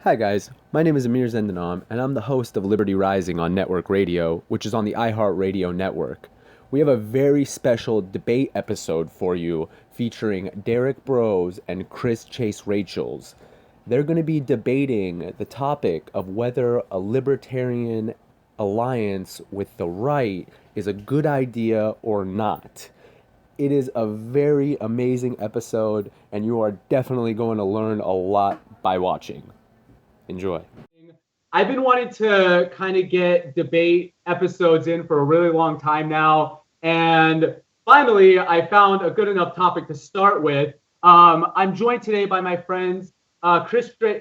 Hi guys, my name is Amir Zendanam, and I'm the host of Liberty Rising on Network Radio, which is on the iHeartRadio network. We have a very special debate episode for you featuring Derrick Broze and Chase Rachels. They're going to be debating the topic of whether a libertarian alliance with the right is a good idea or not. It is a very amazing episode, and you are definitely going to learn a lot by watching. Enjoy. I've been wanting to kind of get debate episodes in for a really long time now. And finally, I found a good enough topic to start with. I'm joined today by my friends,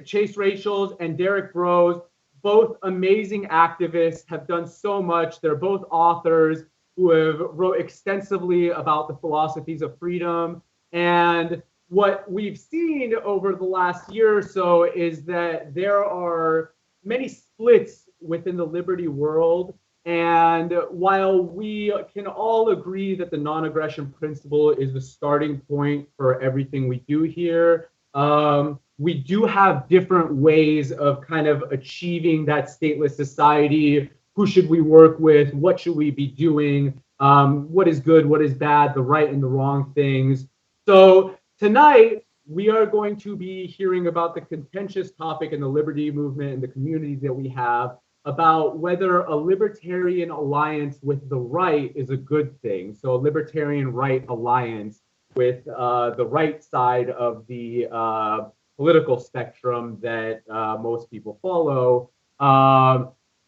Chase Rachels and Derrick Broze, both amazing activists, have done so much. They're both authors who have wrote extensively about the philosophies of freedom. And what we've seen over the last year or so is that there are many splits within the liberty world. And while we can all agree that the non-aggression principle is the starting point for everything we do here, we do have different ways of kind of achieving that stateless society. Who should we work with? What should we be doing? What is good? What is bad? The right and the wrong things. So tonight, we are going to be hearing about the contentious topic in the liberty movement and the communities that we have about whether a libertarian alliance with the right is a good thing. So a libertarian-right alliance with the right side of the political spectrum that most people follow.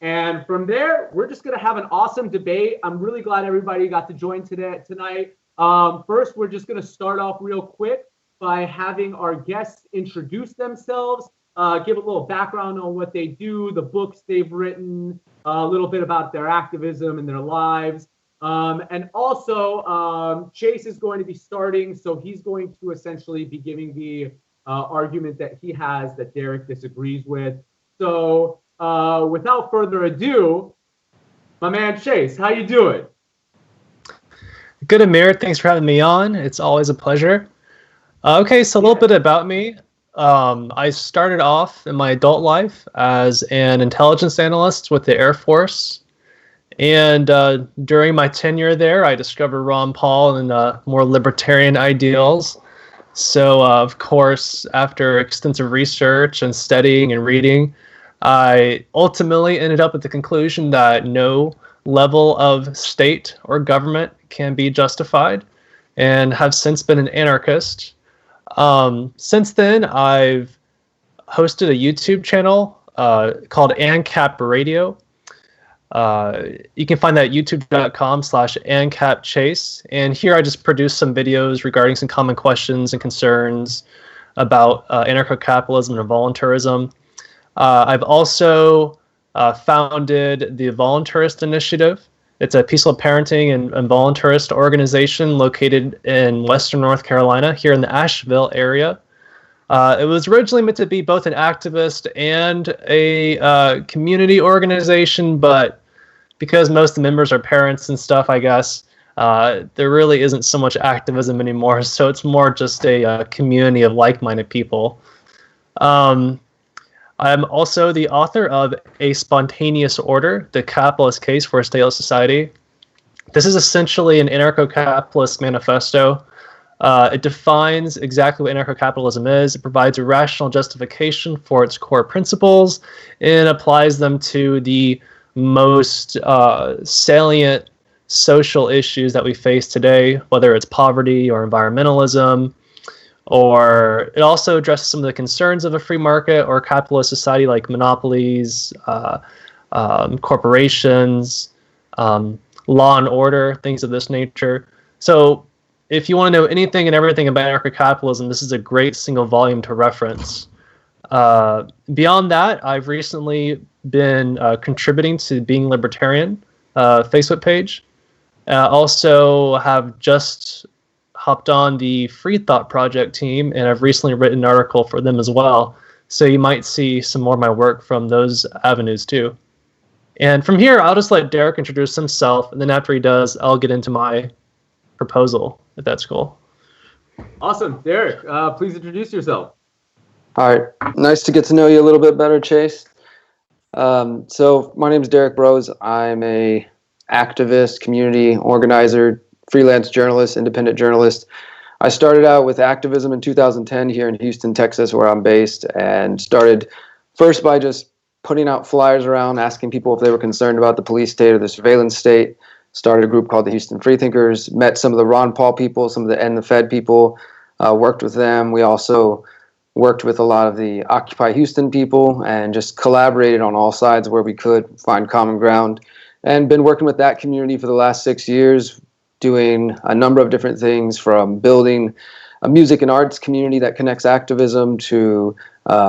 And from there, we're just going to have an awesome debate. I'm really glad everybody got to join tonight. First, we're just going to start off real quick by having our guests introduce themselves, give a little background on what they do, the books they've written, a little bit about their activism and their lives. And also, Chase is going to be starting, so he's going to essentially be giving the argument that he has that Derrick disagrees with. So without further ado, my man Chase, how you doing? Good, Amir. Thanks for having me on. It's always a pleasure. Okay, so a little bit about me. I started off in my adult life as an intelligence analyst with the Air Force. And during my tenure there, I discovered Ron Paul and more libertarian ideals. So, of course, after extensive research and studying and reading, I ultimately ended up at the conclusion that no level of state or government can be justified, and have since been an anarchist. Since then, I've hosted a YouTube channel called ANCAP Radio. You can find that at youtube.com/ANCAPChase. And here I just produce some videos regarding some common questions and concerns about anarcho-capitalism and voluntarism. I've also founded the Voluntarist Initiative. It's a peaceful parenting and voluntarist organization located in Western North Carolina, here in the Asheville area. It was originally meant to be both an activist and a community organization, but because most of the members are parents and stuff, I guess, there really isn't so much activism anymore. So it's more just a community of like-minded people. I'm also the author of A Spontaneous Order, The Capitalist Case for a Stateless Society. This is essentially an anarcho-capitalist manifesto. It defines exactly what anarcho-capitalism is. It provides a rational justification for its core principles and applies them to the most salient social issues that we face today, whether it's poverty or environmentalism. Or it also addresses some of the concerns of a free market or capitalist society, like monopolies, corporations, law and order, things of this nature. So if you want to know anything and everything about anarcho-capitalism, this is a great single volume to reference. Beyond that, I've recently been contributing to Being Libertarian Facebook page. Also have just hopped on the Free Thought Project team, and I've recently written an article for them as well. So you might see some more of my work from those avenues too. And from here, I'll just let Derrick introduce himself, and then after he does, I'll get into my proposal, if that's cool. Awesome. Derrick, please introduce yourself. All right. Nice to get to know you a little bit better, Chase. So my name is Derrick Broze. I'm a activist, community organizer, freelance journalist, independent journalist. I started out with activism in 2010 here in Houston, Texas, where I'm based, and started first by just putting out flyers around, asking people if they were concerned about the police state or the surveillance state. Started a group called the Houston Freethinkers, met some of the Ron Paul people, some of the End the Fed people, worked with them. We also worked with a lot of the Occupy Houston people and just collaborated on all sides where we could find common ground, and been working with that community for the last 6 years, doing a number of different things, from building a music and arts community that connects activism to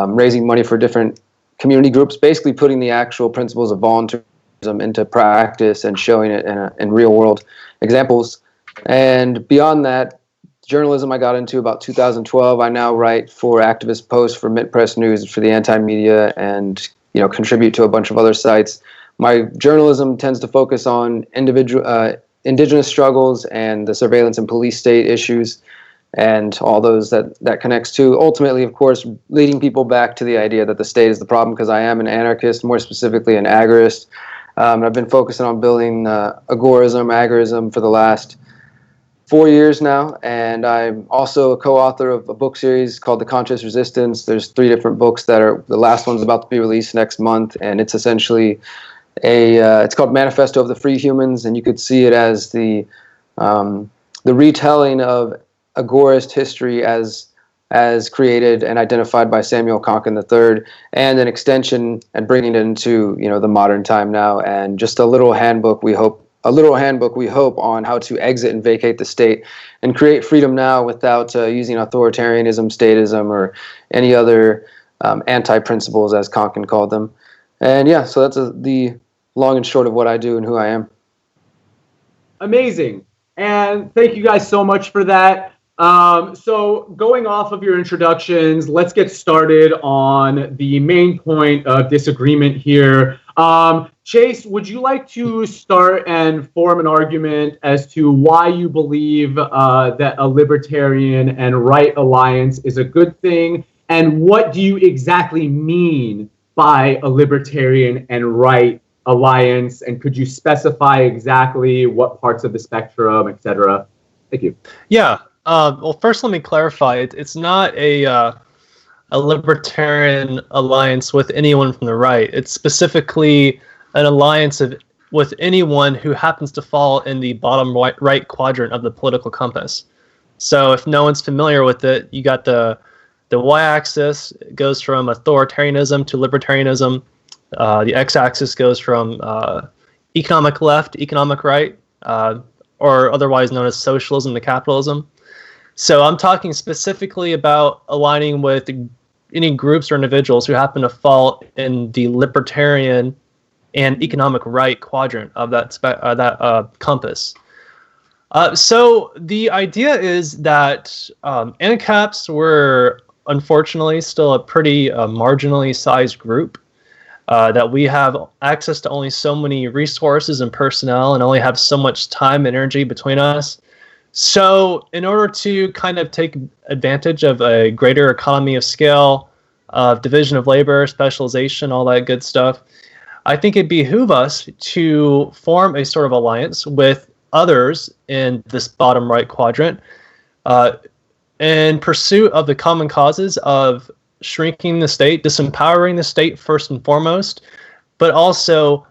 raising money for different community groups, basically putting the actual principles of volunteerism into practice and showing it in real world examples. And beyond that, journalism I got into about 2012. I now write for activist posts for Mint Press News, for the Anti-Media, and contribute to a bunch of other sites. My journalism tends to focus on indigenous struggles and the surveillance and police state issues, and all those that connects to, ultimately, of course, leading people back to the idea that the state is the problem, because I am an anarchist, more specifically an agorist. I've been focusing on building agorism for the last 4 years now, and I'm also a co-author of a book series called The Conscious Resistance. There's 3 different books the last one's about to be released next month, and it's essentially it's called Manifesto of the Free Humans, and you could see it as the retelling of agorist history as created and identified by Samuel Konkin III, and an extension and bringing it into the modern time now, and just a little handbook we hope on how to exit and vacate the state and create freedom now without using authoritarianism, statism, or any other anti-principles, as Konkin called them. And yeah, so that's the long and short of what I do and who I am. Amazing. And thank you guys so much for that. So going off of your introductions, let's get started on the main point of disagreement here. Chase, would you like to start and form an argument as to why you believe that a libertarian and right alliance is a good thing? And what do you exactly mean by a libertarian and right alliance? And could you specify exactly what parts of the spectrum, etc.? Thank you. Yeah. Well, first, let me clarify. It's not a libertarian alliance with anyone from the right. It's specifically an alliance with anyone who happens to fall in the bottom right quadrant of the political compass. So if no one's familiar with it, you got the y-axis goes from authoritarianism to libertarianism. The x-axis goes from economic left, economic right, or otherwise known as socialism to capitalism. So I'm talking specifically about aligning with any groups or individuals who happen to fall in the libertarian and economic right quadrant of that compass. So the idea is that ANCAPs were unfortunately still a pretty marginally sized group, that we have access to only so many resources and personnel and only have so much time and energy between us. So in order to kind of take advantage of a greater economy of scale, division of labor, specialization, all that good stuff, I think it'd behoove us to form a sort of alliance with others in this bottom right quadrant in pursuit of the common causes of shrinking the state, disempowering the state first and foremost, but also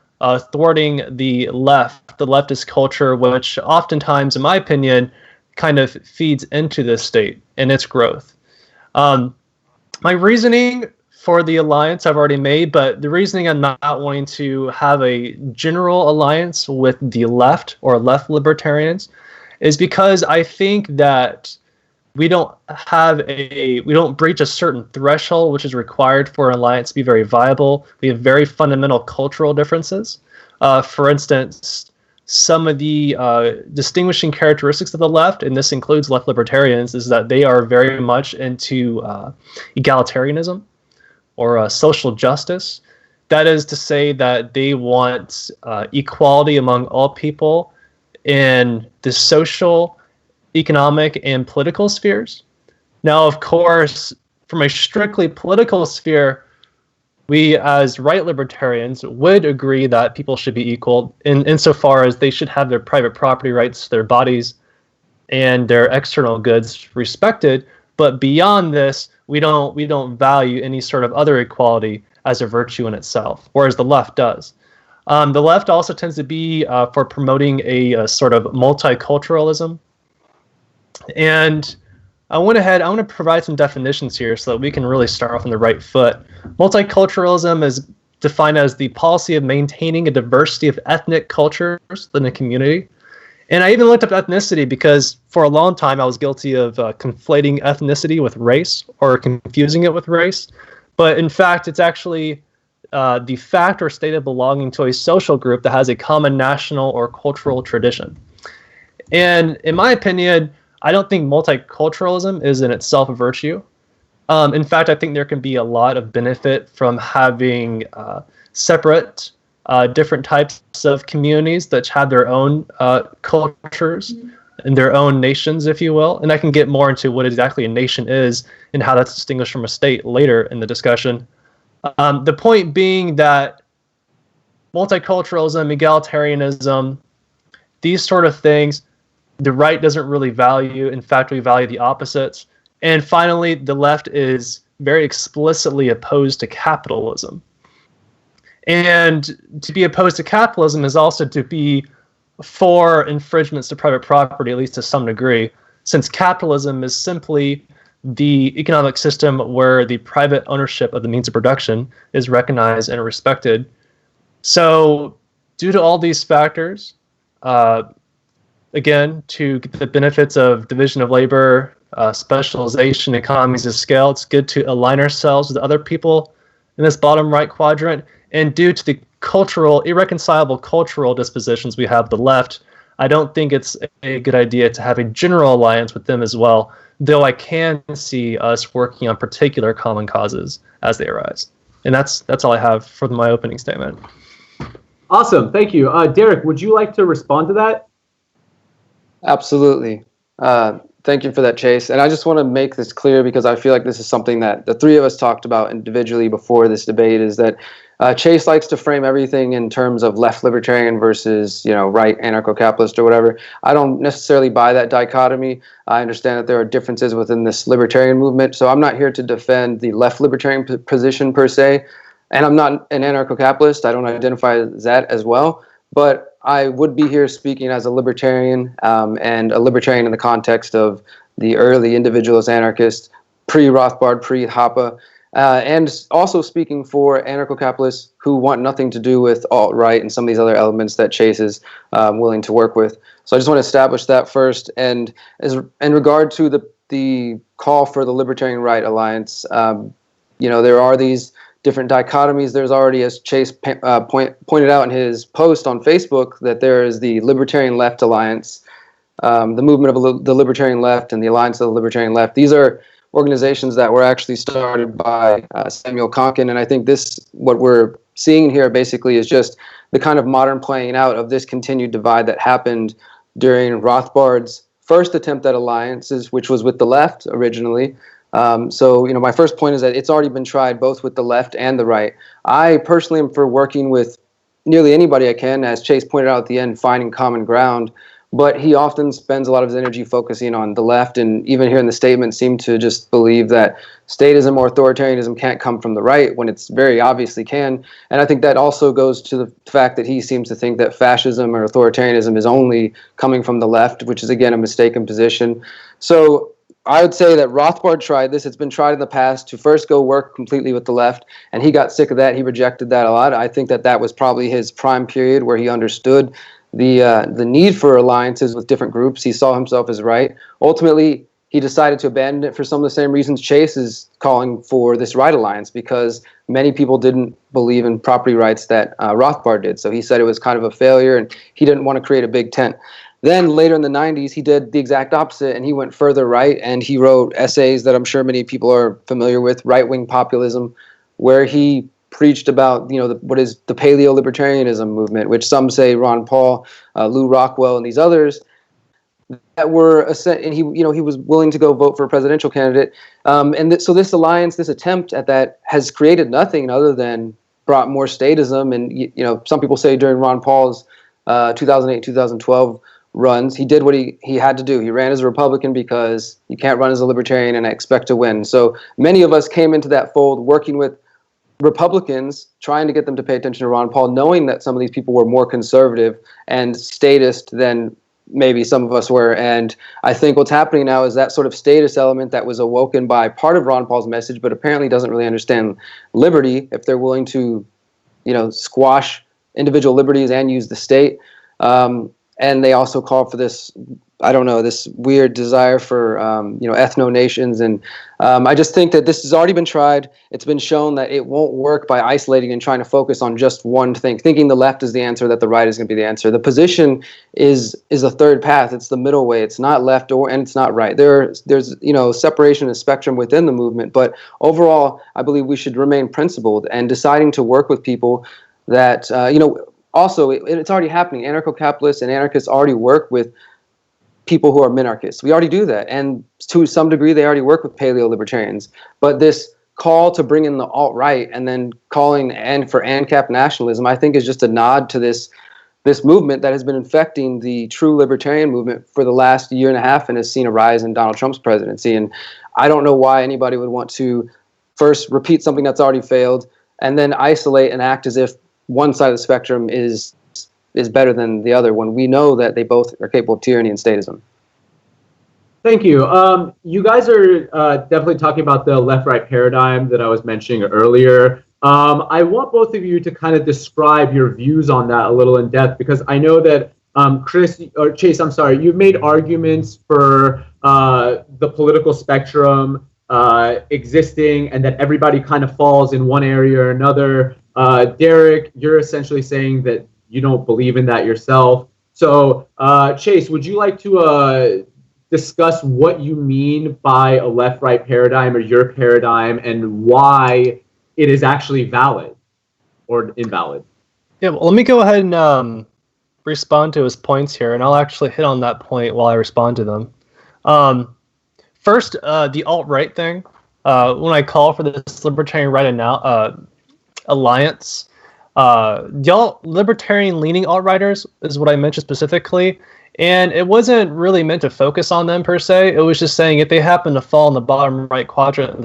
thwarting the leftist culture, which oftentimes, in my opinion, kind of feeds into this state and its growth. My reasoning for the alliance I've already made, but the reasoning I'm not wanting to have a general alliance with the left or left libertarians is because I think that we don't breach a certain threshold which is required for an alliance to be very viable. We have very fundamental cultural differences. For instance, some of the distinguishing characteristics of the left, and this includes left libertarians, is that they are very much into egalitarianism or social justice. That is to say that they want equality among all people in the social, economic, and political spheres. Now, of course, from a strictly political sphere, we as right libertarians would agree that people should be equal insofar as they should have their private property rights, their bodies, and their external goods respected. But beyond this, we don't value any sort of other equality as a virtue in itself, whereas the left does. The left also tends to be for promoting a sort of multiculturalism. And I want to provide some definitions here so that we can really start off on the right foot. Multiculturalism is defined as the policy of maintaining a diversity of ethnic cultures within a community. And I even looked up ethnicity because for a long time I was guilty of conflating ethnicity with race or confusing it with race. But in fact, it's actually the fact or state of belonging to a social group that has a common national or cultural tradition. And in my opinion, I don't think multiculturalism is in itself a virtue. In fact, I think there can be a lot of benefit from having separate, different types of communities that have their own cultures and their own nations, if you will. And I can get more into what exactly a nation is and how that's distinguished from a state later in the discussion. The point being that multiculturalism, egalitarianism, these sort of things, the right doesn't really value. In fact, we value the opposites. And finally, the left is very explicitly opposed to capitalism. And to be opposed to capitalism is also to be for infringements to private property, at least to some degree, since capitalism is simply the economic system where the private ownership of the means of production is recognized and respected. So due to all these factors, again, to get the benefits of division of labor, specialization, economies of scale, it's good to align ourselves with other people in this bottom right quadrant. And due to the irreconcilable cultural dispositions we have the left, I don't think it's a good idea to have a general alliance with them as well, though I can see us working on particular common causes as they arise. And that's all I have for my opening statement. Awesome. Thank you. Derrick, would you like to respond to that? Absolutely. Thank you for that, Chase. And I just want to make this clear because I feel like this is something that the three of us talked about individually before this debate, is that Chase likes to frame everything in terms of left libertarian versus, right anarcho-capitalist or whatever. I don't necessarily buy that dichotomy. I understand that there are differences within this libertarian movement. So I'm not here to defend the left libertarian position per se. And I'm not an anarcho-capitalist. I don't identify as that as well. But I would be here speaking as a libertarian, and a libertarian in the context of the early individualist anarchist, pre-Rothbard, pre-Hoppe, and also speaking for anarcho-capitalists who want nothing to do with alt-right and some of these other elements that Chase is willing to work with. So I just want to establish that first. And in regard to the call for the Libertarian-Right Alliance, there are these different dichotomies. There's already, as Chase pointed out in his post on Facebook, that there is the Libertarian Left Alliance, the movement of the Libertarian Left and the Alliance of the Libertarian Left. These are organizations that were actually started by Samuel Konkin, and I think what we're seeing here basically is just the kind of modern playing out of this continued divide that happened during Rothbard's first attempt at alliances, which was with the left originally. So my first point is that it's already been tried both with the left and the right. I personally am for working with nearly anybody I can, as Chase pointed out at the end, finding common ground. But he often spends a lot of his energy focusing on the left, and even here in the statement seemed to just believe that statism or authoritarianism can't come from the right when it's very obviously can. And I think that also goes to the fact that he seems to think that fascism or authoritarianism is only coming from the left, which is, again, a mistaken position. So I would say that Rothbard tried this. It's been tried in the past to first go work completely with the left, and he got sick of that. He rejected that a lot. I think that was probably his prime period where he understood the need for alliances with different groups. He saw himself as right. Ultimately, he decided to abandon it for some of the same reasons Chase is calling for this right alliance, because many people didn't believe in property rights that Rothbard did. So he said it was kind of a failure, and he didn't want to create a big tent. Then later in the 90s, he did the exact opposite, and he went further right, and he wrote essays that I'm sure many people are familiar with, Right-Wing Populism, where he preached about, what is the paleo-libertarianism movement, which some say Ron Paul, Lou Rockwell, and these others that were and he was willing to go vote for a presidential candidate. So this alliance, this attempt at that, has created nothing other than brought more statism. And some people say during Ron Paul's 2008, 2012 runs, he did what he had to do. He ran as a Republican because you can't run as a Libertarian and expect to win. So many of us came into that fold working with Republicans, trying to get them to pay attention to Ron Paul, knowing that some of these people were more conservative and statist than maybe some of us were. And I think what's happening now is that sort of status element that was awoken by part of Ron Paul's message, but apparently doesn't really understand liberty, if they're willing to, squash individual liberties and use the state. And they also call for this, this weird desire for, ethno-nations. And I just think that this has already been tried. It's been shown that it won't work by isolating and trying to focus on just one thing, thinking the left is the answer, that the right is going to be the answer. The position is a third path. It's the middle way. It's not left and it's not right. There's separation of spectrum within the movement. But overall, I believe we should remain principled and deciding to work with people that, also, it's already happening. Anarcho-capitalists and anarchists already work with people who are minarchists. We already do that. And to some degree, they already work with paleo-libertarians. But this call to bring in the alt-right and then calling for ANCAP nationalism, I think is just a nod to this movement that has been infecting the true libertarian movement for the last year and a half and has seen a rise in Donald Trump's presidency. And I don't know why anybody would want to first repeat something that's already failed and then isolate and act as if one side of the spectrum is better than the other when we know that they both are capable of tyranny and statism. Thank you. You guys are definitely talking about the left-right paradigm that I was mentioning earlier. I want both of you to kind of describe your views on that a little in depth, because I know that Chase, I'm sorry, you've made arguments for the political spectrum existing and that everybody kind of falls in one area or another. Derrick, you're essentially saying that you don't believe in that yourself. So, Chase, would you like to discuss what you mean by a left-right paradigm or your paradigm and why it is actually valid or invalid? Yeah, well, let me go ahead and respond to his points here, and I'll actually hit on that point while I respond to them. First, the alt-right thing. When I call for this Libertarian-Right alliance, the libertarian-leaning alt-righters is what I mentioned specifically, and it wasn't really meant to focus on them per se. It was just saying if they happen to fall in the bottom right quadrant of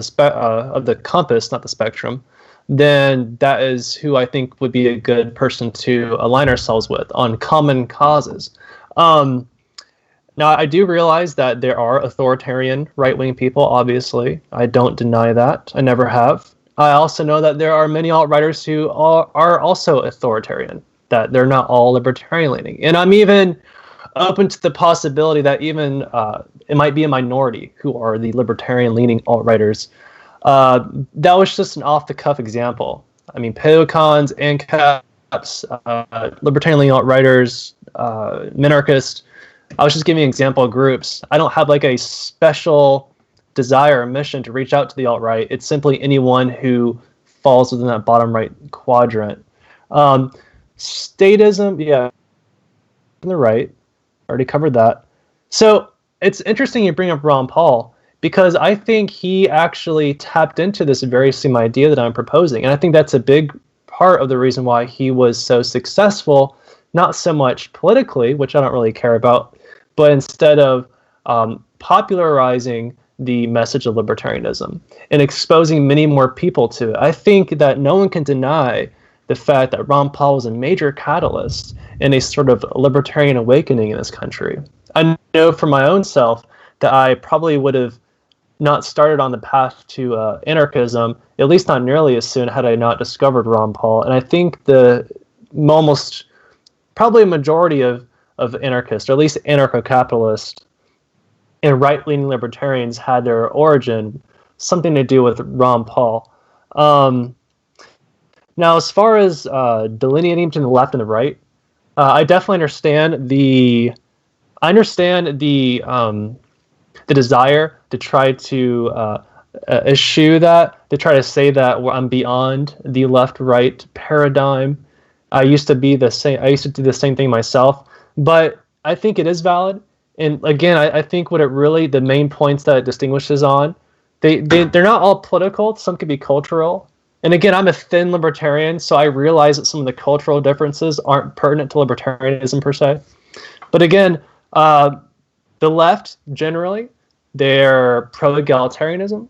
the compass, not the spectrum, then that is who I think would be a good person to align ourselves with on common causes. Now, I do realize that there are authoritarian right-wing people, obviously. I don't deny that. I never have. I also know that there are many alt-righters who are also authoritarian, that they're not all libertarian-leaning. And I'm even open to the possibility that even it might be a minority who are the libertarian-leaning alt-righters. That was just an off-the-cuff example. I mean, paleocons, ANCAPs, libertarian-leaning alt-righters, minarchists. I was just giving an example of groups. I don't have like a special desire or mission to reach out to the alt-right. It's simply anyone who falls within that bottom right quadrant. Statism, yeah, on the right. Already covered that. So it's interesting you bring up Ron Paul, because I think he actually tapped into this very same idea that I'm proposing. And I think that's a big part of the reason why he was so successful, not so much politically, which I don't really care about, but instead of popularizing the message of libertarianism and exposing many more people to it. I think that no one can deny the fact that Ron Paul was a major catalyst in a sort of libertarian awakening in this country. I know for my own self that I probably would have not started on the path to anarchism, at least not nearly as soon, had I not discovered Ron Paul. And I think probably a majority of anarchists, or at least anarcho-capitalists, and right-leaning libertarians had their origin something to do with Ron Paul. Now, as far as delineating between the left and the right, I definitely understand the desire to try to eschew that, to try to say that I'm beyond the left-right paradigm. I used to do the same thing myself, but I think it is valid. And again, I think the main points that it distinguishes on, they're not all political. Some could be cultural. And again, I'm a thin libertarian, so I realize that some of the cultural differences aren't pertinent to libertarianism per se. But again, the left generally, they're pro-egalitarianism,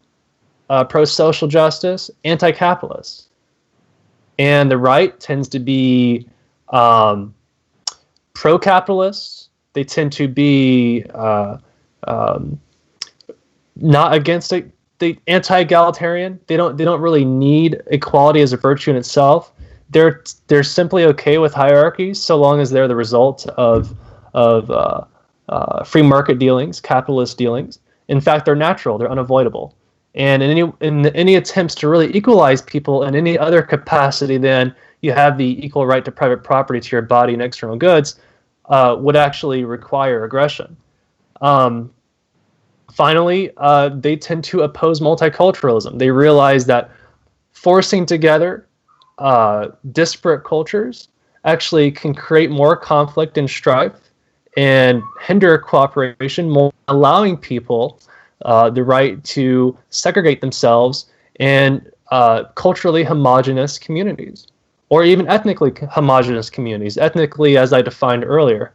pro-social justice, anti-capitalist. And the right tends to be pro-capitalist. They tend to be not against it. The anti-egalitarian. They don't really need equality as a virtue in itself. They're simply okay with hierarchies so long as they're the result of free market dealings, capitalist dealings. In fact, they're natural. They're unavoidable. And in any attempts to really equalize people in any other capacity than you have the equal right to private property to your body and external goods would actually require aggression. Finally, they tend to oppose multiculturalism. They realize that forcing together disparate cultures actually can create more conflict and strife and hinder cooperation, more allowing people the right to segregate themselves in culturally homogenous communities, or even ethnically homogenous communities, ethnically as I defined earlier.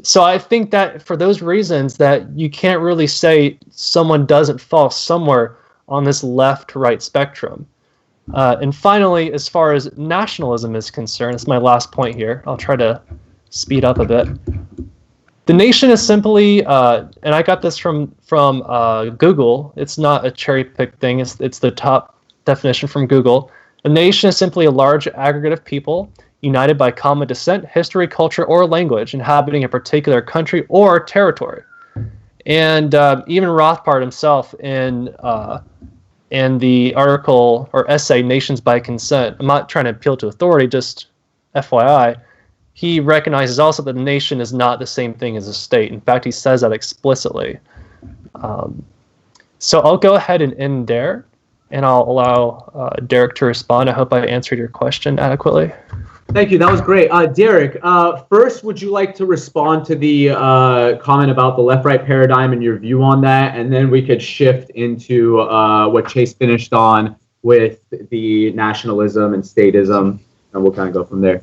So I think that for those reasons that you can't really say someone doesn't fall somewhere on this left-right spectrum. And finally, as far as nationalism is concerned, it's my last point here. I'll try to speed up a bit. The nation is simply, and I got this from Google. It's not a cherry-picked thing. It's the top definition from Google. A nation is simply a large aggregate of people united by common descent, history, culture, or language, inhabiting a particular country or territory. And even Rothbard himself in the article or essay "Nations by Consent," I'm not trying to appeal to authority, just FYI, he recognizes also that the nation is not the same thing as a state. In fact, he says that explicitly. So I'll go ahead and end there, and I'll allow Derrick to respond. I hope I answered your question adequately. Thank you. That was great. Derrick, first, would you like to respond to the comment about the left-right paradigm and your view on that? And then we could shift into what Chase finished on with the nationalism and statism, and we'll kind of go from there.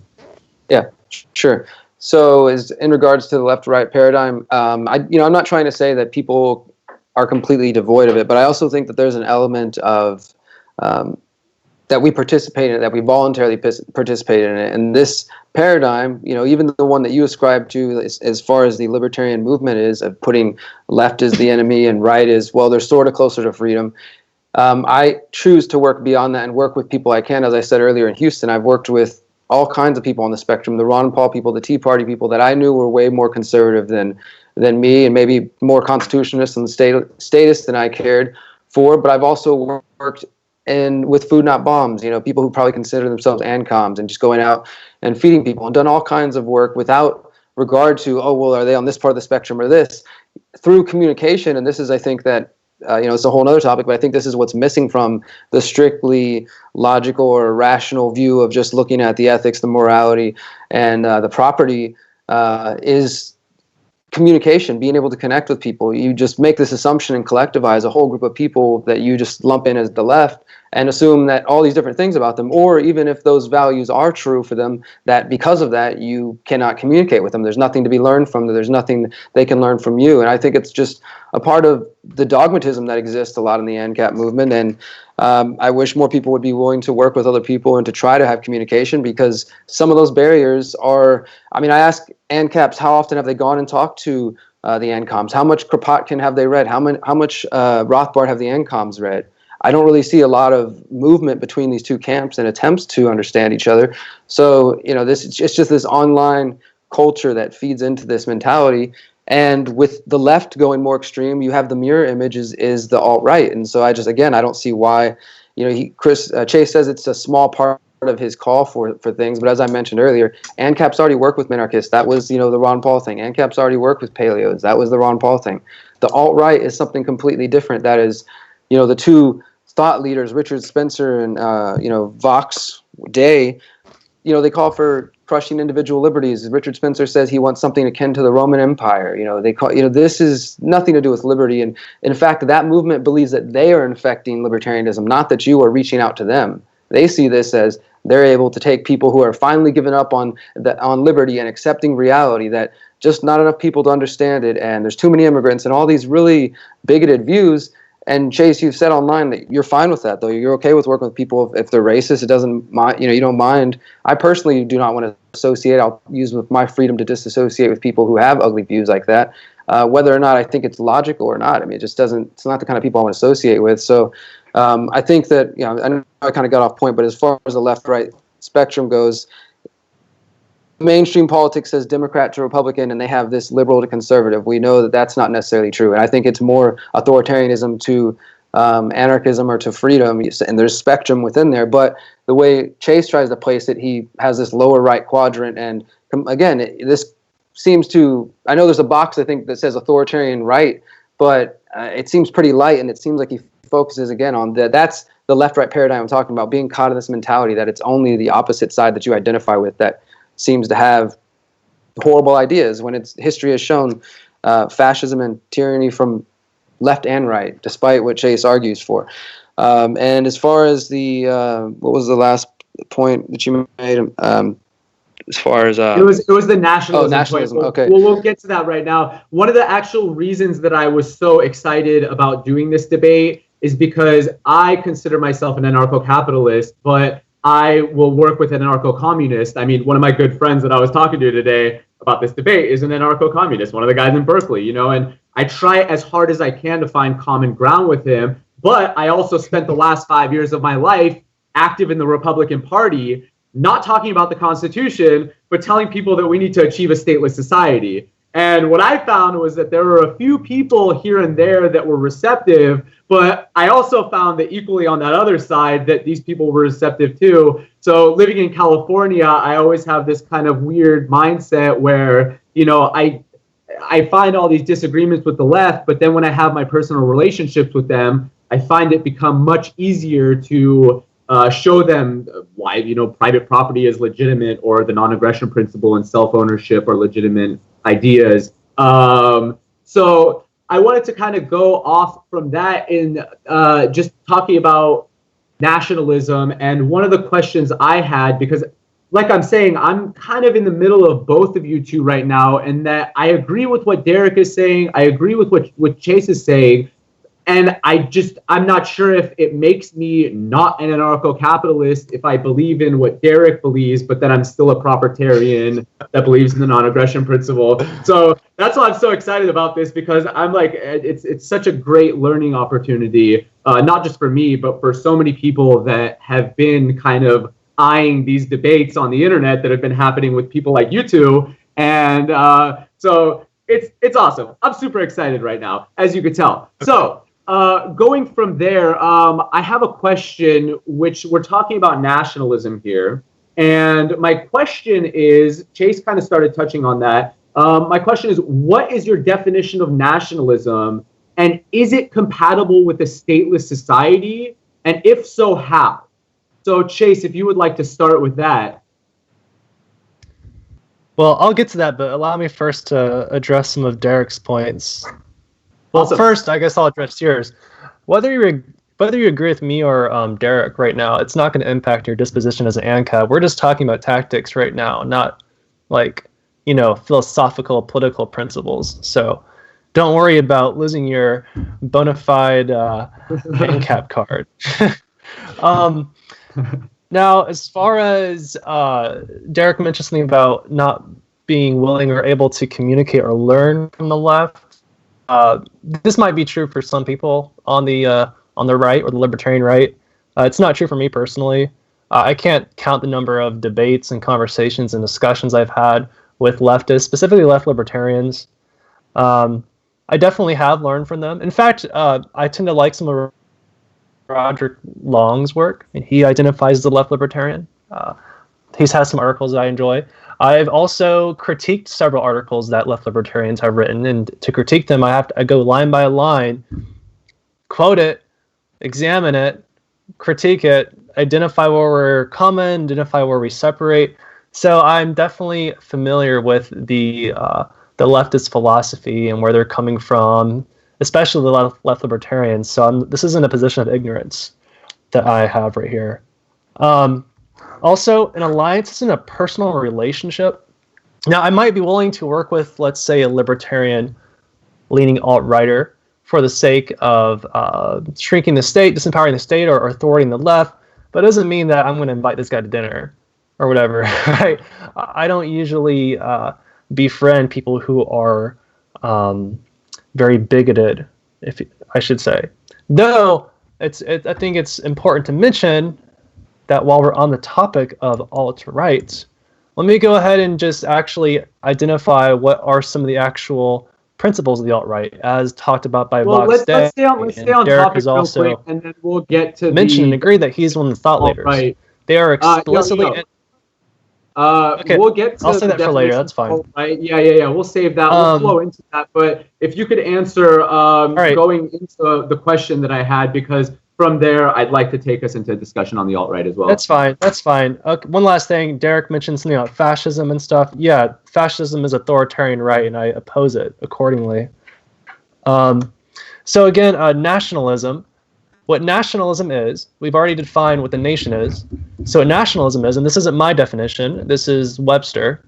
Yeah, sure. So as in regards to the left-right paradigm, I'm not trying to say that people are completely devoid of it, but I also think that there's an element of that we participate in it, that we voluntarily participate in it. And this paradigm, even the one that you ascribe to as far as the libertarian movement is, of putting left as the enemy and right is, well, they're sort of closer to freedom. I choose to work beyond that and work with people I can. As I said earlier, in Houston, I've worked with all kinds of people on the spectrum, the Ron Paul people, the Tea Party people that I knew were way more conservative than me, and maybe more constitutionalist and statist than I cared for. But I've also worked with Food Not Bombs, people who probably consider themselves ANCOMs, and just going out and feeding people, and done all kinds of work without regard to, are they on this part of the spectrum or this, through communication. And this is, I think that, it's a whole other topic, but I think this is what's missing from the strictly logical or rational view of just looking at the ethics, the morality, and the property is communication, being able to connect with people. You just make this assumption and collectivize a whole group of people that you just lump in as the left and assume that all these different things about them, or even if those values are true for them, that because of that, you cannot communicate with them. There's nothing to be learned from them. There's nothing they can learn from you. And I think it's just a part of the dogmatism that exists a lot in the ANCAP movement. And I wish more people would be willing to work with other people and to try to have communication, because some of those barriers are, I ask ANCAPs, how often have they gone and talked to the ANCOMs? How much Kropotkin have they read? How much Rothbard have the ANCOMs read? I don't really see a lot of movement between these two camps and attempts to understand each other. So, it's just this online culture that feeds into this mentality. And with the left going more extreme, you have the mirror image is the alt-right. And so I don't see why, Chase says it's a small part of his call for things. But as I mentioned earlier, ANCAP's already worked with minarchists. That was, the Ron Paul thing. ANCAP's already worked with paleos. That was the Ron Paul thing. The alt-right is something completely different. That is, the two thought leaders, Richard Spencer and Vox Day, they call for crushing individual liberties. Richard Spencer says he wants something akin to the Roman Empire. This is nothing to do with liberty. And in fact, that movement believes that they are infecting libertarianism, not that you are reaching out to them. They see this as they're able to take people who are finally giving up on liberty and accepting reality, that just not enough people to understand it, and there's too many immigrants, and all these really bigoted views. And Chase, you've said online that you're fine with that, though. You're okay with working with people if they're racist. It doesn't mind, you don't mind. I personally do not want to associate. I'll use my freedom to disassociate with people who have ugly views like that, whether or not I think it's logical or not. I mean, it just doesn't. It's not the kind of people I want to associate with. So I think that, I know I kind of got off point, but as far as the left-right spectrum goes, mainstream politics says Democrat to Republican, and they have this liberal to conservative. We know that that's not necessarily true, and I think it's more authoritarianism to anarchism or to freedom, and there's spectrum within there. But the way Chase tries to place it, he has this lower right quadrant, and again, this seems to, I know there's a box, I think, that says authoritarian right, but it seems pretty light, and it seems like he focuses again on that's the left-right paradigm I'm talking about, being caught in this mentality that it's only the opposite side that you identify with that seems to have horrible ideas, when history has shown fascism and tyranny from left and right, despite what Chase argues for. And as far as the what was the last point that you made? As far as it was the nationalism. Nationalism. Point. Okay. We'll get to that right now. One of the actual reasons that I was so excited about doing this debate is because I consider myself an anarcho-capitalist, but I will work with an anarcho-communist. I mean, one of my good friends that I was talking to today about this debate is an anarcho-communist, one of the guys in Berkeley, and I try as hard as I can to find common ground with him. But I also spent the last 5 years of my life active in the Republican Party, not talking about the Constitution, but telling people that we need to achieve a stateless society. And what I found was that there were a few people here and there that were receptive, but I also found that equally on that other side that these people were receptive too. So living in California, I always have this kind of weird mindset where, I find all these disagreements with the left, but then when I have my personal relationships with them, I find it become much easier to show them why, private property is legitimate, or the non-aggression principle and self-ownership are legitimate ideas. So I wanted to kind of go off from that in just talking about nationalism. And one of the questions I had, because like I'm saying, I'm kind of in the middle of both of you two right now, and that I agree with what Derrick is saying. I agree with what Chase is saying. And I'm not sure if it makes me not an anarcho-capitalist if I believe in what Derrick believes, but then I'm still a propertarian that believes in the non-aggression principle. So that's why I'm so excited about this, because I'm like, it's such a great learning opportunity, not just for me, but for so many people that have been kind of eyeing these debates on the internet that have been happening with people like you two. And so it's awesome. I'm super excited right now, as you could tell. So going from there, I have a question, which we're talking about nationalism here. And my question is, Chase kind of started touching on that. My question is, what is your definition of nationalism? And is it compatible with a stateless society? And if so, how? So Chase, if you would like to start with that. Well, I'll get to that, but allow me first to address some of Derrick's points. Well, Awesome. First, I guess I'll address yours. Whether you agree with me or Derrick right now, it's not going to impact your disposition as an ANCAP. We're just talking about tactics right now, not philosophical, political principles. So don't worry about losing your bona fide ANCAP card. Now, as far as Derrick mentioned something about not being willing or able to communicate or learn from the left, this might be true for some people on the right or the libertarian right. It's not true for me personally. I can't count the number of debates and conversations and discussions I've had with leftists, specifically left libertarians. I definitely have learned from them. In fact, I tend to like some of Roger Long's work, and he identifies as a left libertarian. He's has some articles that I enjoy. I've also critiqued several articles that left libertarians have written, and to critique them, I go line by line, quote it, examine it, critique it, identify where we're common, identify where we separate. So I'm definitely familiar with the leftist philosophy and where they're coming from, especially the left libertarians. So this isn't a position of ignorance that I have right here. Also, an alliance isn't a personal relationship. Now, I might be willing to work with, let's say, a libertarian-leaning alt-righter for the sake of shrinking the state, disempowering the state, or thwarting the left, but it doesn't mean that I'm going to invite this guy to dinner or whatever, right? I don't usually befriend people who are very bigoted, if I should say. Though, I think it's important to mention that while we're on the topic of alt-right, let me go ahead and just actually identify what are some of the actual principles of the alt-right, as talked about by Vox Day. Let's stay on Derek topic has real also quick, and then we'll get to mentioned and agreed that he's one of the thought leaders. Right. They are explicitly. Okay, we'll get to I'll say that for later. That's fine. Right? Yeah. We'll save that. We'll flow into that. But if you could answer right. going into the question that I had, because from there, I'd like to take us into a discussion on the alt-right as well. That's fine. Okay, one last thing. Derek mentioned something about fascism and stuff. Yeah, fascism is authoritarian right, and I oppose it accordingly. So again, nationalism. What nationalism is, we've already defined what the nation is. So what nationalism is, and this isn't my definition, this is Webster.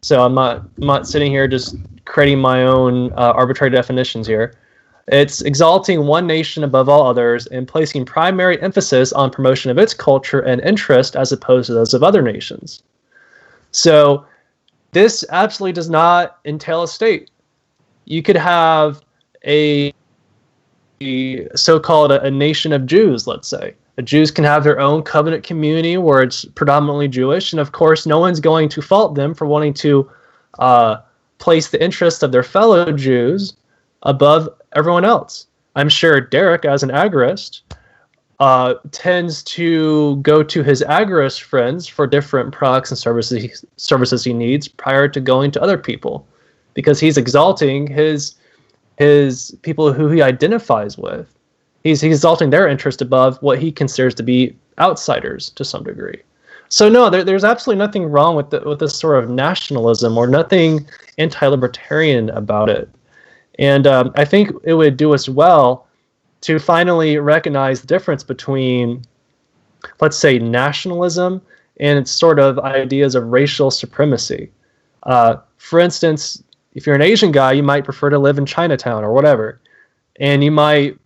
So I'm not sitting here just creating my own arbitrary definitions here. It's exalting one nation above all others and placing primary emphasis on promotion of its culture and interest as opposed to those of other nations. So this absolutely does not entail a state. You could have a so-called a nation of Jews, let's say. The Jews can have their own covenant community where it's predominantly Jewish, and of course no one's going to fault them for wanting to place the interest of their fellow Jews above everyone else. I'm sure Derek, as an agorist, tends to go to his agorist friends for different products and services he needs prior to going to other people, because he's exalting his people who he identifies with. He's exalting their interest above what he considers to be outsiders to some degree. So no, there's absolutely nothing wrong with this sort of nationalism, or nothing anti-libertarian about it. And I think it would do us well to finally recognize the difference between, let's say, nationalism and its sort of ideas of racial supremacy. For instance, if you're an Asian guy, you might prefer to live in Chinatown or whatever, and you might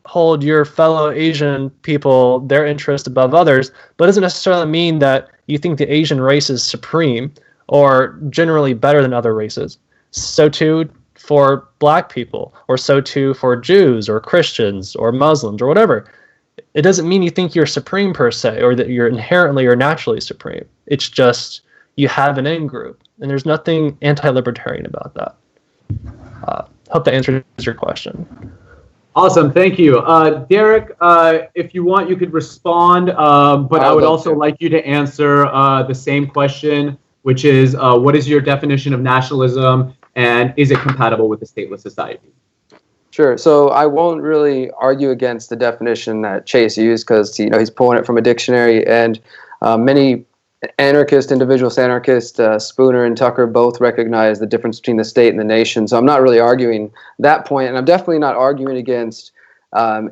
hold your fellow Asian people, their interest above others, but it doesn't necessarily mean that you think the Asian race is supreme or generally better than other races. So too for black people, or so too for Jews or Christians or Muslims or whatever. It doesn't mean you think you're supreme per se, or that you're inherently or naturally supreme. It's just you have an in-group, and there's nothing anti-libertarian about that. Hope that answers your question. Awesome, thank you. Derek, if you want, you could respond, but I would also like you to answer the same question, which is, what is your definition of nationalism, and is it compatible with a stateless society? Sure. So I won't really argue against the definition that Chase used, because he's pulling it from a dictionary, and many individualist anarchists, Spooner and Tucker, both recognize the difference between the state and the nation. So I'm not really arguing that point, and I'm definitely not arguing against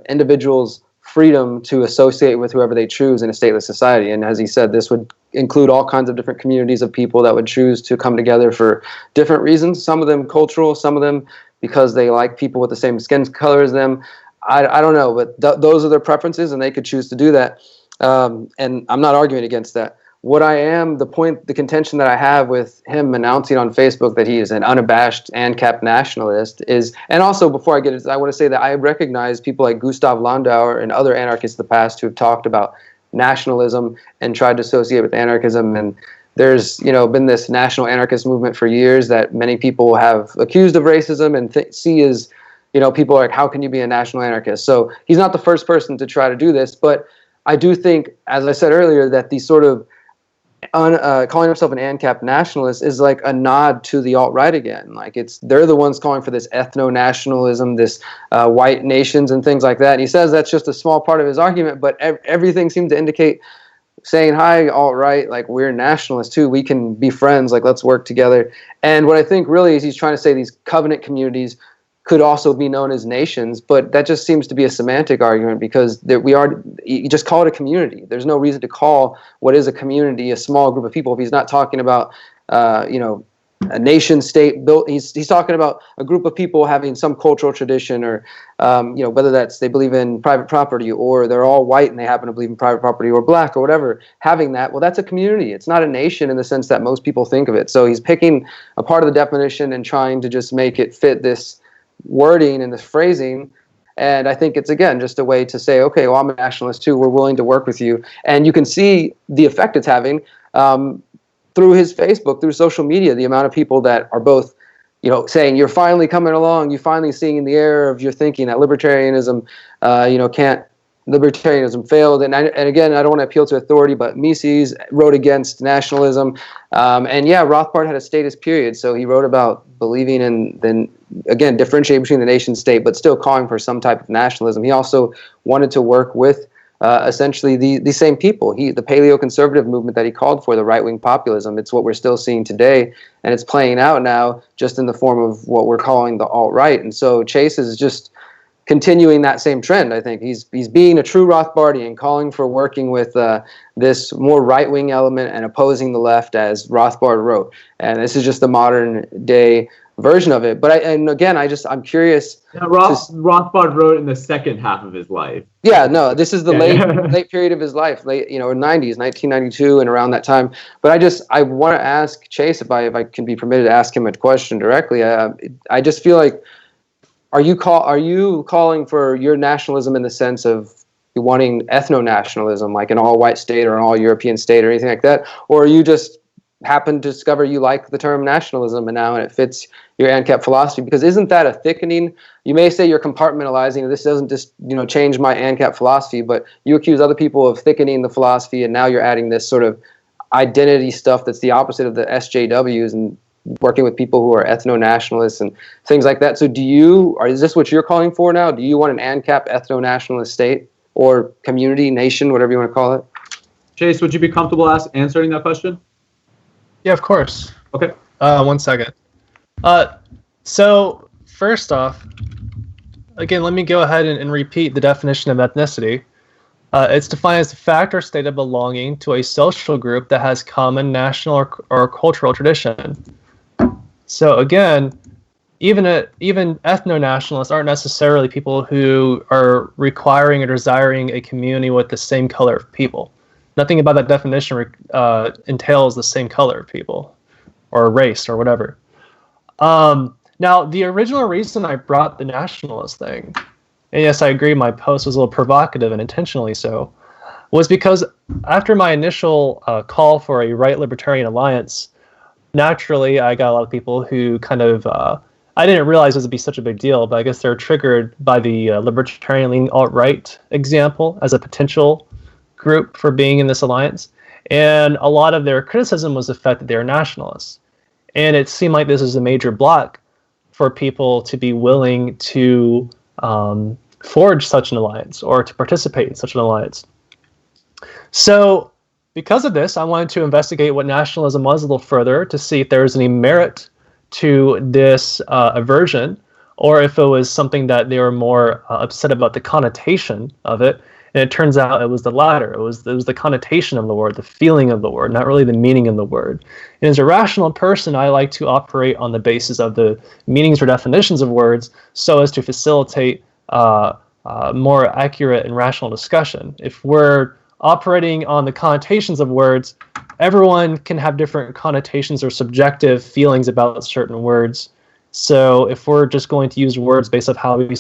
individuals' freedom to associate with whoever they choose in a stateless society. And as he said, this would include all kinds of different communities of people that would choose to come together for different reasons, some of them cultural, some of them because they like people with the same skin color as them. I don't know, but those are their preferences, and they could choose to do that. And I'm not arguing against that. What I am, the contention that I have with him announcing on Facebook that he is an unabashed ANCAP nationalist is, and also before I get into, I want to say that I recognize people like Gustav Landauer and other anarchists of the past who have talked about nationalism and tried to associate with anarchism. And there's been this national anarchist movement for years that many people have accused of racism and see as, people are like, how can you be a national anarchist? So he's not the first person to try to do this, but I do think, as I said earlier, that these sort of calling himself an ANCAP nationalist is like a nod to the alt-right again. Like they're the ones calling for this ethno-nationalism, this white nations and things like that. And he says that's just a small part of his argument, but everything seems to indicate saying, hi, alt-right, like we're nationalists too. We can be friends. Like, let's work together. And what I think really is he's trying to say these covenant communities could also be known as nations, but that just seems to be a semantic argument because you just call it a community. There's no reason to call what is a community a small group of people if he's not talking about, a nation state built. He's talking about a group of people having some cultural tradition or, whether that's they believe in private property or they're all white and they happen to believe in private property or black or whatever, having that, well, that's a community. It's not a nation in the sense that most people think of it. So he's picking a part of the definition and trying to just make it fit this wording and this phrasing. And I think it's, again, just a way to say, okay, well, I'm a nationalist too. We're willing to work with you. And you can see the effect it's having through his Facebook, through social media, the amount of people that are both, saying you're finally coming along, you're finally seeing in the error of your thinking that libertarianism, libertarianism failed. And again, I don't want to appeal to authority, but Mises wrote against nationalism. Rothbard had a statist period. So he wrote about believing in, then again, differentiating between the nation state, but still calling for some type of nationalism. He also wanted to work with essentially the same people. The paleo-conservative movement that he called for, the right-wing populism, it's what we're still seeing today, and it's playing out now just in the form of what we're calling the alt-right. And so Chase is just continuing that same trend. I think he's being a true Rothbardian, calling for working with this more right-wing element and opposing the left, as Rothbard wrote. And this is just the modern day version of it. But I'm curious. Yeah, Rothbard wrote in the second half of his life. Yeah, no, this is the late period of his life, late 90s, 1992, and around that time. But I want to ask Chase if I can be permitted to ask him a question directly. I just feel like, are you calling for your nationalism in the sense of you wanting ethno-nationalism, like an all-white state or an all-European state or anything like that, or are you just happen to discover you like the term nationalism and now it fits your ANCAP philosophy? Because isn't that a thickening? You may say you're compartmentalizing, this doesn't just change my ANCAP philosophy, but you accuse other people of thickening the philosophy, and now you're adding this sort of identity stuff that's the opposite of the SJWs and working with people who are ethno-nationalists and things like that. So is this what you're calling for now? Do you want an ANCAP ethno-nationalist state or community, nation, whatever you want to call it? Chase, would you be comfortable answering that question? Yeah, of course. Okay. 1 second. So first off, again, let me go ahead and repeat the definition of ethnicity. It's defined as the fact or state of belonging to a social group that has common national or cultural tradition. So again, even ethno-nationalists aren't necessarily people who are requiring or desiring a community with the same color of people. Nothing about that definition entails the same color of people or race or whatever. Now, the original reason I brought the nationalist thing, and yes, I agree my post was a little provocative and intentionally so, was because after my initial call for a right libertarian alliance, naturally I got a lot of people who kind of, I didn't realize this would be such a big deal, but I guess they're triggered by the libertarian-leaning alt-right example as a potential group for being in this alliance. And a lot of their criticism was the fact that they are nationalists. And it seemed like this is a major block for people to be willing to forge such an alliance or to participate in such an alliance. So because of this, I wanted to investigate what nationalism was a little further to see if there was any merit to this aversion, or if it was something that they were more upset about the connotation of it. And it turns out it was the latter. It was the connotation of the word, the feeling of the word, not really the meaning of the word. And as a rational person, I like to operate on the basis of the meanings or definitions of words so as to facilitate more accurate and rational discussion. If we're operating on the connotations of words, everyone can have different connotations or subjective feelings about certain words. So if we're just going to use words based on how we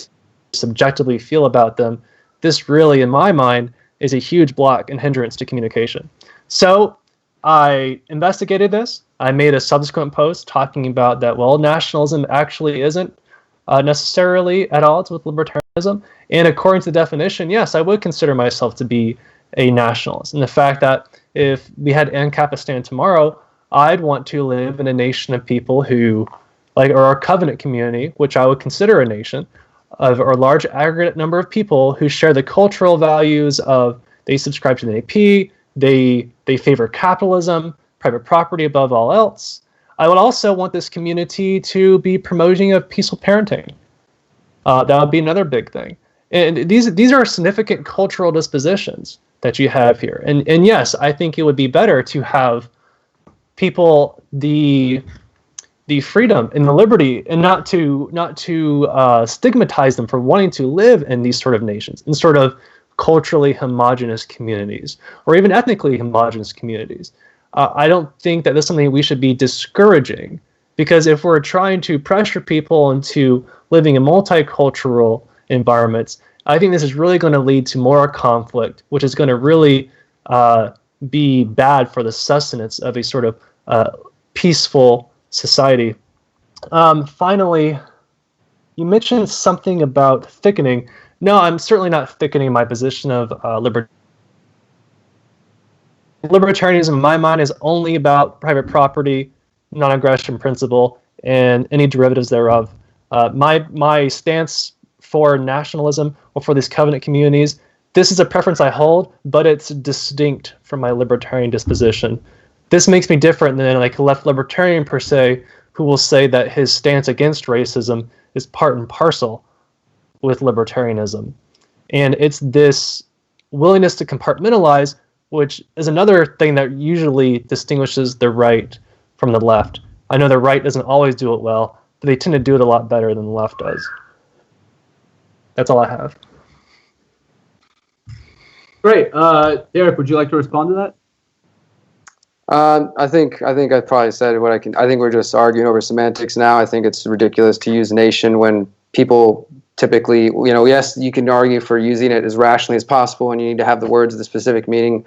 subjectively feel about them, this really, in my mind, is a huge block and hindrance to communication. So I investigated this. I made a subsequent post talking about that, well, nationalism actually isn't necessarily at odds with libertarianism. And according to the definition, yes, I would consider myself to be a nationalist. And the fact that if we had Ancapistan tomorrow, I'd want to live in a nation of people who, or a covenant community, which I would consider a nation, of a large aggregate number of people who share the cultural values of, they subscribe to the AP, They favor capitalism, private property above all else. I would also want this community to be promoting of peaceful parenting. That would be another big thing. And these are significant cultural dispositions that you have here. And yes, I think it would be better to have people the freedom and the liberty, and not to stigmatize them for wanting to live in these sort of nations, in sort of culturally homogenous communities, or even ethnically homogenous communities. I don't think that that's something we should be discouraging, because if we're trying to pressure people into living in multicultural environments, I think this is really going to lead to more conflict, which is going to really be bad for the sustenance of a sort of peaceful society. Finally, you mentioned something about thickening. No, I'm certainly not thickening my position of libertarianism in my mind is only about private property, non-aggression principle, and any derivatives thereof. My stance for nationalism or for these covenant communities, this is a preference I hold, but it's distinct from my libertarian disposition. This makes me different than like a left libertarian per se, who will say that his stance against racism is part and parcel with libertarianism. And it's this willingness to compartmentalize, which is another thing that usually distinguishes the right from the left. I know the right doesn't always do it well, but they tend to do it a lot better than the left does. That's all I have. Great. Derrick, would you like to respond to that? I think I probably said what I can. I think we're just arguing over semantics now. I think it's ridiculous to use nation when people typically, yes, you can argue for using it as rationally as possible, and you need to have the words of the specific meaning,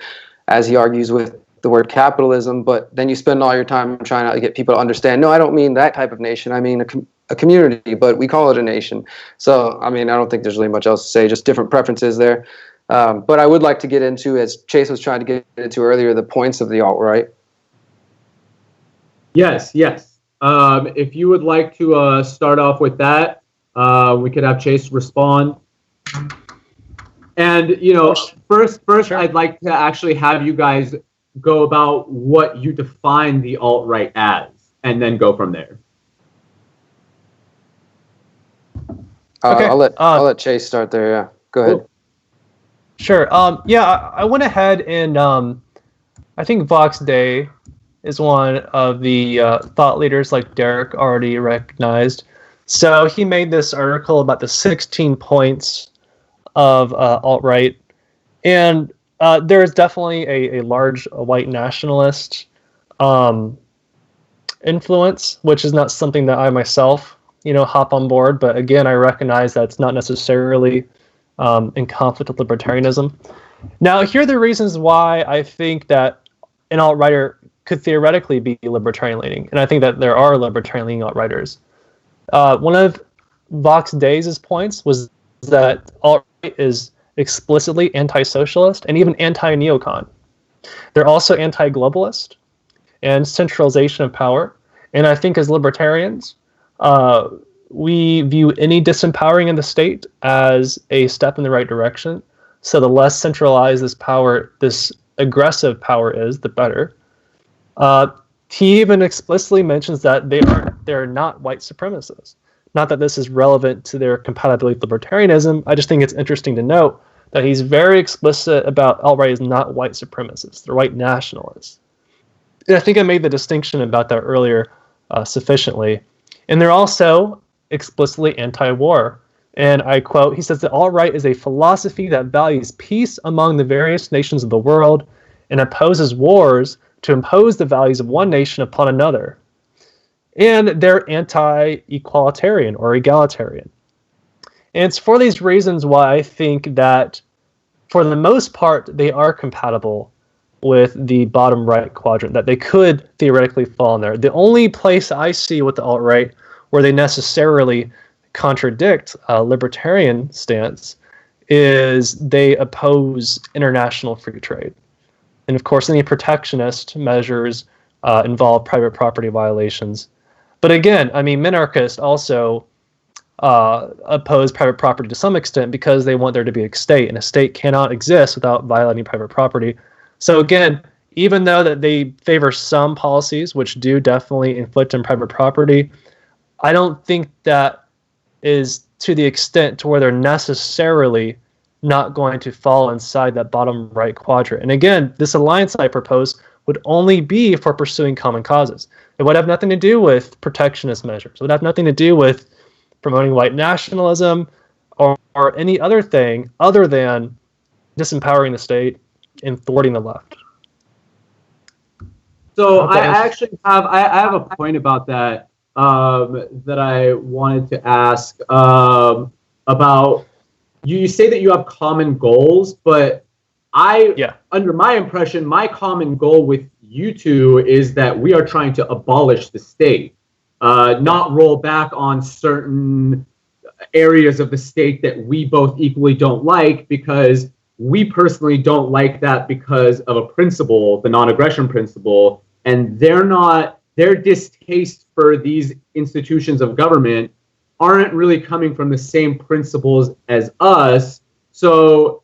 as he argues with the word capitalism. But then you spend all your time trying to get people to understand, no, I don't mean that type of nation. I mean a community, but we call it a nation. So, I mean, I don't think there's really much else to say, just different preferences there. But I would like to get into, as Chase was trying to get into earlier, the points of the alt-right. Yes. If you would like to start off with that, we could have Chase respond. And, first, sure. I'd like to actually have you guys go about what you define the alt-right as, and then go from there. Okay. I'll let Chase start there. Yeah, go ahead. Cool. Sure. I went ahead and I think Vox Day is one of the thought leaders, like Derrick already recognized. So he made this article about the 16 points of alt-right, and there is definitely a large white nationalist influence, which is not something that I myself, hop on board. But again, I recognize that it's not necessarily in conflict with libertarianism. Now, here are the reasons why I think that an alt-righter could theoretically be libertarian-leaning, and I think that there are libertarian-leaning alt-righters. One of Vox Day's points was that alt-right is explicitly anti-socialist and even anti-neocon. They're also anti-globalist and centralization of power. And I think as libertarians, we view any disempowering of the state as a step in the right direction. So the less centralized this power, this aggressive power is, the better. He even explicitly mentions that they're not white supremacists. Not that this is relevant to their compatibility with libertarianism. I just think it's interesting to note that he's very explicit about alt-right is not white supremacists. They're white nationalists. And I think I made the distinction about that earlier sufficiently. And they're also explicitly anti-war. And I quote, he says that alt-right is a philosophy that values peace among the various nations of the world and opposes wars to impose the values of one nation upon another. And they're anti-equalitarian or egalitarian. And it's for these reasons why I think that, for the most part, they are compatible with the bottom right quadrant, that they could theoretically fall in there. The only place I see with the alt-right where they necessarily contradict a libertarian stance is they oppose international free trade. And of course, any protectionist measures involve private property violations. But again, I mean, minarchists also oppose private property to some extent because they want there to be a state, and a state cannot exist without violating private property. So again, even though that they favor some policies which do definitely inflict on private property, I don't think that is to the extent to where they're necessarily not going to fall inside that bottom right quadrant. And again, this alliance I propose would only be for pursuing common causes. It would have nothing to do with protectionist measures. It would have nothing to do with promoting white nationalism or any other thing other than disempowering the state and thwarting the left. So I actually have I have a point about that that I wanted to ask about. You say that you have common goals, but under my impression, my common goal with you two is that we are trying to abolish the state, not roll back on certain areas of the state that we both equally don't like, because we personally don't like that because of a principle, the non-aggression principle, and their distaste for these institutions of government aren't really coming from the same principles as us. So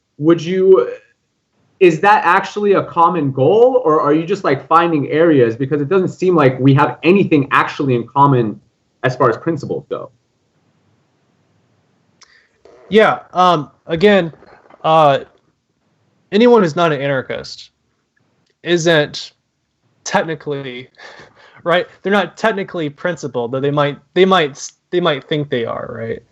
is that actually a common goal, or are you just like finding areas? Because it doesn't seem like we have anything actually in common as far as principles go. Yeah. Again, anyone who's not an anarchist isn't technically right. They're not technically principled, though they might think they are, right?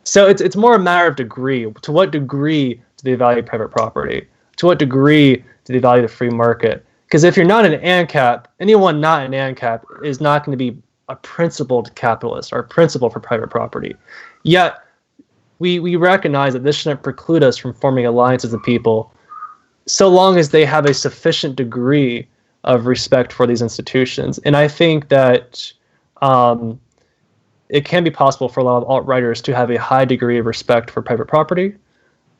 So it's more a matter of degree. To what degree do they value private property? To what degree do they value the free market? Because if you're not an ANCAP, anyone not an ANCAP is not going to be a principled capitalist or a principle for private property. Yet we recognize that this shouldn't preclude us from forming alliances of people, so long as they have a sufficient degree of respect for these institutions. And I think that it can be possible for a lot of alt-righters to have a high degree of respect for private property,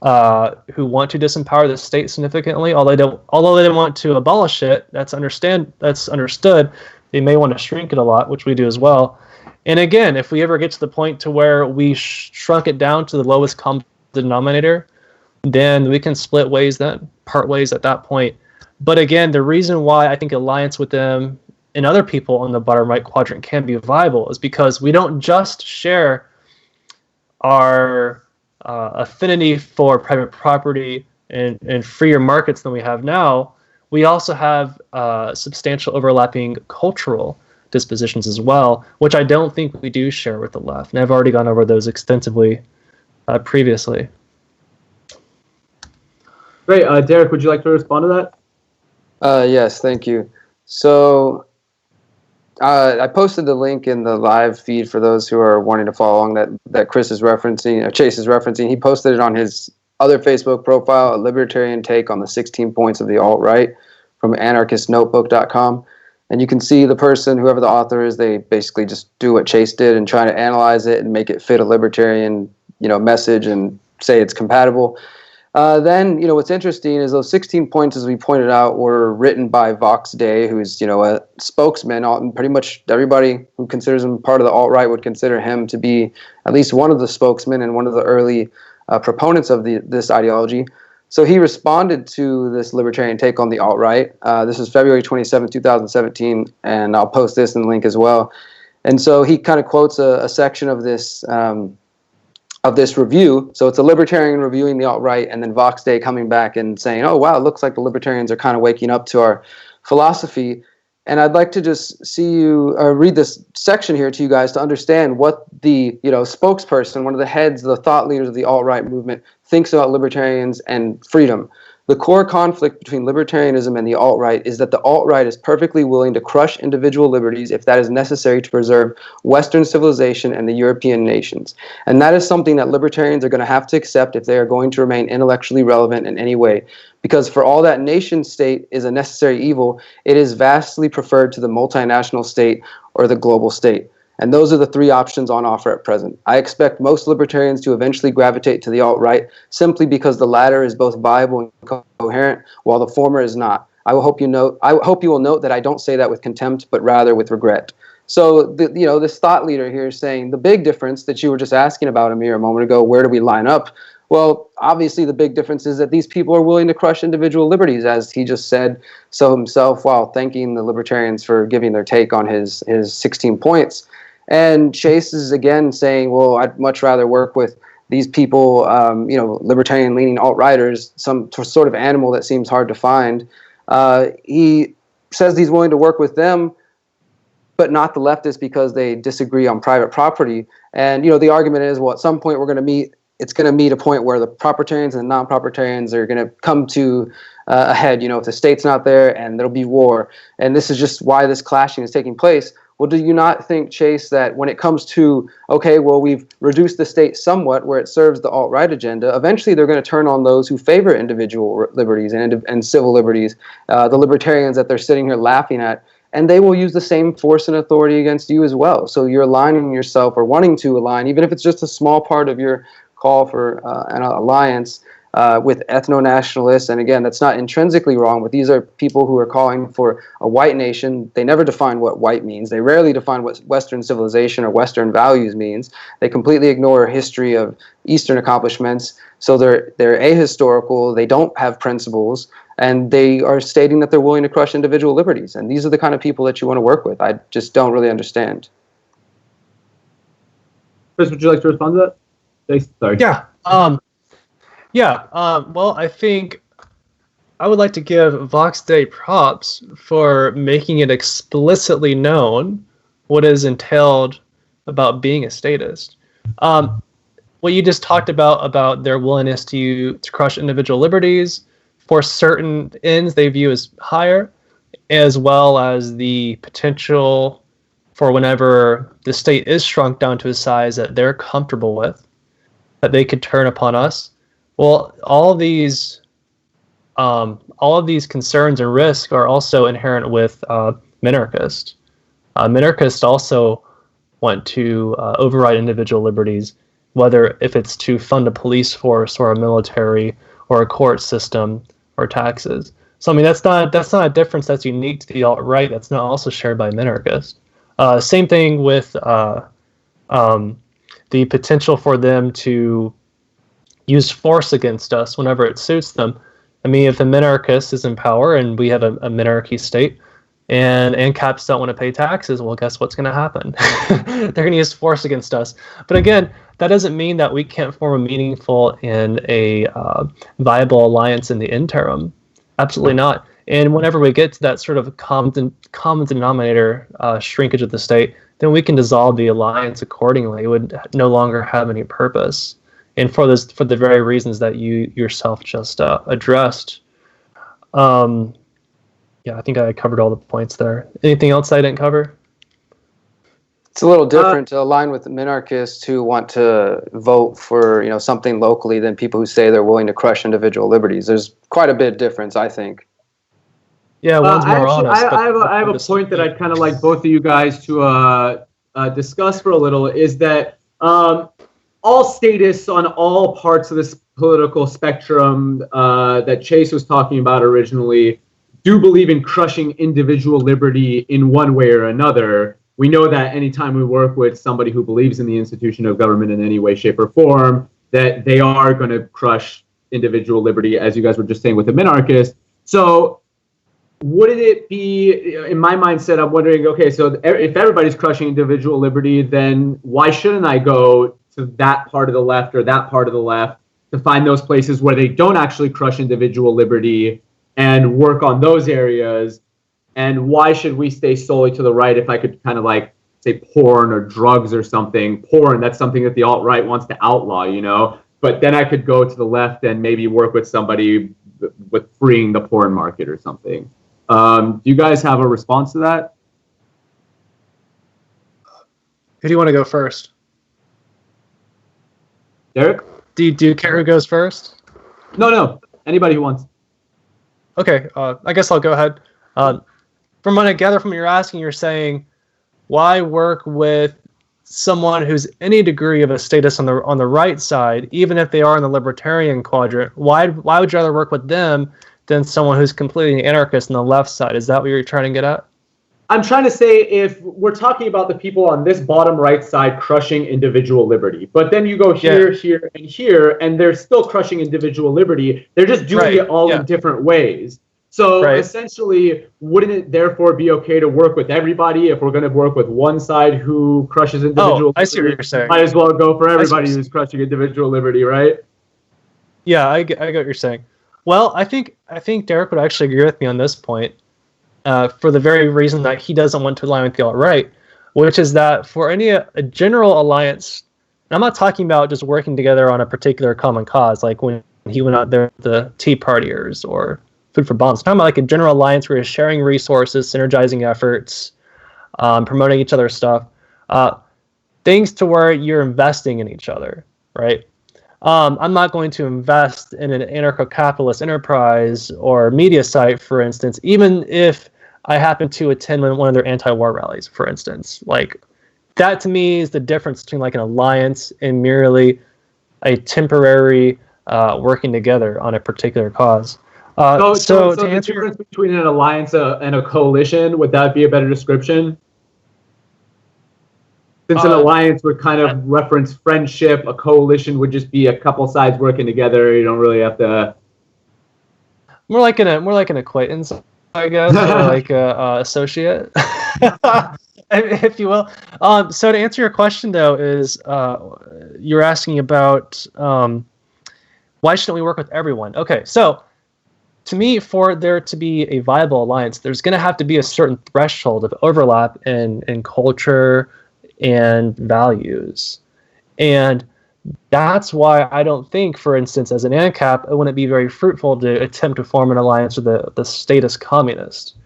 who want to disempower the state significantly, although they don't want to abolish it. That's understood. They may want to shrink it a lot, which we do as well. And again, if we ever get to the point to where we shrunk it down to the lowest common denominator, then we can part ways at that point. But again, the reason why I think alliance with them and other people in the bottom right quadrant can be viable is because we don't just share our affinity for private property and freer markets than we have now. We also have substantial overlapping cultural dispositions as well, which I don't think we do share with the left. And I've already gone over those extensively previously. Great. Derrick, would you like to respond to that? Yes, thank you. So I posted the link in the live feed for those who are wanting to follow along that Chris is referencing, or Chase is referencing. He posted it on his other Facebook profile, a libertarian take on the 16 points of the alt-right from anarchistnotebook.com. And you can see the person, whoever the author is, they basically just do what Chase did and try to analyze it and make it fit a libertarian, message and say it's compatible. Then, what's interesting is those 16 points, as we pointed out, were written by Vox Day, who's, a spokesman. Pretty much everybody who considers him part of the alt-right would consider him to be at least one of the spokesmen and one of the early proponents of this ideology. So he responded to this libertarian take on the alt-right. This is February 27, 2017, and I'll post this in the link as well. And so he kind of quotes a section of this review. So it's a libertarian reviewing the alt-right, and then Vox Day coming back and saying, oh, wow, it looks like the libertarians are kind of waking up to our philosophy. And I'd like to just see you read this section here to you guys to understand what the spokesperson, one of the heads, the thought leaders of the alt-right movement, thinks about libertarians and freedom. The core conflict between libertarianism and the alt-right is that the alt-right is perfectly willing to crush individual liberties if that is necessary to preserve Western civilization and the European nations. And that is something that libertarians are going to have to accept if they are going to remain intellectually relevant in any way. Because for all that nation state is a necessary evil, it is vastly preferred to the multinational state or the global state. And those are the three options on offer at present. I expect most libertarians to eventually gravitate to the alt-right simply because the latter is both viable and coherent, while the former is not. I hope you will note that I don't say that with contempt, but rather with regret. So, this thought leader here is saying the big difference that you were just asking about, Amir, a moment ago, where do we line up? Well, obviously the big difference is that these people are willing to crush individual liberties, as he just said so himself, while thanking the libertarians for giving their take on his 16 points. And Chase is again saying, well, I'd much rather work with these people, libertarian-leaning alt-righters, some sort of animal that seems hard to find. He says he's willing to work with them, but not the leftists because they disagree on private property. And, the argument is, well, at some point we're going to meet, it's going to meet a point where the proprietarians and non-proprietarians are going to come to a head, if the state's not there, and there'll be war. And this is just why this clashing is taking place. Well, do you not think, Chase, that when it comes to, okay, well, we've reduced the state somewhat where it serves the alt-right agenda, eventually they're going to turn on those who favor individual liberties and civil liberties, the libertarians that they're sitting here laughing at, and they will use the same force and authority against you as well. So you're aligning yourself, or wanting to align, even if it's just a small part of your call for an alliance with ethno-nationalists. And again, that's not intrinsically wrong, but these are people who are calling for a white nation. They never define what white means. They rarely define what Western civilization or Western values means. They completely ignore a history of Eastern accomplishments. So they're ahistorical. They don't have principles. And they are stating that they're willing to crush individual liberties. And these are the kind of people that you want to work with. I just don't really understand. Chris, would you like to respond to that? Sorry. Yeah. Well, I think I would like to give Vox Day props for making it explicitly known what is entailed about being a statist. What you just talked about their willingness to crush individual liberties for certain ends they view as higher, as well as the potential for whenever the state is shrunk down to a size that they're comfortable with, that they could turn upon us. Well, all of these concerns and risks are also inherent with minarchists. Minarchists also want to override individual liberties, whether if it's to fund a police force or a military or a court system or taxes. So I mean that's not a difference that's unique to the alt-right. That's not also shared by minarchists. Same thing with the potential for them to use force against us whenever it suits them. I mean, if a minarchist is in power and we have a minarchy state, and ANCAPs don't want to pay taxes, well, guess what's going to happen? They're going to use force against us. But again, that doesn't mean that we can't form a meaningful and a viable alliance in the interim. Absolutely not. And whenever we get to that sort of common denominator shrinkage of the state, then we can dissolve the alliance accordingly. It would no longer have any purpose. And for the very reasons that you yourself just addressed. Yeah, I think I covered all the points there. Anything else I didn't cover? It's a little different to align with minarchists who want to vote for something locally than people who say they're willing to crush individual liberties. There's quite a bit of difference, I think. Yeah, one's more honest. I have a point that I'd kind of like both of you guys to discuss for a little, is that all statists on all parts of this political spectrum that Chase was talking about originally do believe in crushing individual liberty in one way or another. We know that anytime we work with somebody who believes in the institution of government in any way, shape, or form, that they are going to crush individual liberty, as you guys were just saying with the minarchist. So wouldn't it be, in my mindset, I'm wondering, okay, so if everybody's crushing individual liberty, then why shouldn't I go to that part of the left or that part of the left to find those places where they don't actually crush individual liberty and work on those areas? And why should we stay solely to the right? If I could kind of like say porn or drugs or something, porn, that's something that the alt-right wants to outlaw, but then I could go to the left and maybe work with somebody with freeing the porn market or something. Do you guys have a response to that? Who do you want to go first? Derek? Do you care who goes first? No. Anybody who wants. Okay, I guess I'll go ahead. From what I gather from what you're asking, you're saying, why work with someone who's any degree of a statist on the right side, even if they are in the libertarian quadrant? Why would you rather work with them than someone who's completely anarchist on the left side? Is that what you're trying to get at? I'm trying to say, if we're talking about the people on this bottom right side crushing individual liberty, but then you go here, here, and they're still crushing individual liberty. They're just doing it all in different ways. So essentially, wouldn't it therefore be okay to work with everybody if we're going to work with one side who crushes individual liberty? I see what you're saying. Might as well go for everybody who's crushing individual liberty, right? Yeah, I get what you're saying. Well, I think Derrick would actually agree with me on this point. For the very reason that he doesn't want to align with the alt-right, which is that for a general alliance, and I'm not talking about just working together on a particular common cause, like when he went out there with the Tea Partiers or Food for Bombs. I'm talking about like a general alliance where you're sharing resources, synergizing efforts, promoting each other's stuff, things to where you're investing in each other, right? I'm not going to invest in an anarcho-capitalist enterprise or media site, for instance, even if I happen to attend one of their anti-war rallies, for instance. Like, that to me is the difference between like an alliance and merely a temporary working together on a particular cause. So to answer the difference between an alliance and a coalition, would that be a better description? Since an alliance would kind of reference friendship, a coalition would just be a couple sides working together. You don't really have to. More like an acquaintance, I guess, or like a associate, if you will. So to answer your question, though, is you're asking about why shouldn't we work with everyone? Okay, so to me, for there to be a viable alliance, there's going to have to be a certain threshold of overlap in culture and values. And that's why I don't think, for instance, as an ANCAP, it wouldn't be very fruitful to attempt to form an alliance with the statist communist.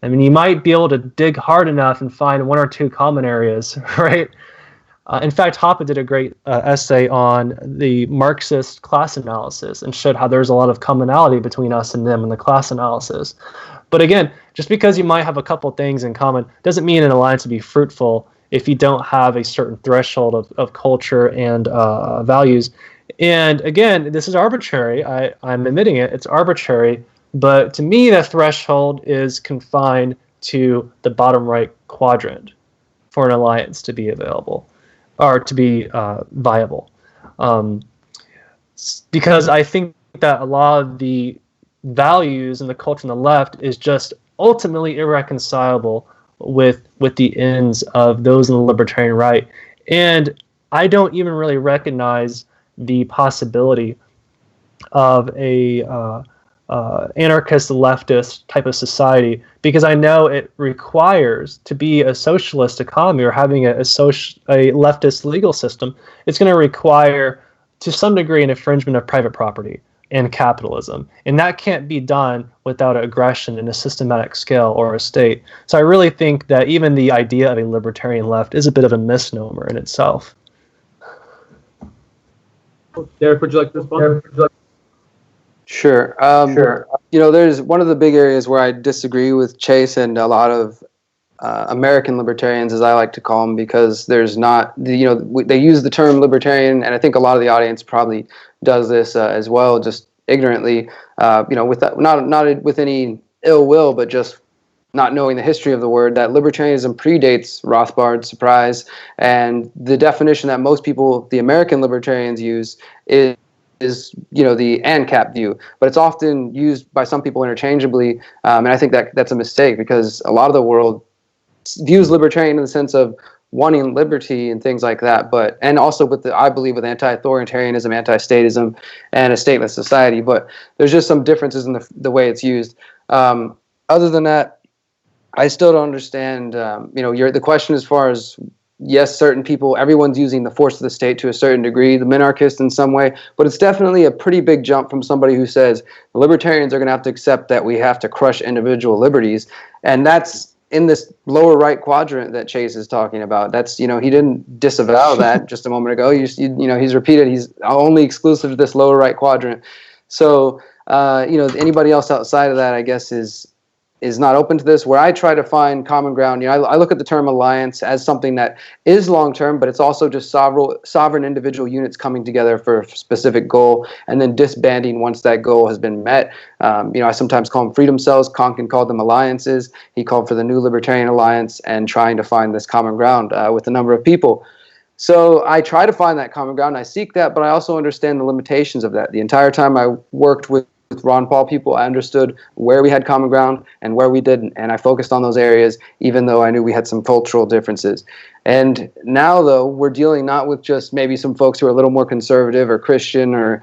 I mean, you might be able to dig hard enough and find one or two common areas, right? In fact, Hoppe did a great essay on the Marxist class analysis and showed how there's a lot of commonality between us and them in the class analysis. But again, just because you might have a couple things in common doesn't mean an alliance would be fruitful if you don't have a certain threshold of culture and values. And again, this is arbitrary. I'm admitting it. It's arbitrary. But to me, that threshold is confined to the bottom right quadrant for an alliance to be available or to be viable. Because I think that a lot of the values and the culture on the left is just ultimately irreconcilable with the ends of those in the libertarian right. And I don't even really recognize the possibility of a anarchist leftist type of society, because I know it requires, to be a socialist economy or having a leftist legal system, it's going to require to some degree an infringement of private property and capitalism. And that can't be done without aggression in a systematic scale or a state. So I really think that even the idea of a libertarian left is a bit of a misnomer in itself. Derrick, would you like to respond? Sure. You know, there's one of the big areas where I disagree with Chase and a lot of American libertarians, as I like to call them, because there's not, they use the term libertarian, and I think a lot of the audience probably does this as well, just ignorantly, with that, not with any ill will, but just not knowing the history of the word, that libertarianism predates Rothbard, surprise, and the definition that most people, the American libertarians, use is the ANCAP view, but it's often used by some people interchangeably, and I think that's a mistake, because a lot of the world views libertarian in the sense of wanting liberty and things like that, and also I believe with anti-authoritarianism, anti-statism, and a stateless society, but there's just some differences in the way it's used. Other than that, I still don't understand, the question as far as, yes, certain people, everyone's using the force of the state to a certain degree, the minarchists in some way, but it's definitely a pretty big jump from somebody who says the libertarians are going to have to accept that we have to crush individual liberties, and that's in this lower right quadrant that Chase is talking about. That's, he didn't disavow that just a moment ago. He's repeated he's only exclusive to this lower right quadrant. So, anybody else outside of that, I guess, is is not open to this, where I try to find common ground. I look at the term alliance as something that is long-term, but it's also just sovereign individual units coming together for a specific goal and then disbanding once that goal has been met. I sometimes call them freedom cells. Konkin called them alliances. He called for the New Libertarian Alliance and trying to find this common ground with a number of people. So I try to find that common ground. I seek that, but I also understand the limitations of that. The entire time I worked with Ron Paul people, I understood where we had common ground and where we didn't, and I focused on those areas, even though I knew we had some cultural differences. And now, though, we're dealing not with just maybe some folks who are a little more conservative or Christian or,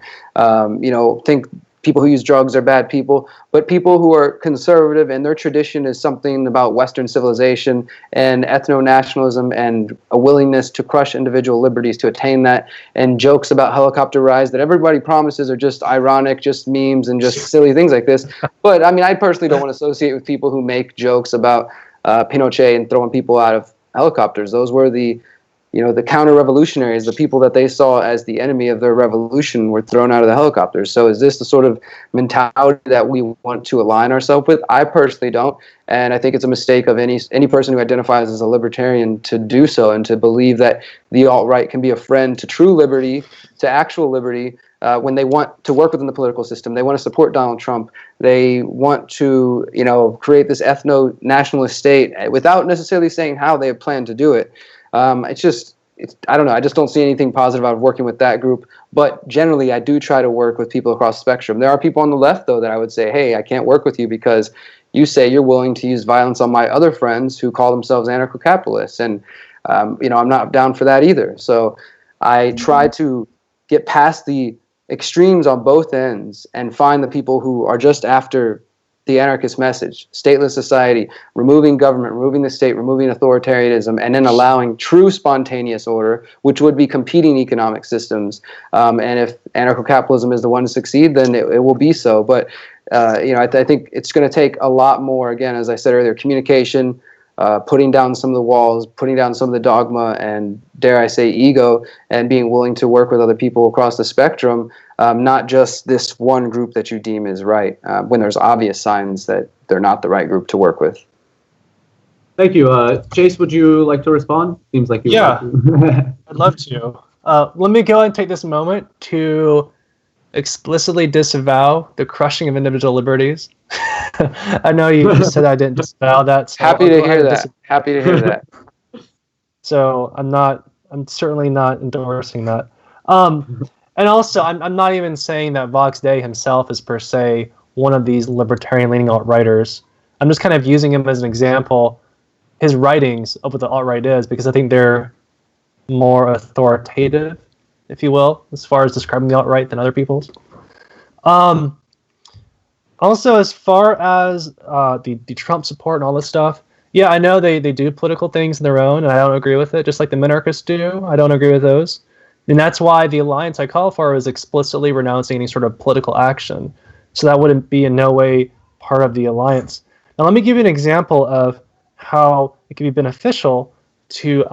think people who use drugs are bad people, but people who are conservative and their tradition is something about Western civilization and ethno-nationalism and a willingness to crush individual liberties to attain that, and jokes about helicopter rides that everybody promises are just ironic, just memes and just silly things like this. But I mean, I personally don't want to associate with people who make jokes about Pinochet and throwing people out of helicopters. Those were the counter-revolutionaries, the people that they saw as the enemy of their revolution, were thrown out of the helicopters. So is this the sort of mentality that we want to align ourselves with? I personally don't, and I think it's a mistake of any person who identifies as a libertarian to do so and to believe that the alt-right can be a friend to true liberty, to actual liberty, when they want to work within the political system. They want to support Donald Trump. They want to, create this ethno-nationalist state without necessarily saying how they plan to do it. I don't know. I just don't see anything positive out of working with that group. But generally, I do try to work with people across the spectrum. There are people on the left, though, that I would say, hey, I can't work with you because you say you're willing to use violence on my other friends who call themselves anarcho-capitalists. And, I'm not down for that either. So I try to get past the extremes on both ends and find the people who are just after the anarchist message, stateless society, removing government, removing the state, removing authoritarianism, and then allowing true spontaneous order, which would be competing economic systems. And if anarcho-capitalism is the one to succeed, then it will be so. But I think it's going to take a lot more, again, as I said earlier, communication, putting down some of the walls, putting down some of the dogma, and dare I say ego, and being willing to work with other people across the spectrum, not just this one group that you deem is right, when there's obvious signs that they're not the right group to work with. Thank you. Chase, would you like to respond? Seems like you would. I'd love to. Let me go ahead and take this moment to explicitly disavow the crushing of individual liberties. I know you said I didn't disavow that. So Happy to hear that. Happy to hear that. So I'm certainly not endorsing that. And also, I'm not even saying that Vox Day himself is per se one of these libertarian-leaning alt-righters. I'm just kind of using him as an example, his writings of what the alt-right is, because I think they're more authoritative, if you will, as far as describing the alt-right than other people's. Also, as far as the Trump support and all this stuff, yeah, I know they do political things in their own, and I don't agree with it, just like the minarchists do. I don't agree with those. And that's why the alliance I call for is explicitly renouncing any sort of political action. So that wouldn't be in no way part of the alliance. Now, let me give you an example of how it can be beneficial to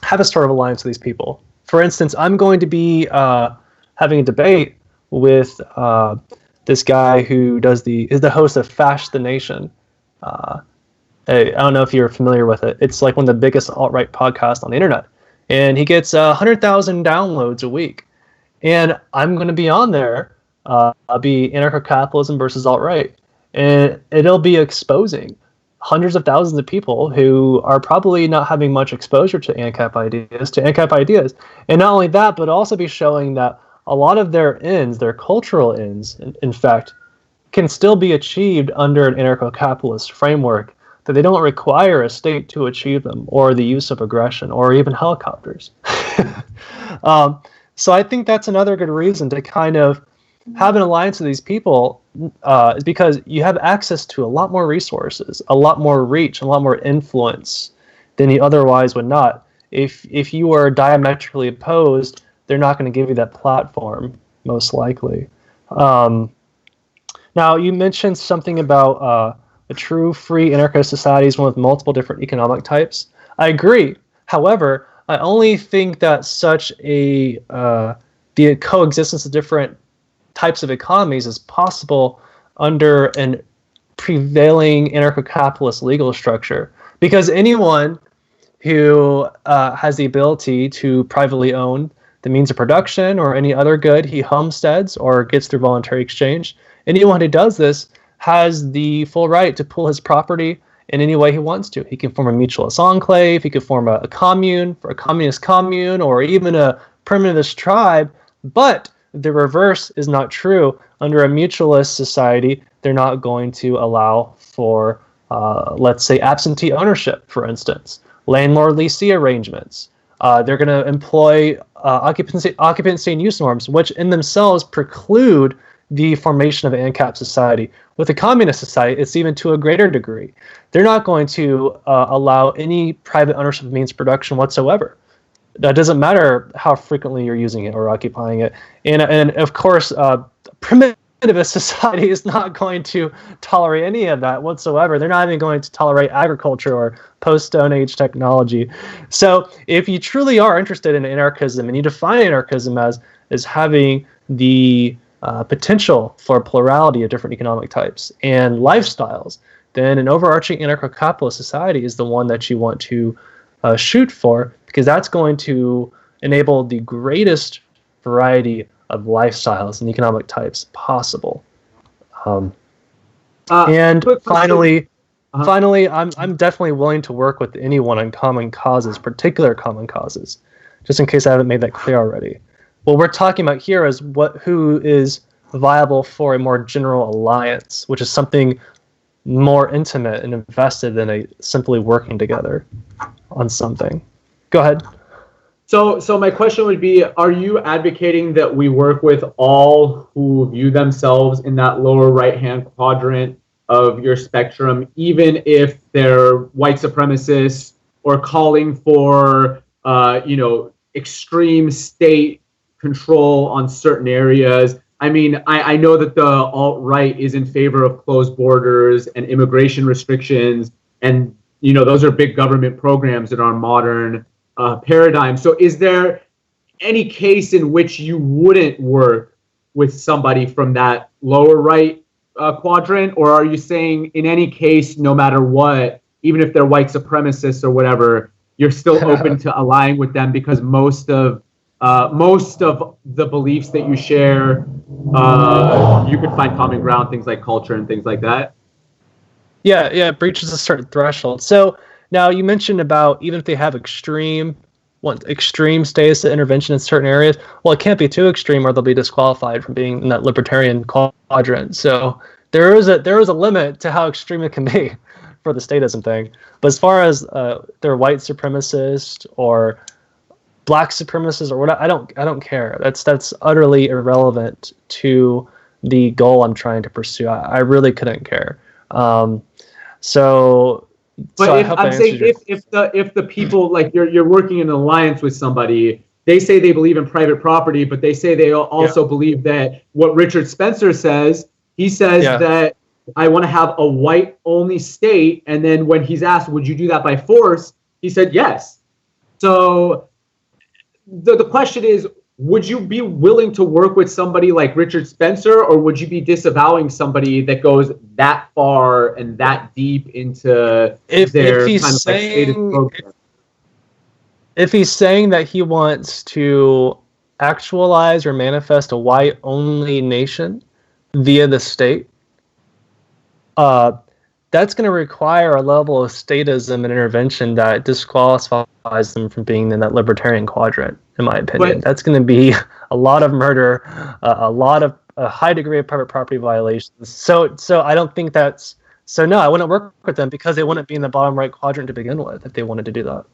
have a sort of alliance with these people. For instance, I'm going to be having a debate with this guy who is the host of Fash the Nation. I don't know if you're familiar with it. It's like one of the biggest alt-right podcasts on the internet. And he gets 100,000 downloads a week. And I'm going to be on there. I'll be anarcho-capitalism versus alt-right. And it'll be exposing hundreds of thousands of people who are probably not having much exposure to ANCAP ideas. And not only that, but also be showing that a lot of their ends, their cultural ends, in fact, can still be achieved under an anarcho-capitalist framework, that they don't require a state to achieve them, or the use of aggression, or even helicopters. So I think that's another good reason to kind of have an alliance with these people, is because you have access to a lot more resources, a lot more reach, a lot more influence than you otherwise would not. If you are diametrically opposed, they're not going to give you that platform, most likely. Now, you mentioned something about a true free anarchist society is one with multiple different economic types. I agree. However, I only think that the coexistence of different types of economies is possible under a prevailing anarcho-capitalist legal structure. Because anyone who has the ability to privately own the means of production or any other good he homesteads or gets through voluntary exchange, anyone who does this has the full right to pull his property in any way he wants to. He can form a mutualist enclave, he could form a commune, for a communist commune, or even a primitivist tribe. But the reverse is not true. Under a mutualist society, they're not going to allow for, let's say, absentee ownership, for instance, landlord-leasee arrangements. They're going to employ occupancy and use norms, which in themselves preclude the formation of an ANCAP society. With a communist society, it's even to a greater degree. They're not going to allow any private ownership of means of production whatsoever. That doesn't matter how frequently you're using it or occupying it. And of course, primitivist society is not going to tolerate any of that whatsoever. They're not even going to tolerate agriculture or post-Stone Age technology. So if you truly are interested in anarchism, and you define anarchism as having the potential for a plurality of different economic types and lifestyles, then an overarching anarcho-capitalist society is the one that you want to shoot for, because that's going to enable the greatest variety of lifestyles and economic types possible. And finally, I'm definitely willing to work with anyone on common causes, particular common causes, just in case I haven't made that clear already. What we're talking about here is who is viable for a more general alliance, which is something more intimate and invested than simply working together on something. Go ahead. So my question would be, are you advocating that we work with all who view themselves in that lower right-hand quadrant of your spectrum, even if they're white supremacists or calling for, extreme state control on certain areas? I mean, I know that the alt-right is in favor of closed borders and immigration restrictions, and those are big government programs in our modern paradigm. So is there any case in which you wouldn't work with somebody from that lower right quadrant? Or are you saying in any case, no matter what, even if they're white supremacists or whatever, you're still open to allying with them because most of the beliefs that you share, you could find common ground, things like culture and things like that? Yeah, it breaches a certain threshold. So now you mentioned about even if they have extreme status of intervention in certain areas, well, it can't be too extreme or they'll be disqualified from being in that libertarian quadrant. So there is a limit to how extreme it can be for the statism thing. But as far as they're white supremacist or black supremacists or whatever, I don't care. That's utterly irrelevant to the goal I'm trying to pursue. I really couldn't care. But I'm saying if the people, like you're working in an alliance with somebody, they say they believe in private property, but they say they also believe that what Richard Spencer says, he says that I want to have a white only state. And then when he's asked, would you do that by force? He said, yes. So the question is, would you be willing to work with somebody like Richard Spencer, or would you be disavowing somebody that goes that far and that deep into their kind of like stated program? If he's saying that he wants to actualize or manifest a white-only nation via the state, that's going to require a level of statism and intervention that disqualifies them from being in that libertarian quadrant, in my opinion. That's going to be a lot of murder, a high degree of private property violations. So I don't think that's... So no, I wouldn't work with them because they wouldn't be in the bottom right quadrant to begin with if they wanted to do that.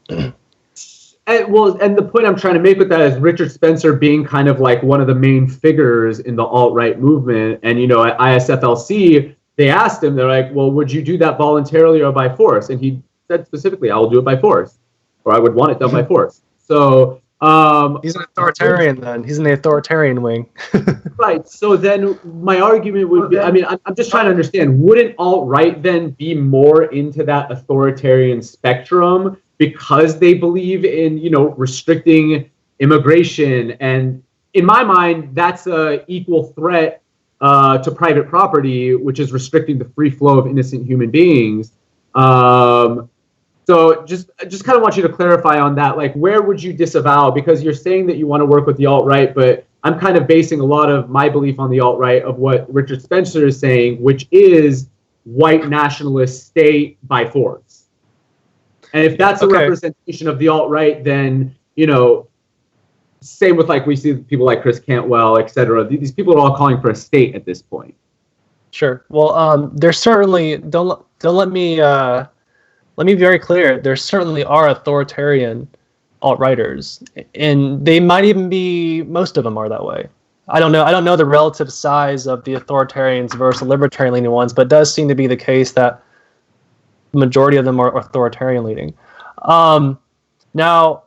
And the point I'm trying to make with that is Richard Spencer being kind of like one of the main figures in the alt-right movement. And, at ISFLC, they asked him, they're like, well, would you do that voluntarily or by force? And he said specifically, I will do it by force, or I would want it done by force. So he's an authoritarian then. He's in the authoritarian wing. Right. So then my argument would be, I'm just trying to understand, wouldn't alt-right then be more into that authoritarian spectrum because they believe in, restricting immigration? And in my mind, that's a equal threat to private property, which is restricting the free flow of innocent human beings. So just kind of want you to clarify on that. Like, where would you disavow? Because you're saying that you want to work with the alt-right, but I'm kind of basing a lot of my belief on the alt-right of what Richard Spencer is saying, which is white nationalist state by force. And if that's a representation of the alt-right, then, you know, same with like we see people like Chris Cantwell, et cetera. These people are all calling for a state at this point. Sure. Well, there's certainly let me be very clear. There certainly are authoritarian alt-righters, and they might even be, most of them are that way. I don't know the relative size of the authoritarians versus libertarian leaning ones, but it does seem to be the case that the majority of them are authoritarian leaning. Now,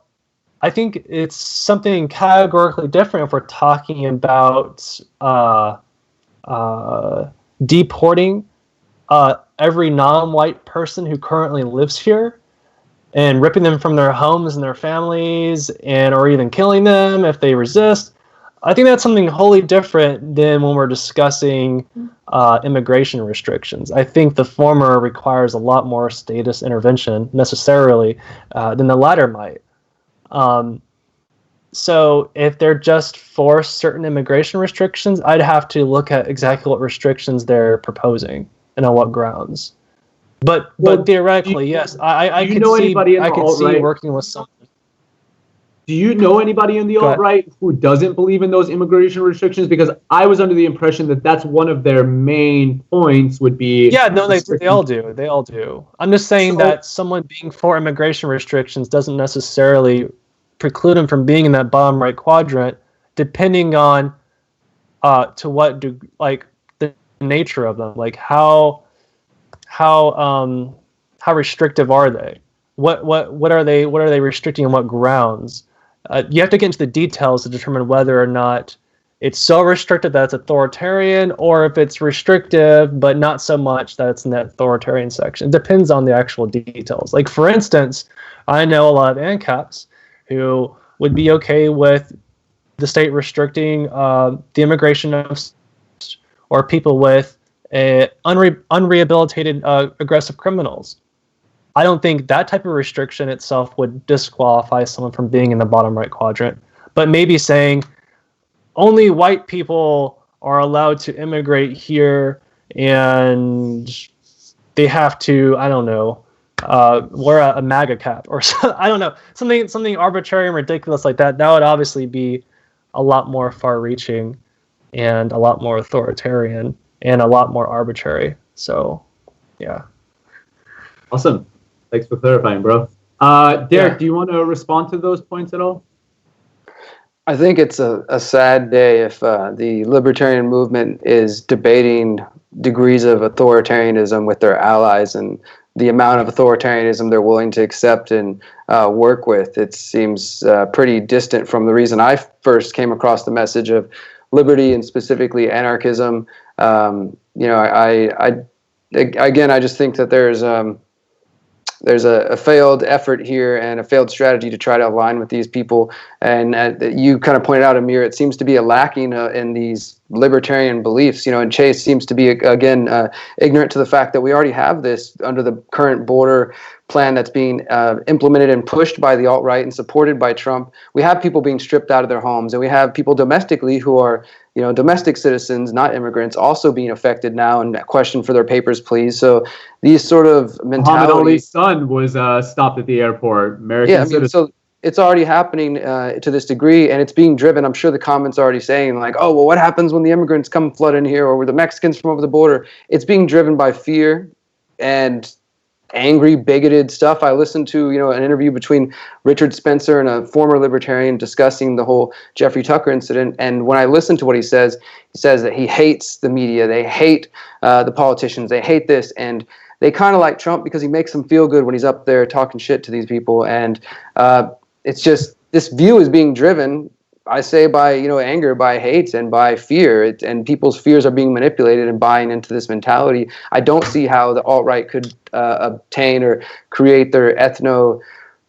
I think it's something categorically different if we're talking about deporting every non-white person who currently lives here and ripping them from their homes and their families, or even killing them if they resist. I think that's something wholly different than when we're discussing immigration restrictions. I think the former requires a lot more statist intervention necessarily than the latter might. So if they're just for certain immigration restrictions, I'd have to look at exactly what restrictions they're proposing and on what grounds. But theoretically, yes, I could see working with someone. Do you know anybody in the alt-right who doesn't believe in those immigration restrictions? Because I was under the impression that that's one of their main points would be... Yeah, no, they all do. They all do. I'm just saying that someone being for immigration restrictions doesn't necessarily preclude them from being in that bottom right quadrant, depending on to what the nature of them, like how restrictive are they? What are they restricting on what grounds? You have to get into the details to determine whether or not it's so restricted that it's authoritarian, or if it's restrictive but not so much that it's in that authoritarian section. It depends on the actual details. Like, for instance, I know a lot of ANCAPs who would be okay with the state restricting the immigration of or people with unrehabilitated aggressive criminals. I don't think that type of restriction itself would disqualify someone from being in the bottom right quadrant. But maybe saying only white people are allowed to immigrate here and they have to, I don't know, wear a MAGA cap or I don't know, something arbitrary and ridiculous like that. That would obviously be a lot more far-reaching and a lot more authoritarian and a lot more arbitrary. So, yeah. Awesome. Thanks for clarifying, bro. Derrick, do you want to respond to those points at all? I think it's a sad day if the libertarian movement is debating degrees of authoritarianism with their allies and the amount of authoritarianism they're willing to accept and work with. It seems pretty distant from the reason I first came across the message of liberty and specifically anarchism. I just think that there's a failed effort here and a failed strategy to try to align with these people. And you kind of pointed out, Amir, it seems to be a lacking in these libertarian beliefs. And Chase seems to be, again, ignorant to the fact that we already have this under the current border plan that's being implemented and pushed by the alt-right and supported by Trump. We have people being stripped out of their homes, and we have people domestically who are domestic citizens, not immigrants, also being affected now and questioned for their papers, please. So these sort of mentalities... Muhammad Ali's son was stopped at the airport. So it's already happening to this degree, and it's being driven. I'm sure the comments are already saying, like, oh, well, what happens when the immigrants come flood in here, or the Mexicans from over the border? It's being driven by fear and angry, bigoted stuff. I listened to, an interview between Richard Spencer and a former libertarian discussing the whole Jeffrey Tucker incident. And when I listen to what he says that he hates the media. They hate the politicians. They hate this. And they kind of like Trump because he makes them feel good when he's up there talking shit to these people. And it's just, this view is being driven, I say, by anger, by hate, and by fear, and people's fears are being manipulated and buying into this mentality. I don't see how the alt-right could obtain or create their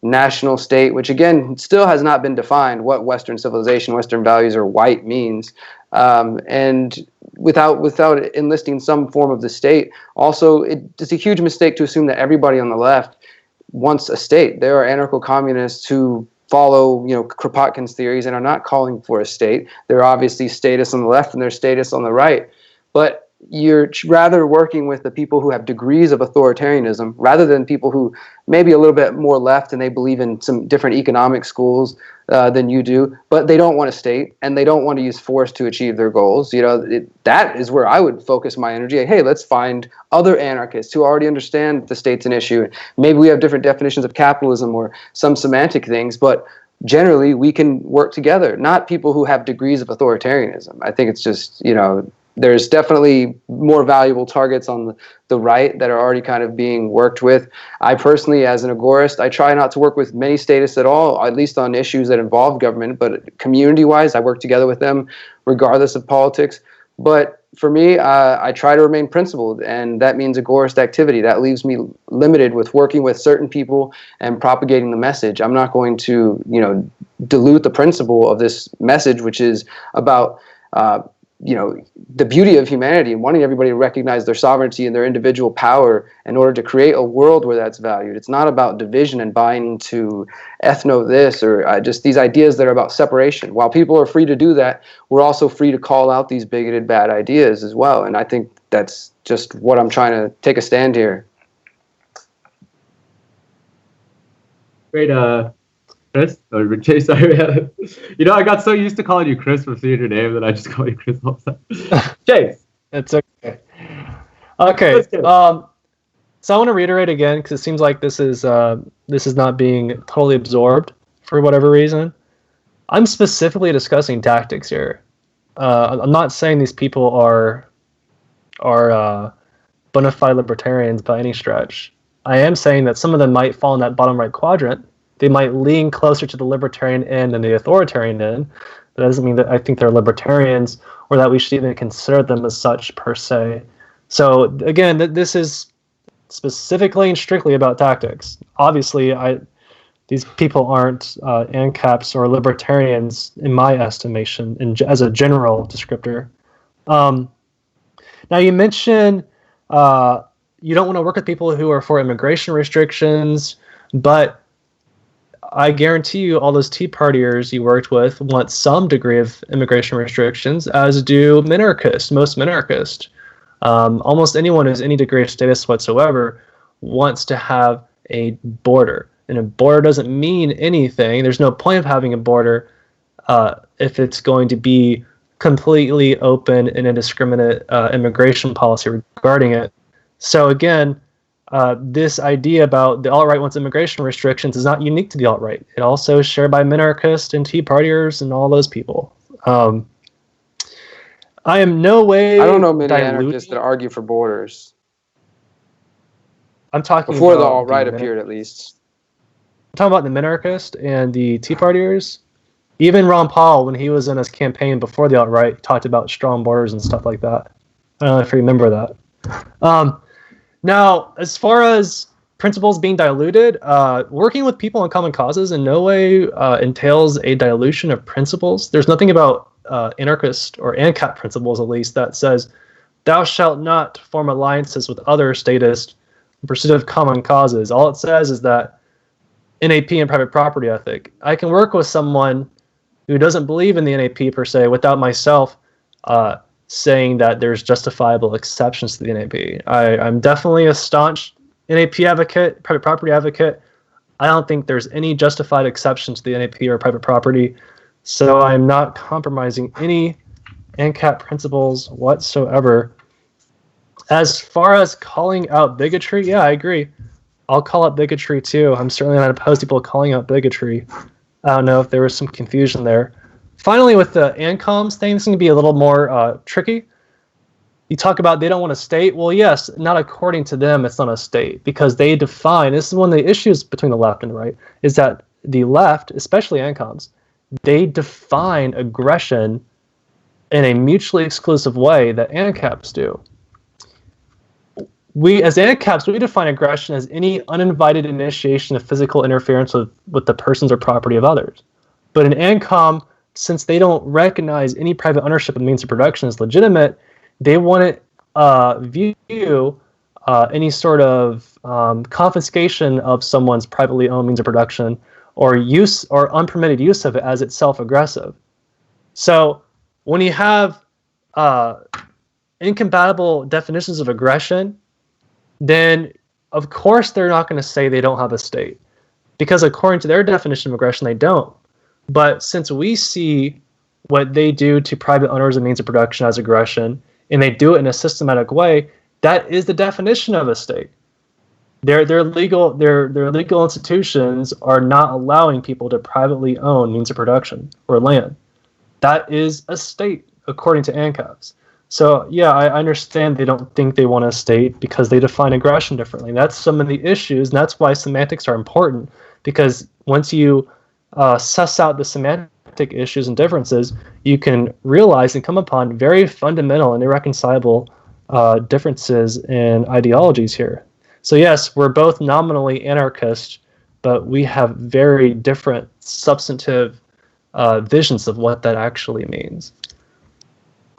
national state, which again still has not been defined what Western civilization, Western values, or white means, and without enlisting some form of the state. Also, it's a huge mistake to assume that everybody on the left wants a state. There are anarcho-communists who follow, Kropotkin's theories and are not calling for a state. There are obviously statists on the left and there's statists on the right, but you're rather working with the people who have degrees of authoritarianism rather than people who maybe a little bit more left and they believe in some different economic schools than you do, but they don't want a state and they don't want to use force to achieve their goals. That is where I would focus my energy. Hey, let's find other anarchists who already understand the state's an issue. Maybe we have different definitions of capitalism or some semantic things, but generally we can work together, not people who have degrees of authoritarianism. I think it's just, there's definitely more valuable targets on the right that are already kind of being worked with. I personally, as an agorist, I try not to work with many statists at all, at least on issues that involve government, but community-wise, I work together with them regardless of politics. But for me, I try to remain principled, and that means agorist activity. That leaves me limited with working with certain people and propagating the message. I'm not going to, dilute the principle of this message, which is about the beauty of humanity and wanting everybody to recognize their sovereignty and their individual power in order to create a world where that's valued. It's not about division and buying to ethno this or just these ideas that are about separation. While people are free to do that, we're also free to call out these bigoted bad ideas as well. And I think that's just what I'm trying to take a stand here. Great, Chris, or Chase, sorry. I got so used to calling you Chris from seeing your name that I just call you Chris all the time. Chase. It's okay. Okay. So I want to reiterate again, because it seems like this is not being totally absorbed for whatever reason. I'm specifically discussing tactics here. I'm not saying these people are bona fide libertarians by any stretch. I am saying that some of them might fall in that bottom right quadrant. They might lean closer to the libertarian end than the authoritarian end. That doesn't mean that I think they're libertarians or that we should even consider them as such per se. So again, this is specifically and strictly about tactics. Obviously, these people aren't ANCAPs or libertarians in my estimation, as a general descriptor. Now you mentioned you don't want to work with people who are for immigration restrictions, but I guarantee you all those Tea Partiers you worked with want some degree of immigration restrictions, as do minarchists, most minarchists. Almost anyone who's any degree of status whatsoever wants to have a border. And a border doesn't mean anything. There's no point of having a border if it's going to be completely open and indiscriminate immigration policy regarding it. So again, this idea about the alt-right wants immigration restrictions is not unique to the alt-right. It also is shared by minarchists and Tea Partiers and all those people. I am no way. I don't know many anarchists that argue for borders. I'm talking before about the alt-right appeared, at least. I'm talking about the minarchist and the Tea Partiers. Even Ron Paul, when he was in his campaign before the alt-right, talked about strong borders and stuff like that. I don't know if you remember that. Now, as far as principles being diluted, working with people on common causes in no way entails a dilution of principles. There's nothing about anarchist or ANCAP principles, at least, that says thou shalt not form alliances with other statists in pursuit of common causes. All it says is that NAP and private property ethic. I can work with someone who doesn't believe in the NAP per se without myself saying that there's justifiable exceptions to the NAP. I'm definitely a staunch NAP advocate, private property advocate. I don't think there's any justified exceptions to the NAP or private property, so I'm not compromising any ANCAP principles whatsoever. As far as calling out bigotry, yeah, I agree. I'll call out bigotry too. I'm certainly not opposed to people calling out bigotry. I don't know if there was some confusion there. Finally, with the ANCOMs thing, this is going to be a little more tricky. You talk about they don't want a state. Well, yes, not according to them, it's not a state, because they define, this is one of the issues between the left and the right, is that the left, especially ANCOMs, they define aggression in a mutually exclusive way that ANCAPs do. we as ANCAPs, we define aggression as any uninvited initiation of physical interference with the persons or property of others. But in ANCOM, since they don't recognize any private ownership of means of production as legitimate, they want to view any sort of confiscation of someone's privately owned means of production or use or unpermitted use of it as itself aggressive. So when you have incompatible definitions of aggression, then of course they're not going to say they don't have a state, because according to their definition of aggression, they don't. But since we see what they do to private owners of means of production as aggression, and they do it in a systematic way, that is the definition of a state. Their legal institutions are not allowing people to privately own means of production or land. That is a state according to ANCAPs. So yeah, I understand they don't think they want a state because they define aggression differently. That's some of the issues, and that's why semantics are important, because once you suss out the semantic issues and differences, you can realize and come upon very fundamental and irreconcilable differences in ideologies here. So yes, we're both nominally anarchist, but we have very different substantive visions of what that actually means.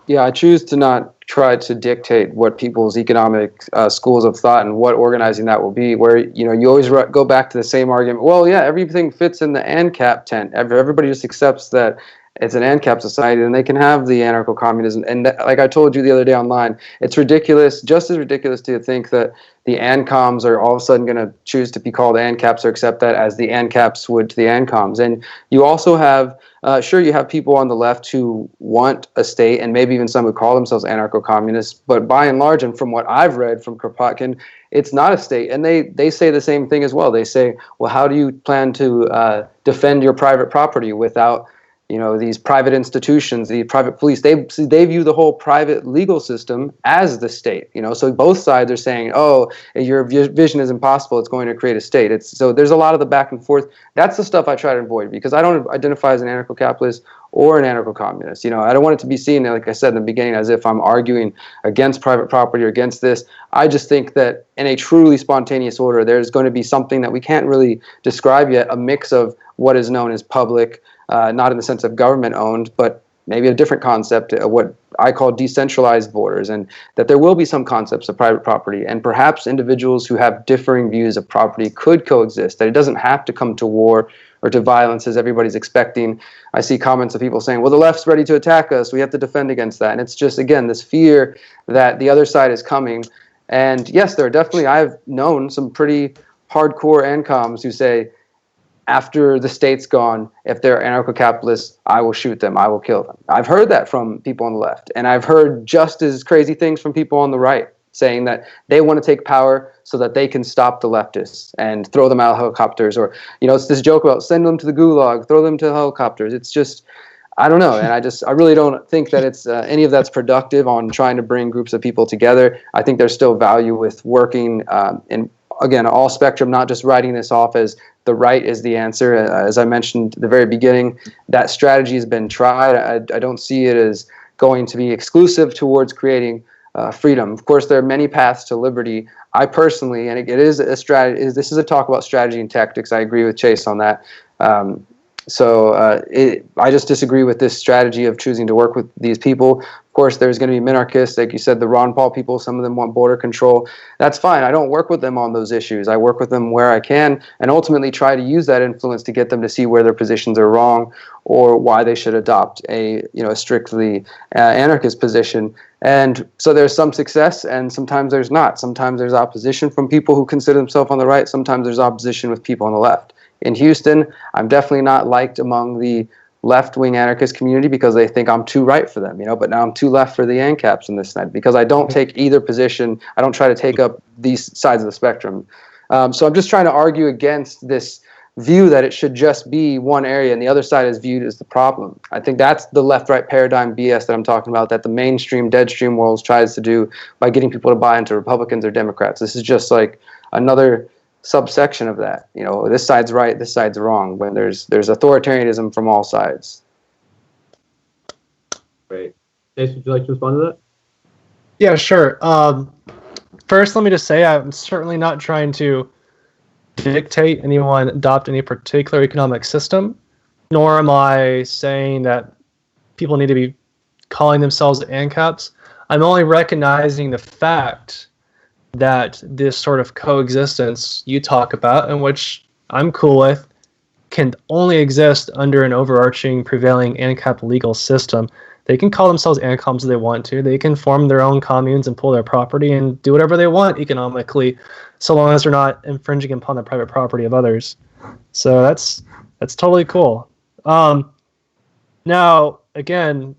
Yeah, I choose to not try to dictate what people's economic schools of thought and what organizing that will be, where, you know, you always go back to the same argument. Well, yeah, everything fits in the ANCAP tent. Everybody just accepts that it's an ANCAP society, and they can have the anarcho-communism. And like I told you the other day online, it's ridiculous, just as ridiculous to think that the ANCOMs are all of a sudden going to choose to be called ANCAPs or accept that as the ANCAPs would to the ANCOMs. And you also have, sure, you have people on the left who want a state, and maybe even some who call themselves anarcho-communists, but by and large, and from what I've read from Kropotkin, it's not a state. And they say the same thing as well. They say, well, how do you plan to defend your private property without, you know, these private institutions, the private police? They view the whole private legal system as the state. You know, so both sides are saying, "Oh, your vision is impossible. It's going to create a state." So there's a lot of the back and forth. That's the stuff I try to avoid, because I don't identify as an anarcho-capitalist or an anarcho-communist. You know, I don't want it to be seen, like I said in the beginning, as if I'm arguing against private property or against this. I just think that in a truly spontaneous order, there's going to be something that we can't really describe yet, a mix of what is known as public, not in the sense of government owned, but maybe a different concept of what I call decentralized borders, and that there will be some concepts of private property, and perhaps individuals who have differing views of property could coexist, that it doesn't have to come to war or to violence as everybody's expecting. I see comments of people saying, well, the left's ready to attack us, we have to defend against that. And it's just, again, this fear that the other side is coming. And yes, there are definitely, I've known some pretty hardcore ANCOMs who say, after the state's gone, if they're anarcho-capitalists, I will shoot them, I will kill them. I've heard that from people on the left. And I've heard just as crazy things from people on the right, saying that they want to take power so that they can stop the leftists and throw them out of helicopters. Or, you know, it's this joke about send them to the gulag, throw them to helicopters. It's just, I don't know. And I really don't think that it's any of that's productive on trying to bring groups of people together. I think there's still value with working in, again, all spectrum, not just writing this off as the right is the answer. As I mentioned at the very beginning, that strategy has been tried. I don't see it as going to be exclusive towards creating freedom. Of course, there are many paths to liberty. I personally, and it is a strategy, this is a talk about strategy and tactics. I agree with Chase on that. I just disagree with this strategy of choosing to work with these people. Of course, there's going to be minarchists, like you said, the Ron Paul people. Some of them want border control. That's fine. I don't work with them on those issues. I work with them where I can, and ultimately try to use that influence to get them to see where their positions are wrong, or why they should adopt a strictly anarchist position. And so there's some success, and sometimes there's not. Sometimes there's opposition from people who consider themselves on the right. Sometimes there's opposition with people on the left. In Houston, I'm definitely not liked among the left-wing anarchist community because they think I'm too right for them, but now I'm too left for the ANCAPs and this and that, because I don't take either position. I don't try to take up these sides of the spectrum. So I'm just trying to argue against this view that it should just be one area and the other side is viewed as the problem. I think that's the left-right paradigm BS that I'm talking about, that the mainstream, deadstream world tries to do by getting people to buy into Republicans or Democrats. This is just like another subsection of that. This side's right, this side's wrong, when there's authoritarianism from all sides. Great. Jason, would you like to respond to that? Yeah, sure. First, let me just say I'm certainly not trying to dictate anyone adopt any particular economic system, nor am I saying that people need to be calling themselves ANCAPs. I'm only recognizing the fact that this sort of coexistence you talk about, and which I'm cool with, can only exist under an overarching prevailing ANCAP legal system. They can call themselves ANCOMs if they want to. They can form their own communes and pull their property and do whatever they want economically, so long as they're not infringing upon the private property of others. So that's totally cool. Now, again,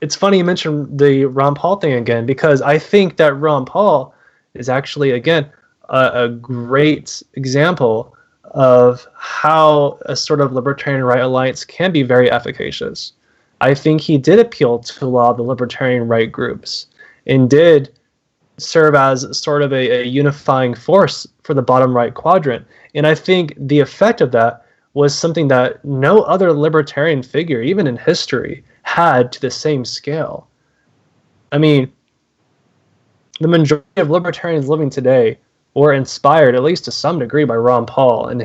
it's funny you mentioned the Ron Paul thing again, because I think that Ron Paul is actually, again, a great example of how a sort of libertarian-right alliance can be very efficacious. I think he did appeal to a lot of the libertarian-right groups and did serve as sort of a unifying force for the bottom right quadrant. And I think the effect of that was something that no other libertarian figure, even in history, had to the same scale. I mean, the majority of libertarians living today were inspired, at least to some degree, by Ron Paul, and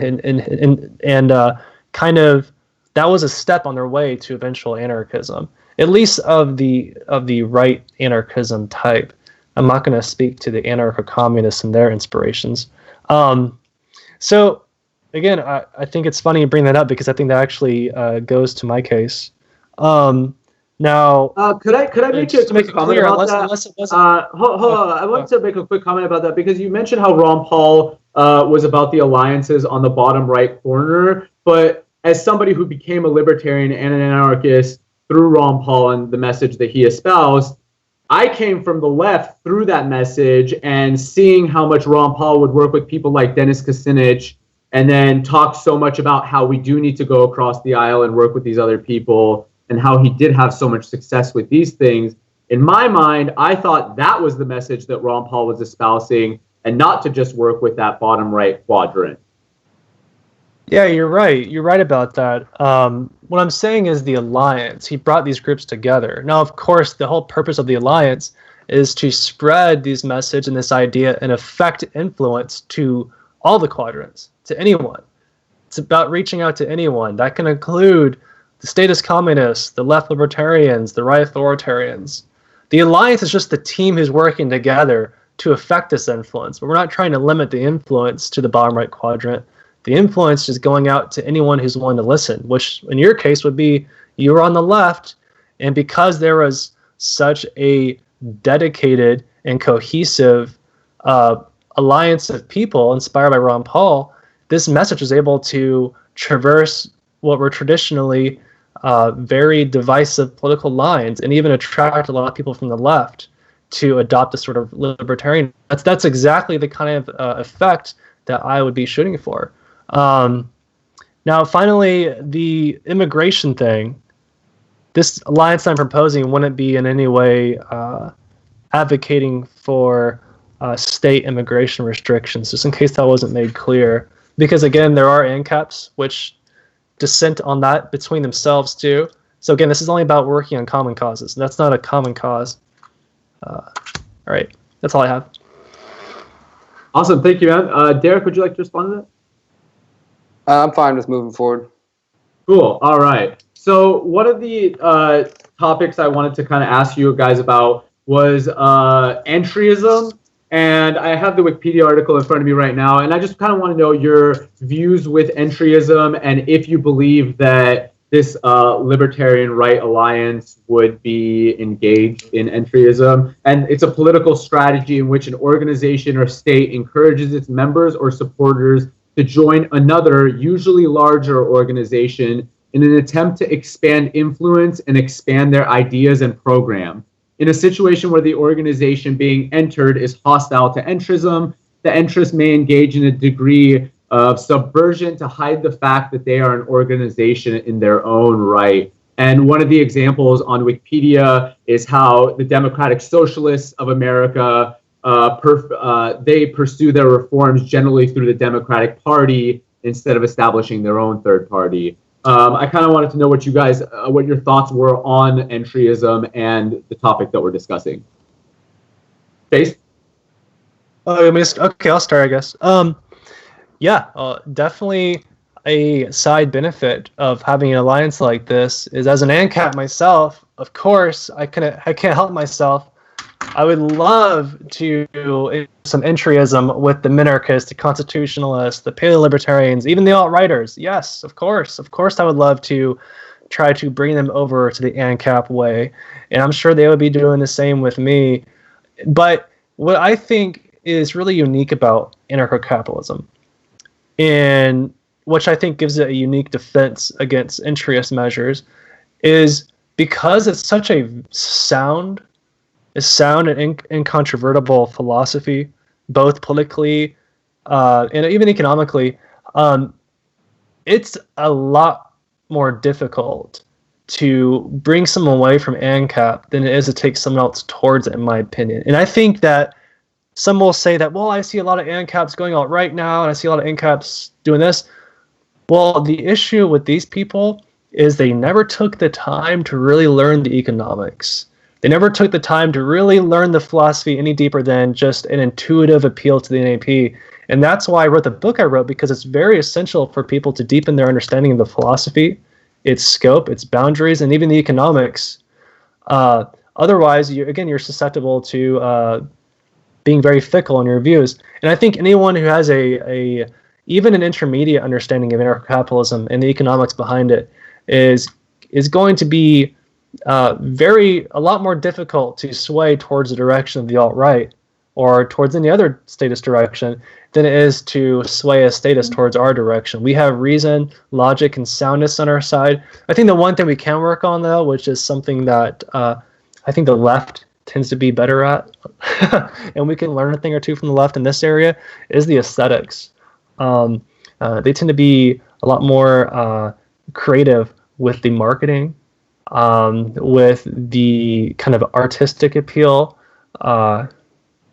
kind of that was a step on their way to eventual anarchism, at least of the right anarchism type. I'm not going to speak to the anarcho-communists and their inspirations. So again, I think it's funny you bring that up, because I think that actually goes to my case. Now, could I make a quick comment about that? Unless it wasn't, hold on. I want to make a quick comment about that, because you mentioned how Ron Paul was about the alliances on the bottom right corner. But as somebody who became a libertarian and an anarchist through Ron Paul and the message that he espoused, I came from the left through that message, and seeing how much Ron Paul would work with people like Dennis Kucinich, and then talk so much about how we do need to go across the aisle and work with these other people, and how he did have so much success with these things. In my mind, I thought that was the message that Ron Paul was espousing, and not to just work with that bottom right quadrant. Yeah, you're right. You're right about that. What I'm saying is the alliance. He brought these groups together. Now, of course, the whole purpose of the alliance is to spread these message and this idea and affect influence to all the quadrants, to anyone. It's about reaching out to anyone. That can include the statist communists, the left libertarians, the right authoritarians. The alliance is just the team who's working together to affect this influence. But we're not trying to limit the influence to the bottom right quadrant. The influence is going out to anyone who's willing to listen, which in your case would be you were on the left. And because there was such a dedicated and cohesive alliance of people inspired by Ron Paul, this message was able to traverse what were traditionally very divisive political lines, and even attract a lot of people from the left to adopt a sort of libertarian. That's exactly the kind of effect that I would be shooting for. Now, finally, the immigration thing. This alliance I'm proposing wouldn't be in any way advocating for state immigration restrictions, just in case that wasn't made clear. Because again, there are ANCAPs which dissent on that between themselves too. So again, this is only about working on common causes. That's not a common cause. All right, that's all I have. Awesome, thank you, man. Derrick, would you like to respond to that? I'm fine with moving forward. Cool. All right. So one of the topics I wanted to kind of ask you guys about was entryism. And I have the Wikipedia article in front of me right now, and I just kind of want to know your views with entryism, and if you believe that this Libertarian-Right alliance would be engaged in entryism. And it's a political strategy in which an organization or state encourages its members or supporters to join another, usually larger organization in an attempt to expand influence and expand their ideas and program. In a situation where the organization being entered is hostile to entrism, the entrist may engage in a degree of subversion to hide the fact that they are an organization in their own right. And one of the examples on Wikipedia is how the Democratic Socialists of America, they pursue their reforms generally through the Democratic Party instead of establishing their own third party. I kind of wanted to know what you guys, what your thoughts were on entryism and the topic that we're discussing. Chase? Okay, I'll start, I guess. Yeah, definitely a side benefit of having an alliance like this is, as an ANCAP myself, of course, I can't help myself. I would love to do some entryism with the minarchists, the constitutionalists, the paleo-libertarians, even the alt-righters. Yes, of course, I would love to try to bring them over to the ANCAP way, and I'm sure they would be doing the same with me. But what I think is really unique about anarcho-capitalism, and which I think gives it a unique defense against entryist measures, is because it's such a sound and incontrovertible philosophy, both politically and even economically. It's a lot more difficult to bring someone away from ANCAP than it is to take someone else towards it, in my opinion. And I think that some will say that, well, I see a lot of ANCAPs going out right now, and I see a lot of ANCAPs doing this. Well, the issue with these people is they never took the time to really learn the economics. They never took the time to really learn the philosophy any deeper than just an intuitive appeal to the NAP. And that's why I wrote the book I wrote, because it's very essential for people to deepen their understanding of the philosophy, its scope, its boundaries, and even the economics. Otherwise, you're susceptible to being very fickle in your views. And I think anyone who has even an intermediate understanding of anarcho-capitalism and the economics behind it is going to be a lot more difficult to sway towards the direction of the alt-right or towards any other statist direction than it is to sway a statist towards our direction. We have reason, logic, and soundness on our side. I think the one thing we can work on, though, which is something that I think the left tends to be better at, and we can learn a thing or two from the left in this area, is the aesthetics. They tend to be a lot more creative with the marketing, with the kind of artistic appeal,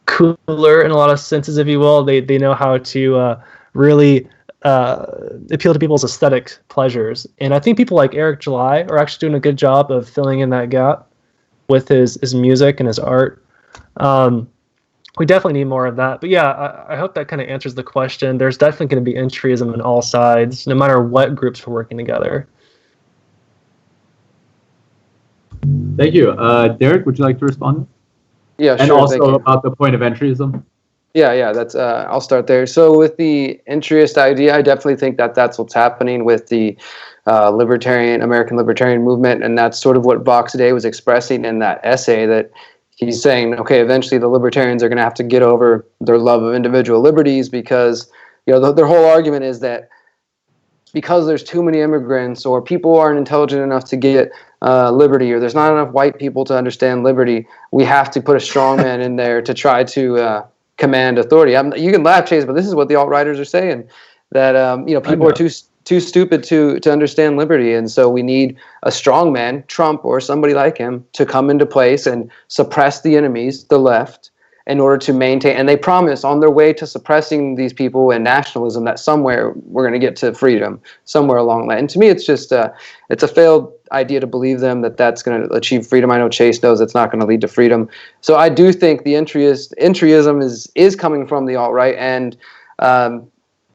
cooler in a lot of senses, if you will. They know how to really appeal to people's aesthetic pleasures. And I think people like Eric July are actually doing a good job of filling in that gap with his music and his art. We definitely need more of that. But yeah, I hope that kind of answers the question. There's definitely going to be entryism on all sides, no matter what groups we're working together. Thank you. Derrick, would you like to respond? Yeah, sure. And also about the point of entryism? Yeah, that's I'll start there. So with the entryist idea, I definitely think that that's what's happening with the American libertarian movement, and that's sort of what Vox Day was expressing in that essay, that he's saying, okay, eventually the libertarians are going to have to get over their love of individual liberties, because their whole argument is that because there's too many immigrants, or people aren't intelligent enough to get liberty, or there's not enough white people to understand liberty, we have to put a strongman in there to try to command authority. You can laugh, Chase, but this is what the alt-righters are saying, that people are too stupid to understand liberty, and so we need a strongman, Trump or somebody like him, to come into place and suppress the enemies, the left, in order to maintain. And they promise on their way to suppressing these people and nationalism that somewhere we're going to get to freedom, somewhere along that. And to me, it's just it's a failed idea to believe them that that's going to achieve freedom. I know Chase knows it's not going to lead to freedom. So I do think the entryism is coming from the alt-right, and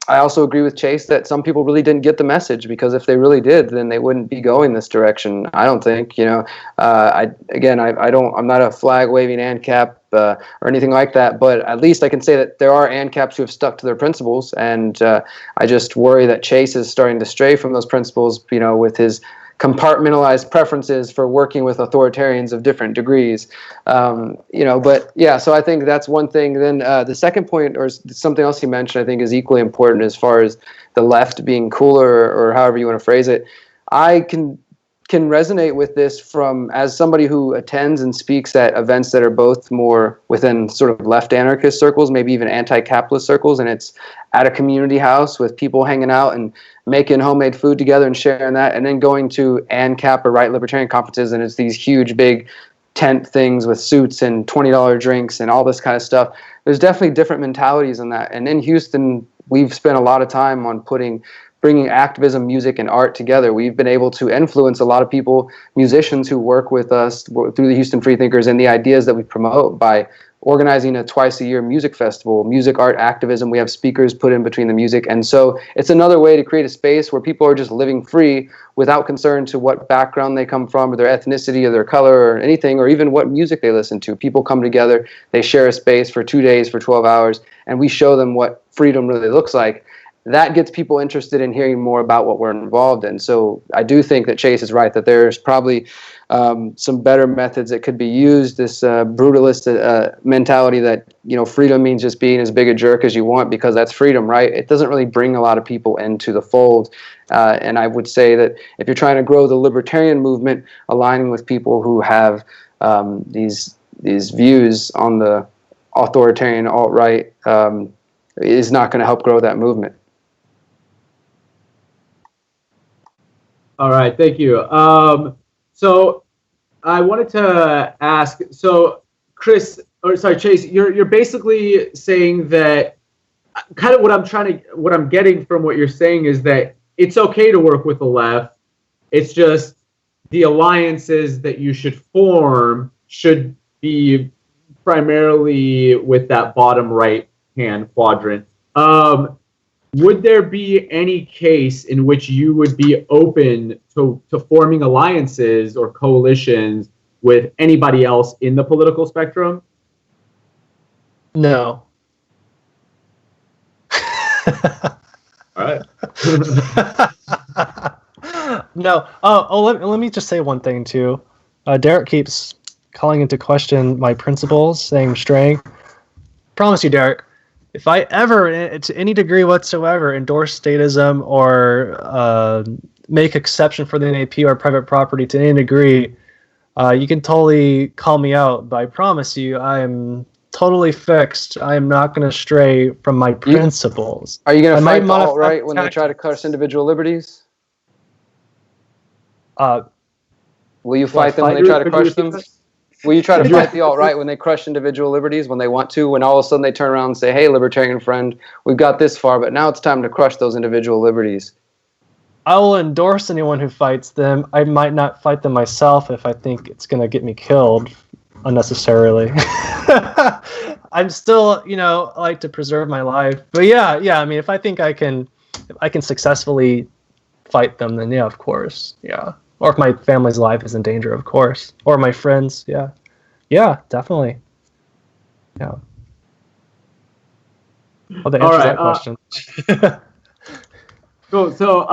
I also agree with Chase that some people really didn't get the message, because if they really did, then they wouldn't be going this direction. I don't think, I'm not a flag waving ANCAP or anything like that, but at least I can say that there are ANCAPs who have stuck to their principles, and I just worry that Chase is starting to stray from those principles, with his compartmentalized preferences for working with authoritarians of different degrees. But yeah, so I think that's one thing. Then the second point, or something else you mentioned, I think is equally important as far as the left being cooler, or however you want to phrase it. I can resonate with this as somebody who attends and speaks at events that are both more within sort of left anarchist circles, maybe even anti-capitalist circles, and it's at a community house with people hanging out and making homemade food together and sharing that, and then going to ANCAP or right libertarian conferences, and it's these huge big tent things with suits and $20 drinks and all this kind of stuff. There's definitely different mentalities in that, and in Houston we've spent a lot of time on bringing activism, music, and art together. We've been able to influence a lot of people, musicians who work with us through the Houston Freethinkers, and the ideas that we promote by organizing a twice-a-year music festival, music art activism. We have speakers put in between the music. And so it's another way to create a space where people are just living free without concern to what background they come from or their ethnicity or their color or anything, or even what music they listen to. People come together, they share a space for 2 days, for 12 hours, and we show them what freedom really looks like. That gets people interested in hearing more about what we're involved in. So I do think that Chase is right, that there's probably some better methods that could be used. This brutalist mentality that, freedom means just being as big a jerk as you want because that's freedom, right? It doesn't really bring a lot of people into the fold. And I would say that if you're trying to grow the libertarian movement, aligning with people who have these views on the authoritarian alt-right is not going to help grow that movement. All right, thank you. So I wanted to ask, so Chase, you're basically saying that kind of what I'm getting from what you're saying is that it's okay to work with the left. It's just the alliances that you should form should be primarily with that bottom right hand quadrant. Would there be any case in which you would be open to forming alliances or coalitions with anybody else in the political spectrum? No. All right. No. Let me just say one thing too. Derrick keeps calling into question my principles, saying I'm straying. Promise you, Derrick, if I ever, to any degree whatsoever, endorse statism or make exception for the NAP or private property to any degree, you can totally call me out. But I promise you, I am totally fixed. I am not going to stray from my principles. Are you going to fight the alt-right when they try to crush individual liberties? Will you fight them when they try to crush them? Will you try to fight the alt-right when they crush individual liberties, when they want to, when all of a sudden they turn around and say, hey, libertarian friend, we've got this far, but now it's time to crush those individual liberties? I will endorse anyone who fights them. I might not fight them myself if I think it's going to get me killed unnecessarily. I'm still, I like to preserve my life. But yeah, I mean, if I think I can successfully fight them, then yeah, of course, yeah. Or if my family's life is in danger, of course. Or my friends, yeah. Yeah, definitely. Yeah. Well, to answer that question. Cool. So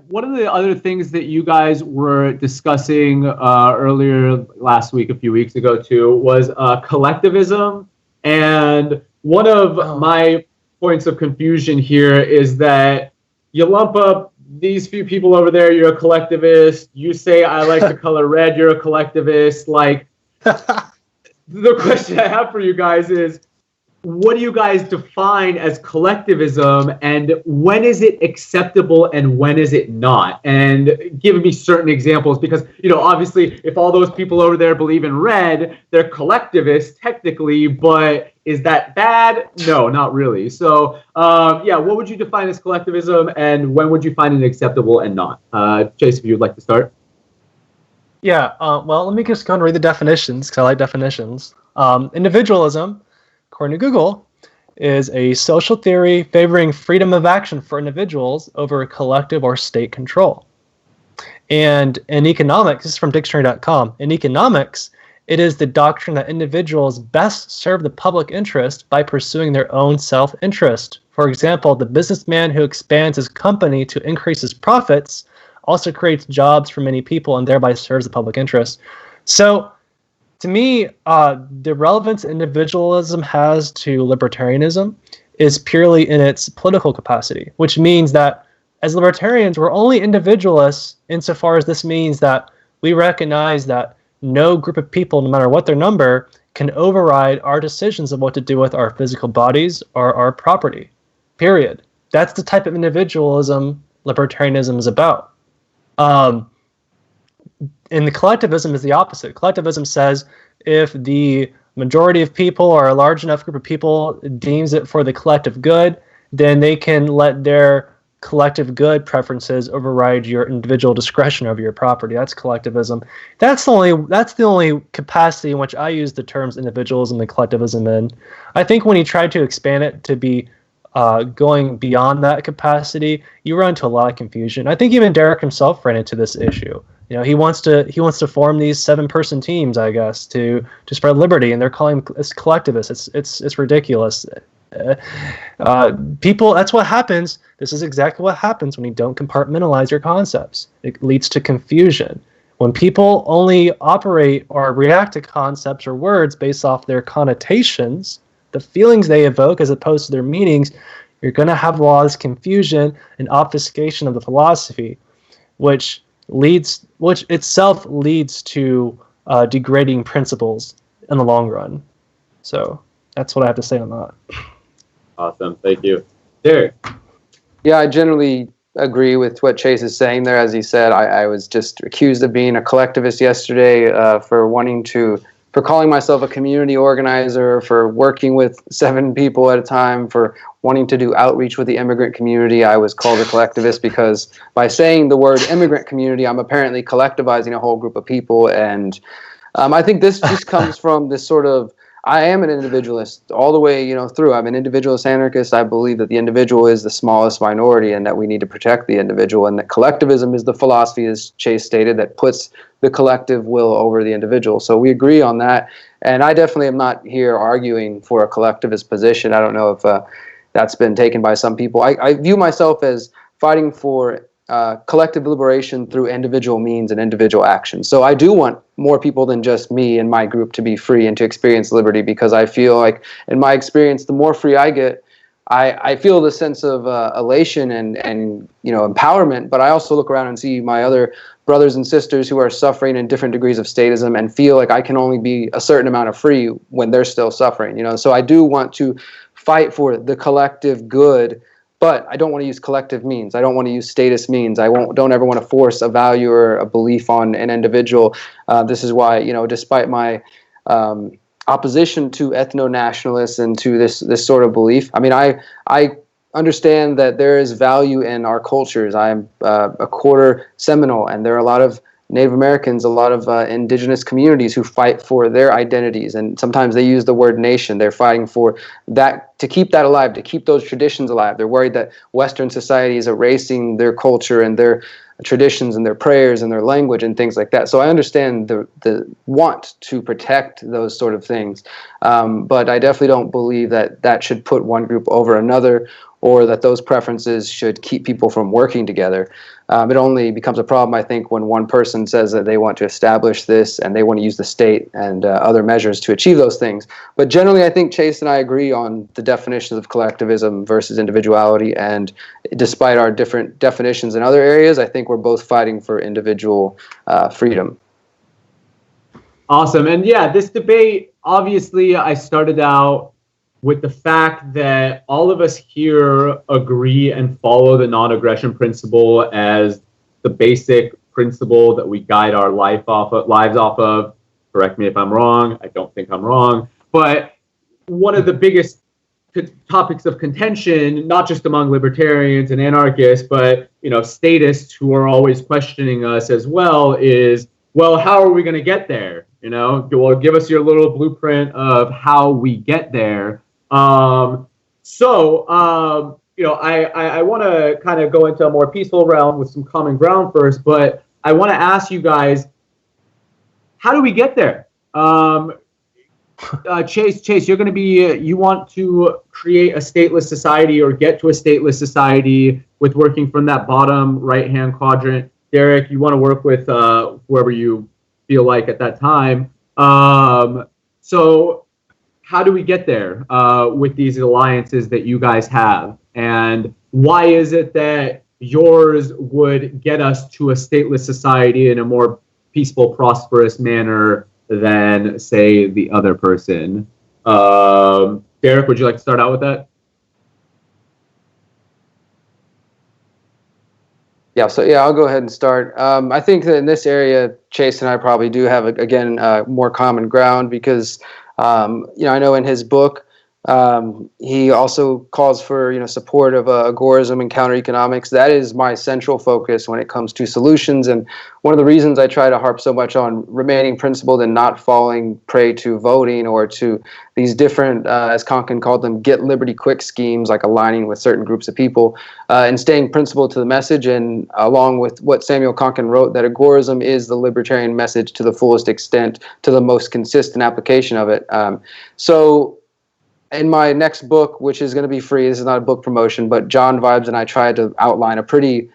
one of the other things that you guys were discussing earlier last week, a few weeks ago too, was collectivism. And one of my points of confusion here is that you lump up these few people over there, you're a collectivist. You say, I like the color red, you're a collectivist. Like, the question I have for you guys is, what do you guys define as collectivism, and when is it acceptable and when is it not? And give me certain examples, because, obviously, if all those people over there believe in red, they're collectivists technically, but is that bad? No, not really. So, what would you define as collectivism, and when would you find it acceptable and not? Chase, if you would like to start. Yeah, well, let me just go and read the definitions, because I like definitions. Individualism, according to Google, is a social theory favoring freedom of action for individuals over collective or state control. And in economics, this is from dictionary.com, in economics, it is the doctrine that individuals best serve the public interest by pursuing their own self-interest. For example, the businessman who expands his company to increase his profits also creates jobs for many people and thereby serves the public interest. So, to me, the relevance individualism has to libertarianism is purely in its political capacity, which means that as libertarians, we're only individualists insofar as this means that we recognize that no group of people, no matter what their number, can override our decisions of what to do with our physical bodies or our property, period. That's the type of individualism libertarianism is about. And the collectivism is the opposite. Collectivism says if the majority of people or a large enough group of people deems it for the collective good, then they can let their collective good preferences override your individual discretion over your property. That's collectivism. That's the only capacity in which I use the terms individualism and collectivism in. I think when you try to expand it to be going beyond that capacity, you run into a lot of confusion. I think even Derrick himself ran into this issue. You know, he wants to form these 7-person teams, I guess, to spread liberty, and they're calling them collectivists. It's ridiculous. People, that's what happens. This is exactly what happens when you don't compartmentalize your concepts. It leads to confusion. When people only operate or react to concepts or words based off their connotations, the feelings they evoke as opposed to their meanings, you're going to have a lot of confusion and obfuscation of the philosophy, which itself leads to degrading principles in the long run. So that's what I have to say on that. Awesome. Thank you. Derrick. Yeah, I generally agree with what Chase is saying there. As he said, I was just accused of being a collectivist yesterday for calling myself a community organizer, for working with 7 people at a time, for wanting to do outreach with the immigrant community. I was called a collectivist because by saying the word immigrant community, I'm apparently collectivizing a whole group of people. And I think this just comes from this sort of, I am an individualist all the way, through. I'm an individualist anarchist. I believe that the individual is the smallest minority and that we need to protect the individual, and that collectivism is the philosophy, as Chase stated, that puts the collective will over the individual. So we agree on that. And I definitely am not here arguing for a collectivist position. I don't know if that's been taken by some people. I view myself as fighting for collective liberation through individual means and individual action. So I do want more people than just me and my group to be free and to experience liberty, because I feel like, in my experience, the more free I get, I feel the sense of elation and empowerment. But I also look around and see my other brothers and sisters who are suffering in different degrees of statism and feel like I can only be a certain amount of free when they're still suffering. So I do want to fight for the collective good, but I don't want to use collective means. I don't want to use status means. Don't ever want to force a value or a belief on an individual. This is why, despite my opposition to ethno-nationalists and to this sort of belief, I mean, I understand that there is value in our cultures. I'm a quarter Seminole, and there are a lot of Native Americans, a lot of indigenous communities who fight for their identities, and sometimes they use the word nation. They're fighting for that, to keep that alive, to keep those traditions alive. They're worried that Western society is erasing their culture and their traditions and their prayers and their language and things like that. So I understand the want to protect those sort of things, but I definitely don't believe that should put one group over another, or that those preferences should keep people from working together. It only becomes a problem, I think, when one person says that they want to establish this and they want to use the state and other measures to achieve those things. But generally, I think Chase and I agree on the definitions of collectivism versus individuality. And despite our different definitions in other areas, I think we're both fighting for individual freedom. Awesome. And yeah, this debate, obviously, I started out with the fact that all of us here agree and follow the non-aggression principle as the basic principle that we guide our lives off of. Correct me if I'm wrong. I don't think I'm wrong. But one of the biggest topics of contention, not just among libertarians and anarchists, but statists who are always questioning us as well, is, well, how are we going to get there? Well, give us your little blueprint of how we get there. I want to kind of go into a more peaceful realm with some common ground first, but I want to ask you guys, how do we get there? Chase, you're going to be, you want to create a stateless society or get to a stateless society with working from that bottom right-hand quadrant. Derrick, you want to work with whoever you feel like at that time. So how do we get there with these alliances that you guys have? And why is it that yours would get us to a stateless society in a more peaceful, prosperous manner than, say, the other person? Derrick, would you like to start out with that? Yeah, I'll go ahead and start. I think that in this area, Chase and I probably do have, again, more common ground, because I know in his book, He also calls for support of agorism and counter economics. That is my central focus when it comes to solutions, and one of the reasons I try to harp so much on remaining principled and not falling prey to voting or to these different, as Konkin called them, get liberty quick schemes, like aligning with certain groups of people, and staying principled to the message. And along with what Samuel Konkin wrote, that agorism is the libertarian message to the fullest extent, to the most consistent application of it. So in my next book, which is going to be free, this is not a book promotion, but John Vibes and I tried to outline a pretty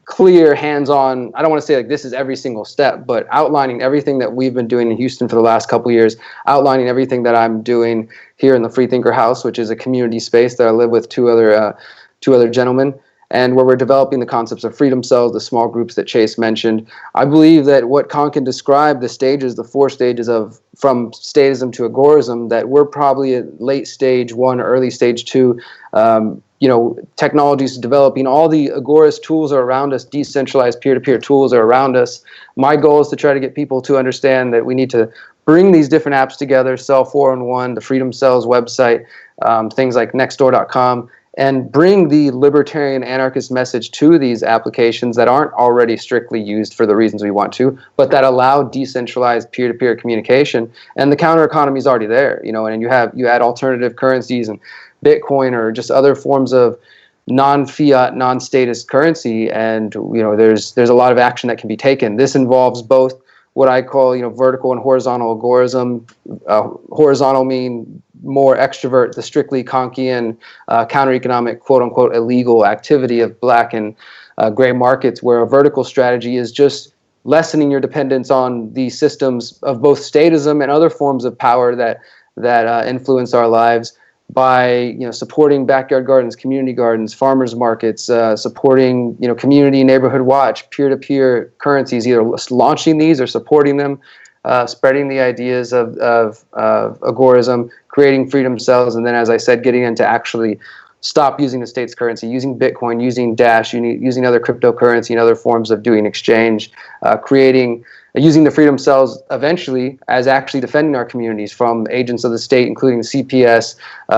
clear, hands-on, I don't want to say like this is every single step, but outlining everything that we've been doing in Houston for the last couple of years, outlining everything that I'm doing here in the Freethinker House, which is a community space that I live with two other gentlemen, and where we're developing the concepts of freedom cells, the small groups that Chase mentioned. I believe that what Konkin described, the stages, the 4 stages of from statism to agorism, that we're probably at late stage 1, early stage 2. Technologies developing, all the agorist tools are around us, decentralized peer-to-peer tools are around us. My goal is to try to get people to understand that we need to bring these different apps together, Cell 411, the Freedom Cells website, things like nextdoor.com, and bring the libertarian anarchist message to these applications that aren't already strictly used for the reasons we want to, but that allow decentralized peer-to-peer communication. And the counter economy is already there, and you add alternative currencies and Bitcoin or just other forms of non-fiat, non-status currency, and there's a lot of action that can be taken. This involves both what I call vertical and horizontal agorism. Horizontal mean more extrovert, the strictly Kantian counter-economic, quote-unquote, illegal activity of black and gray markets, where a vertical strategy is just lessening your dependence on the systems of both statism and other forms of power that influence our lives, by supporting backyard gardens, community gardens, farmers markets, supporting community neighborhood watch, peer-to-peer currencies, either launching these or supporting them, spreading the ideas of agorism, creating freedom cells, and then, as I said, getting into actually stop using the state's currency, using Bitcoin, using Dash, using other cryptocurrency and other forms of doing exchange, using the freedom cells eventually as actually defending our communities from agents of the state, including CPS,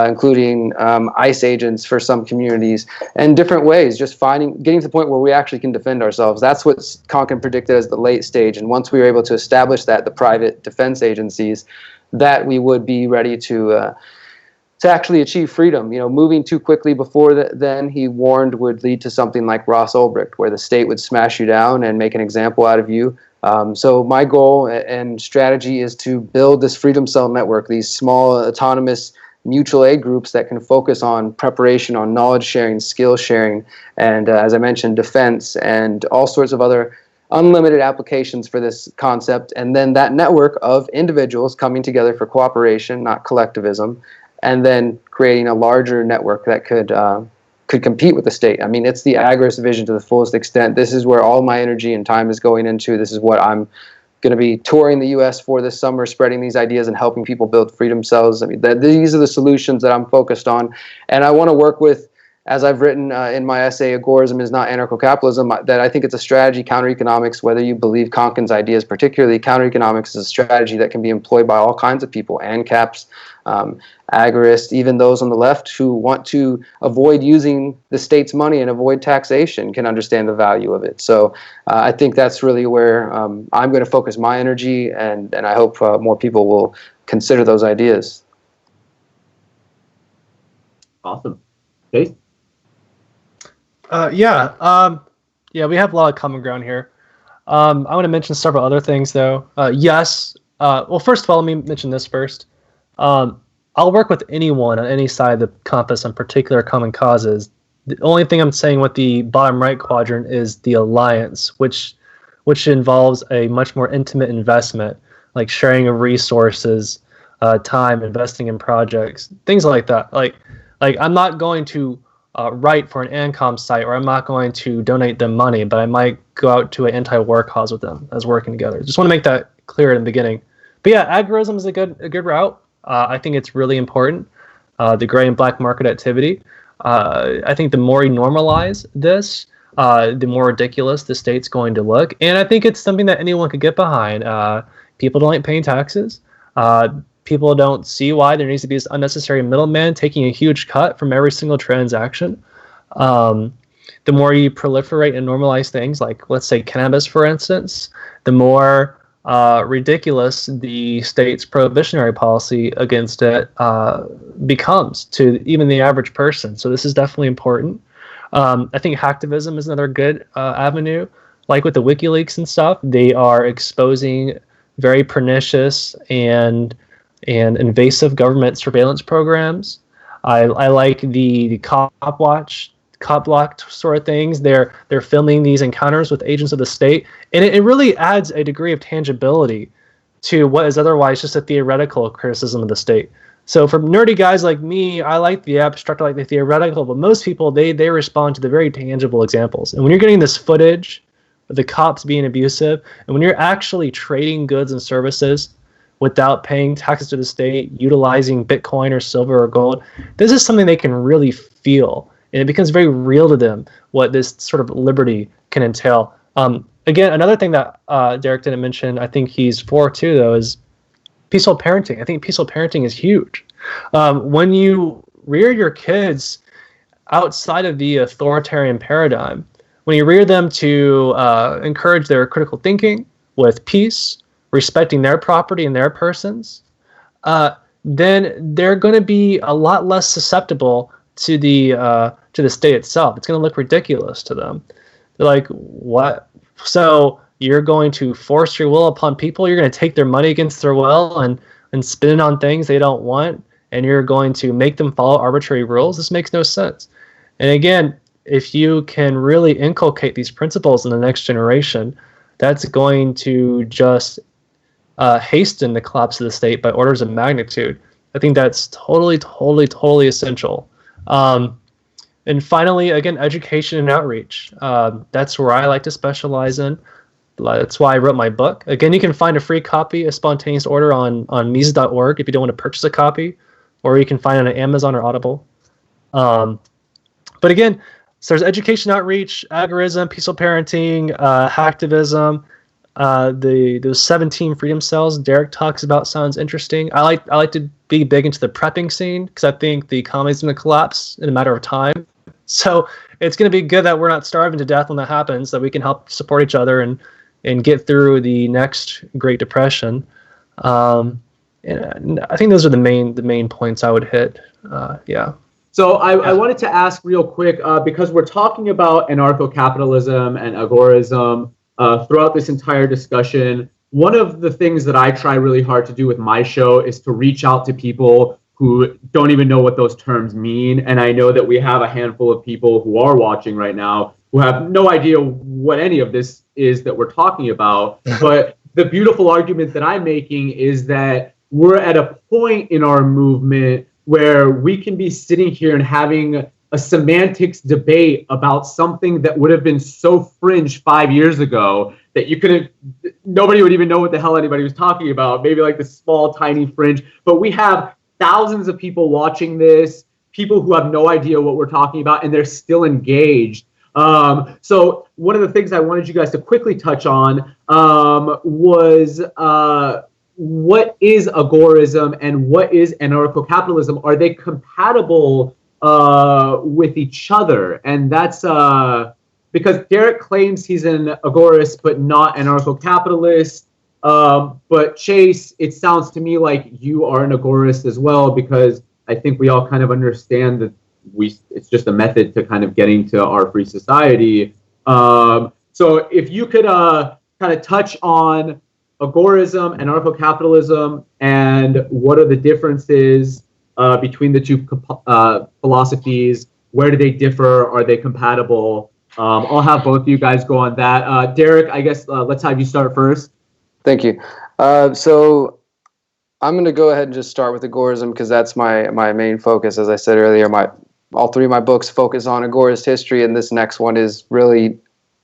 including ICE agents for some communities, and different ways, just getting to the point where we actually can defend ourselves. That's what Konkin predicted as the late stage. And once we were able to establish that, the private defense agencies, that we would be ready to actually achieve freedom. Moving too quickly before then, he warned, would lead to something like Ross Ulbricht, where the state would smash you down and make an example out of you. So my goal and strategy is to build this freedom cell network, these small autonomous mutual aid groups that can focus on preparation, on knowledge sharing, skill sharing, and as I mentioned, defense and all sorts of other unlimited applications for this concept. And then that network of individuals coming together for cooperation, not collectivism, and then creating a larger network that could compete with the state. I mean, it's the agorist vision to the fullest extent. This is where all my energy and time is going into. This is what I'm going to be touring the U.S. for this summer, spreading these ideas and helping people build freedom cells. I mean, these are the solutions that I'm focused on. And I want to work with, as I've written in my essay, Agorism is not anarcho-capitalism, that I think it's a strategy, counter-economics, whether you believe Konkin's ideas, particularly counter-economics is a strategy that can be employed by all kinds of people, ANCAPs, agorists, even those on the left who want to avoid using the state's money and avoid taxation can understand the value of it. So I think that's really where I'm going to focus my energy, and I hope more people will consider those ideas. Awesome. Chase? We have a lot of common ground here. I want to mention several other things, though. Well, first of all, let me mention this first. I'll work with anyone on any side of the compass on particular common causes. The only thing I'm saying with the bottom right quadrant is the alliance, which involves a much more intimate investment, like sharing of resources, time, investing in projects, things like that. Like I'm not going to write for an ANCOM site, or I'm not going to donate them money, but I might go out to an anti-war cause with them as working together. Just want to make that clear in the beginning. But yeah, agorism is a good route. I think it's really important. The gray and black market activity. I think the more you normalize this, the more ridiculous the state's going to look. And I think it's something that anyone could get behind. People don't like paying taxes. people don't see why there needs to be this unnecessary middleman taking a huge cut from every single transaction. The more you proliferate and normalize things like, let's say, cannabis, for instance, the more ridiculous the state's prohibitionary policy against it becomes to even the average person. So this is definitely important. I think hacktivism is another good avenue. Like with the WikiLeaks and stuff, they are exposing very pernicious and invasive government surveillance programs. I like the cop block sort of things. They're filming these encounters with agents of the state, and it really adds a degree of tangibility to what is otherwise just a theoretical criticism of the state. So for nerdy guys like me, I like the abstract, I like the theoretical, but most people they respond to the very tangible examples. And when you're getting this footage of the cops being abusive, and when you're actually trading goods and services without paying taxes to the state, utilizing Bitcoin or silver or gold, this is something they can really feel. And it becomes very real to them what this sort of liberty can entail. Again, another thing that Derrick didn't mention, I think he's for too, though, is peaceful parenting. I think peaceful parenting is huge. When you rear your kids outside of the authoritarian paradigm, when you rear them to encourage their critical thinking with peace, respecting their property and their persons, then they're going to be a lot less susceptible to the state itself. It's going to look ridiculous to them. They're like, what? So you're going to force your will upon people? You're going to take their money against their will and spend it on things they don't want, and you're going to make them follow arbitrary rules? This makes no sense. And again, if you can really inculcate these principles in the next generation, that's going to just hasten the collapse of the state by orders of magnitude. I think that's totally essential. And finally, again, education and outreach. That's where I like to specialize in. That's why I wrote my book. Again, you can find a free copy of Spontaneous Order on Mises.org if you don't want to purchase a copy, or you can find it on Amazon or Audible. But again, so there's education, outreach, agorism, peaceful parenting, hacktivism. Those 17 freedom cells Derrick talks about sounds interesting. I like to be big into the prepping scene because I think the economy is going to collapse in a matter of time. So it's going to be good that we're not starving to death when that happens, that we can help support each other and get through the next Great Depression. And I think those are the main points I would hit. Yeah. So I wanted to ask real quick, because we're talking about anarcho-capitalism and agorism throughout this entire discussion. One of the things that I try really hard to do with my show is to reach out to people who don't even know what those terms mean. And I know that we have a handful of people who are watching right now who have no idea what any of this is that we're talking about. But the beautiful argument that I'm making is that we're at a point in our movement where we can be sitting here and having a semantics debate about something that would have been so fringe 5 years ago that nobody would even know what the hell anybody was talking about. Maybe like the small, tiny fringe. But we have thousands of people watching this, people who have no idea what we're talking about, and they're still engaged. So one of the things I wanted you guys to quickly touch on was what is agorism and what is anarcho-capitalism? Are they compatible with each other? And that's because Derrick claims he's an agorist but not anarcho-capitalist. But Chase, it sounds to me like you are an agorist as well, because I think we all kind of understand that it's just a method to kind of getting to our free society. So if you could kind of touch on agorism, anarcho-capitalism, and what are the differences between the two philosophies? Where do they differ? Are they compatible? I'll have both of you guys go on that. Derrick, I guess let's have you start first. Thank you. So I'm going to go ahead and just start with agorism because that's my main focus. As I said earlier, all three of my books focus on agorist history, and this next one is really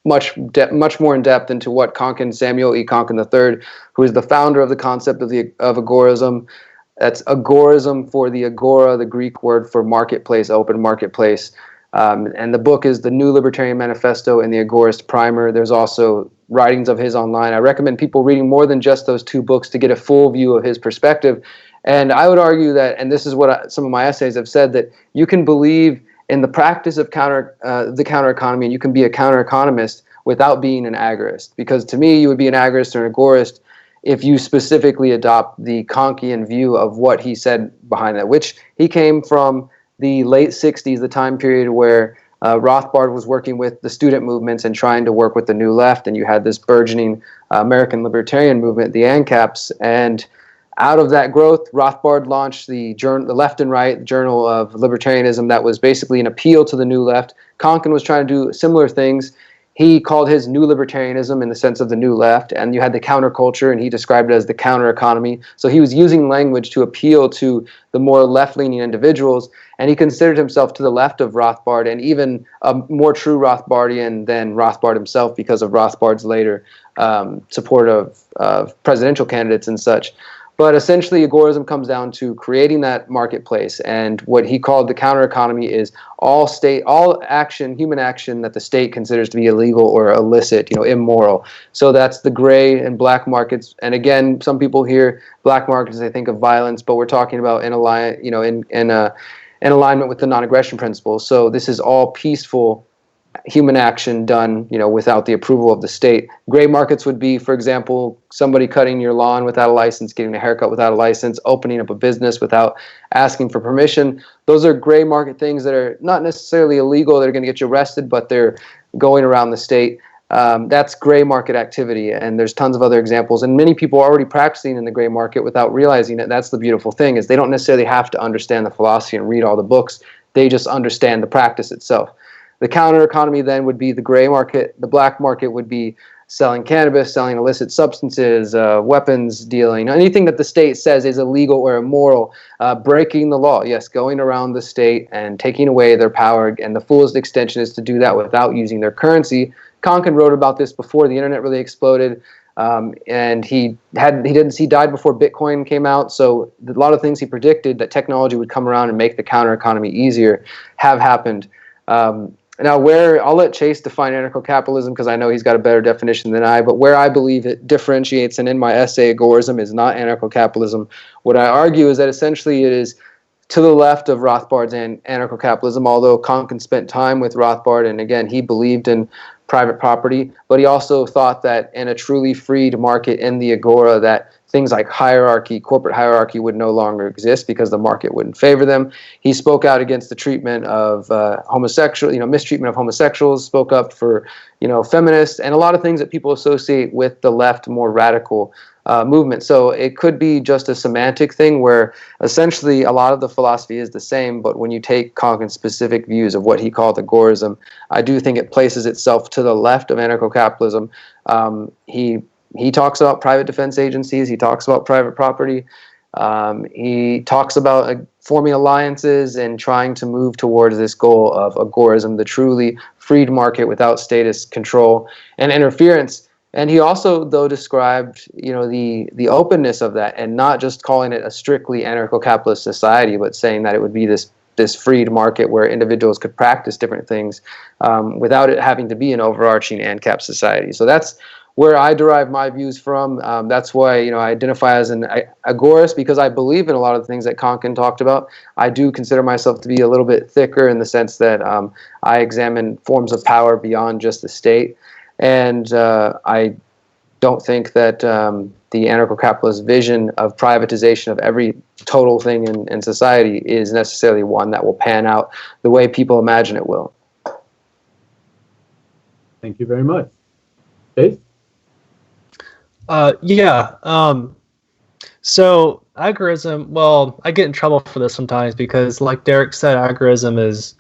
much more in depth into what Samuel E. Konkin III, who is the founder of the concept of agorism. That's agorism for the agora, the Greek word for marketplace, open marketplace. And the book is The New Libertarian Manifesto and the Agorist Primer. There's also writings of his online. I recommend people reading more than just those two books to get a full view of his perspective. And I would argue that, and this is what some of my essays have said, that you can believe in the practice of the counter economy, and you can be a counter economist without being an agorist. Because to me, you would be an agorist or an agorist if you specifically adopt the Kantian view of what he said behind that, which he came from the late 60s, the time period where Rothbard was working with the student movements and trying to work with the New Left, and you had this burgeoning American Libertarian movement, the ANCAPs, and out of that growth, Rothbard launched the Left and Right Journal of Libertarianism that was basically an appeal to the New Left. Konkin was trying to do similar things. He called his New Libertarianism in the sense of the New Left, and you had the counterculture, and he described it as the counter economy. So he was using language to appeal to the more left-leaning individuals, and he considered himself to the left of Rothbard, and even a more true Rothbardian than Rothbard himself because of Rothbard's later support of presidential candidates and such. But essentially, agorism comes down to creating that marketplace, and what he called the counter economy is all action, human action that the state considers to be illegal or illicit, immoral. So that's the gray and black markets. And again, some people hear black markets, they think of violence, but we're talking about in alignment with the non-aggression principle. So this is all peaceful human action done, without the approval of the state. Gray markets would be, for example, somebody cutting your lawn without a license, getting a haircut without a license, opening up a business without asking for permission. Those are gray market things that are not necessarily illegal. They're going to get you arrested, but they're going around the state. That's gray market activity, and there's tons of other examples. And many people are already practicing in the gray market without realizing it. That's the beautiful thing, is they don't necessarily have to understand the philosophy and read all the books. They just understand the practice itself. The counter economy then would be the gray market. The black market would be selling cannabis, selling illicit substances, weapons dealing, anything that the state says is illegal or immoral, breaking the law. Yes, going around the state and taking away their power. And the fullest extension is to do that without using their currency. Konkin wrote about this before the internet really exploded. And he died before Bitcoin came out. So a lot of things he predicted that technology would come around and make the counter economy easier have happened. Now, I'll let Chase define anarcho-capitalism because I know he's got a better definition than I, but where I believe it differentiates, and in my essay, agorism is not anarcho-capitalism. What I argue is that essentially it is to the left of Rothbard's anarcho-capitalism, although Konkin spent time with Rothbard, and again, he believed in private property, but he also thought that in a truly freed market in the agora that things like corporate hierarchy would no longer exist because the market wouldn't favor them. He spoke out against the treatment of mistreatment of homosexuals, spoke up for, feminists, and a lot of things that people associate with the left, more radical movement. So it could be just a semantic thing where essentially a lot of the philosophy is the same, but when you take Konkin's specific views of what he called agorism, I do think it places itself to the left of anarcho-capitalism. He talks about private defense agencies. He talks about private property. He talks about forming alliances and trying to move towards this goal of agorism, the truly freed market without statist control and interference. And he also, though, described, the openness of that, and not just calling it a strictly anarcho-capitalist society, but saying that it would be this freed market where individuals could practice different things without it having to be an overarching ANCAP society. So that's where I derive my views from. That's why I identify as an agorist, because I believe in a lot of the things that Konkin talked about. I do consider myself to be a little bit thicker in the sense that I examine forms of power beyond just the state. And I don't think that the anarcho-capitalist vision of privatization of every total thing in society is necessarily one that will pan out the way people imagine it will. Thank you very much. Chase? So agorism, well, I get in trouble for this sometimes because, like Derrick said, agorism is,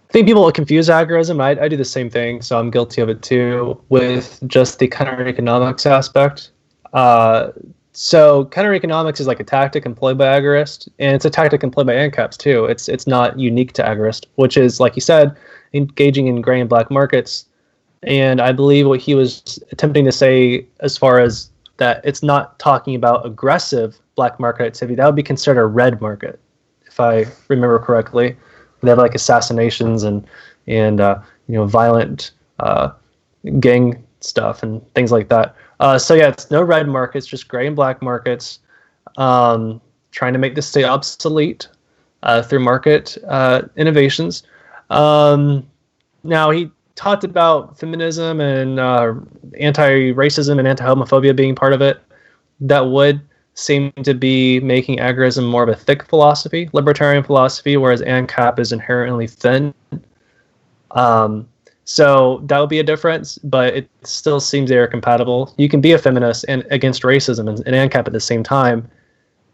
I think people confuse agorism. I do the same thing, so I'm guilty of it too, with just the counter-economics aspect. So counter-economics is like a tactic employed by agorists, and it's a tactic employed by ANCAPs too. It's not unique to agorist, which is, like you said, engaging in gray and black markets. And I believe what he was attempting to say as far as that it's not talking about aggressive black market activity. That would be considered a red market, if I remember correctly. They have like assassinations and violent gang stuff and things like that. So yeah, it's no red markets, just gray and black markets. trying to make the state obsolete through market innovations. Now, he talked about feminism and anti-racism and anti-homophobia being part of it. That would seem to be making agorism more of a thick philosophy, libertarian philosophy, whereas ANCAP is inherently thin. So that would be a difference, but it still seems they are compatible. You can be a feminist and against racism and ANCAP at the same time.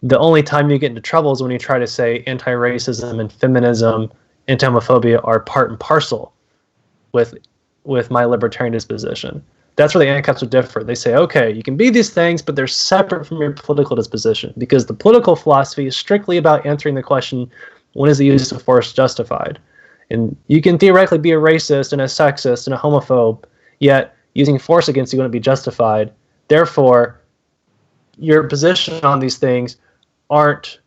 The only time you get into trouble is when you try to say anti-racism and feminism, anti-homophobia are part and parcel with my libertarian disposition. That's where the ANCAPs are different. They say, okay, you can be these things, but they're separate from your political disposition, because the political philosophy is strictly about answering the question, when is the use of force justified? And you can theoretically be a racist and a sexist and a homophobe, yet using force against you wouldn't be justified. Therefore, your position on these things aren't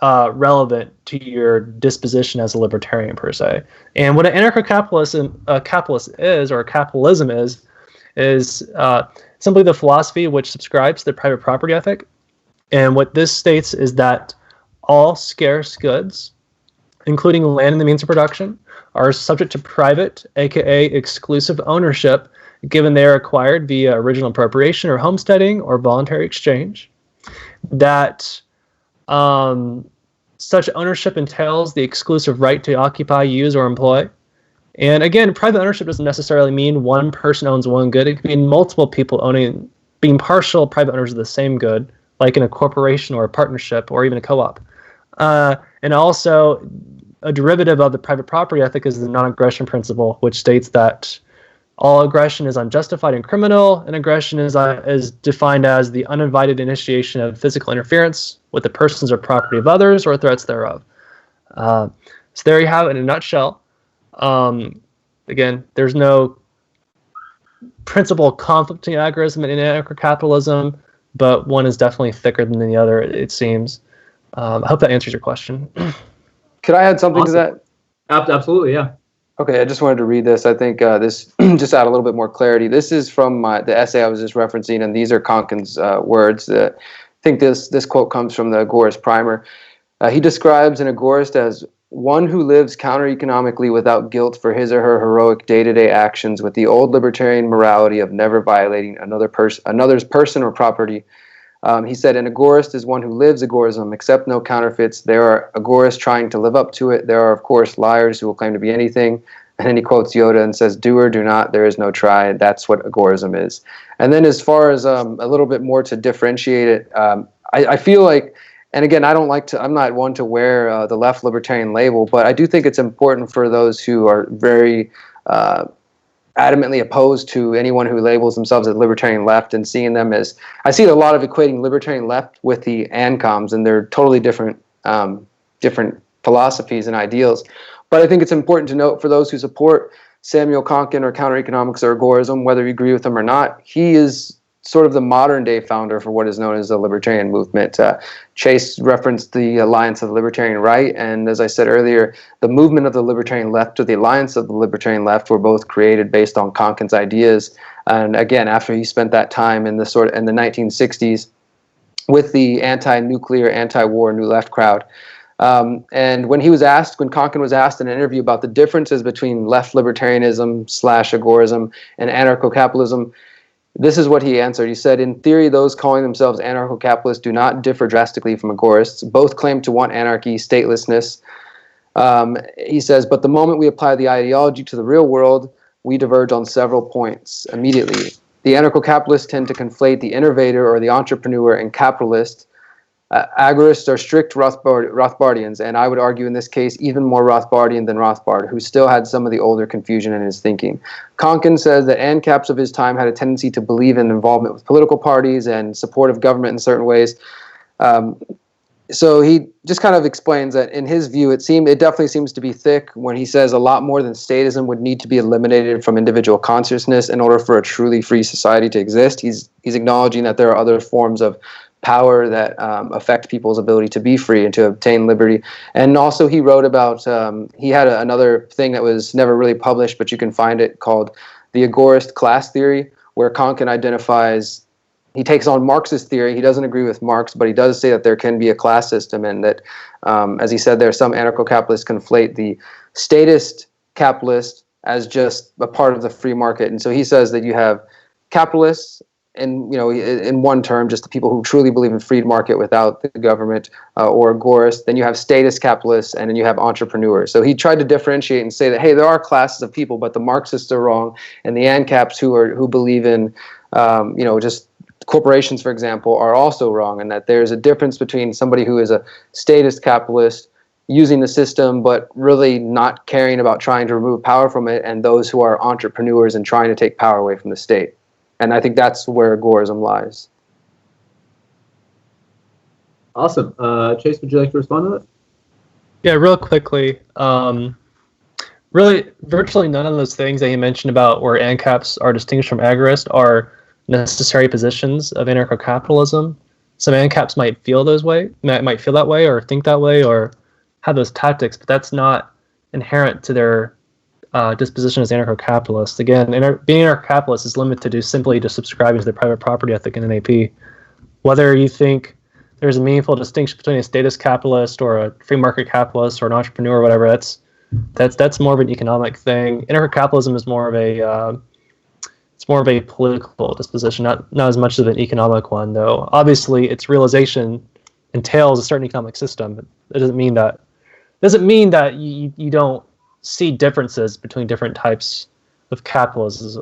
relevant to your disposition as a libertarian per se. And what an anarcho-capitalist is, or capitalism is simply the philosophy which subscribes to the private property ethic. And what this states is that all scarce goods, including land and the means of production, are subject to private, aka exclusive ownership, given they are acquired via original appropriation or homesteading or voluntary exchange. That such ownership entails the exclusive right to occupy, use, or employ. And again, private ownership doesn't necessarily mean one person owns one good. It can mean multiple people being partial private owners of the same good, like in a corporation or a partnership or even a co-op. And also, a derivative of the private property ethic is the non-aggression principle, which states that all aggression is unjustified and criminal, and aggression is defined as the uninvited initiation of physical interference with the persons or property of others or threats thereof. So there you have it in a nutshell. Again, there's no principal conflict in agorism and anarcho-capitalism, but one is definitely thicker than the other, it seems. I hope that answers your question. Could I add something to that? Absolutely, yeah. Okay, I just wanted to read this. I think this just add a little bit more clarity. This is from the essay I was just referencing, and these are Konkin's words. I think this quote comes from the Agorist Primer. He describes an agorist as one who lives counter-economically without guilt for his or her heroic day-to-day actions, with the old libertarian morality of never violating another's person or property. He said, an agorist is one who lives agorism, accept no counterfeits. There are agorists trying to live up to it. There are, of course, liars who will claim to be anything. And then he quotes Yoda and says, do or do not, there is no try. That's what agorism is. And then as far as a little bit more to differentiate it, I feel like, and again, I'm not one to wear the left libertarian label, but I do think it's important for those who are very adamantly opposed to anyone who labels themselves as libertarian left, and seeing them as, I see a lot of equating libertarian left with the ANCOMs, and they're totally different philosophies and ideals. But I think it's important to note, for those who support Samuel Konkin or counter-economics or agorism, whether you agree with him or not, he is sort of the modern-day founder for what is known as the libertarian movement. Chase referenced the Alliance of the Libertarian-Right, and as I said earlier, the movement of the Libertarian Left or the Alliance of the Libertarian Left were both created based on Konkin's ideas. And again, after he spent that time in the 1960s with the anti-nuclear, anti-war New Left crowd. And when Konkin was asked in an interview about the differences between left libertarianism / agorism and anarcho-capitalism, this is what he answered. He said, in theory, those calling themselves anarcho-capitalists do not differ drastically from agorists. Both claim to want anarchy, statelessness. He says, but the moment we apply the ideology to the real world, we diverge on several points immediately. The anarcho-capitalists tend to conflate the innovator or the entrepreneur and capitalist. Agorists are strict Rothbardians, and I would argue in this case even more Rothbardian than Rothbard, who still had some of the older confusion in his thinking. Konkin says that ANCAPs of his time had a tendency to believe in involvement with political parties and support of government in certain ways. So he just kind of explains that in his view, it definitely seems to be thick when he says a lot more than statism would need to be eliminated from individual consciousness in order for a truly free society to exist. He's acknowledging that there are other forms of power that affect people's ability to be free and to obtain liberty. And also he wrote about, he had another thing that was never really published, but you can find it, called the Agorist Class Theory, where Konkin identifies he takes on Marxist theory. He doesn't agree with Marx, but he does say that there can be a class system, and that, as he said, there some anarcho-capitalists conflate the statist capitalist as just a part of the free market. And so he says that you have capitalists, and in one term, just the people who truly believe in free market without the government, or agorists. Then you have statist capitalists, and then you have entrepreneurs. So he tried to differentiate and say that, hey, there are classes of people, but the Marxists are wrong, and the ANCAPs who believe in just corporations, for example, are also wrong, and that there's a difference between somebody who is a statist capitalist using the system but really not caring about trying to remove power from it, and those who are entrepreneurs and trying to take power away from the state. And I think that's where agorism lies. Awesome. Chase, would you like to respond to that? Yeah, real quickly. Really, virtually none of those things that you mentioned about where ANCAPs are distinguished from agorists are necessary positions of anarcho-capitalism. Some ANCAPs might feel might feel that way, or think that way, or have those tactics, but that's not inherent to their disposition as anarcho-capitalists. Again, being anarcho-capitalist is limited to simply just subscribing to the private property ethic in NAP. Whether you think there's a meaningful distinction between a statist capitalist or a free market capitalist or an entrepreneur or whatever, that's more of an economic thing. Anarcho-capitalism is more of a political disposition, not as much of an economic one, though. Obviously, its realization entails a certain economic system, but it doesn't mean that you don't see differences between different types of capitalists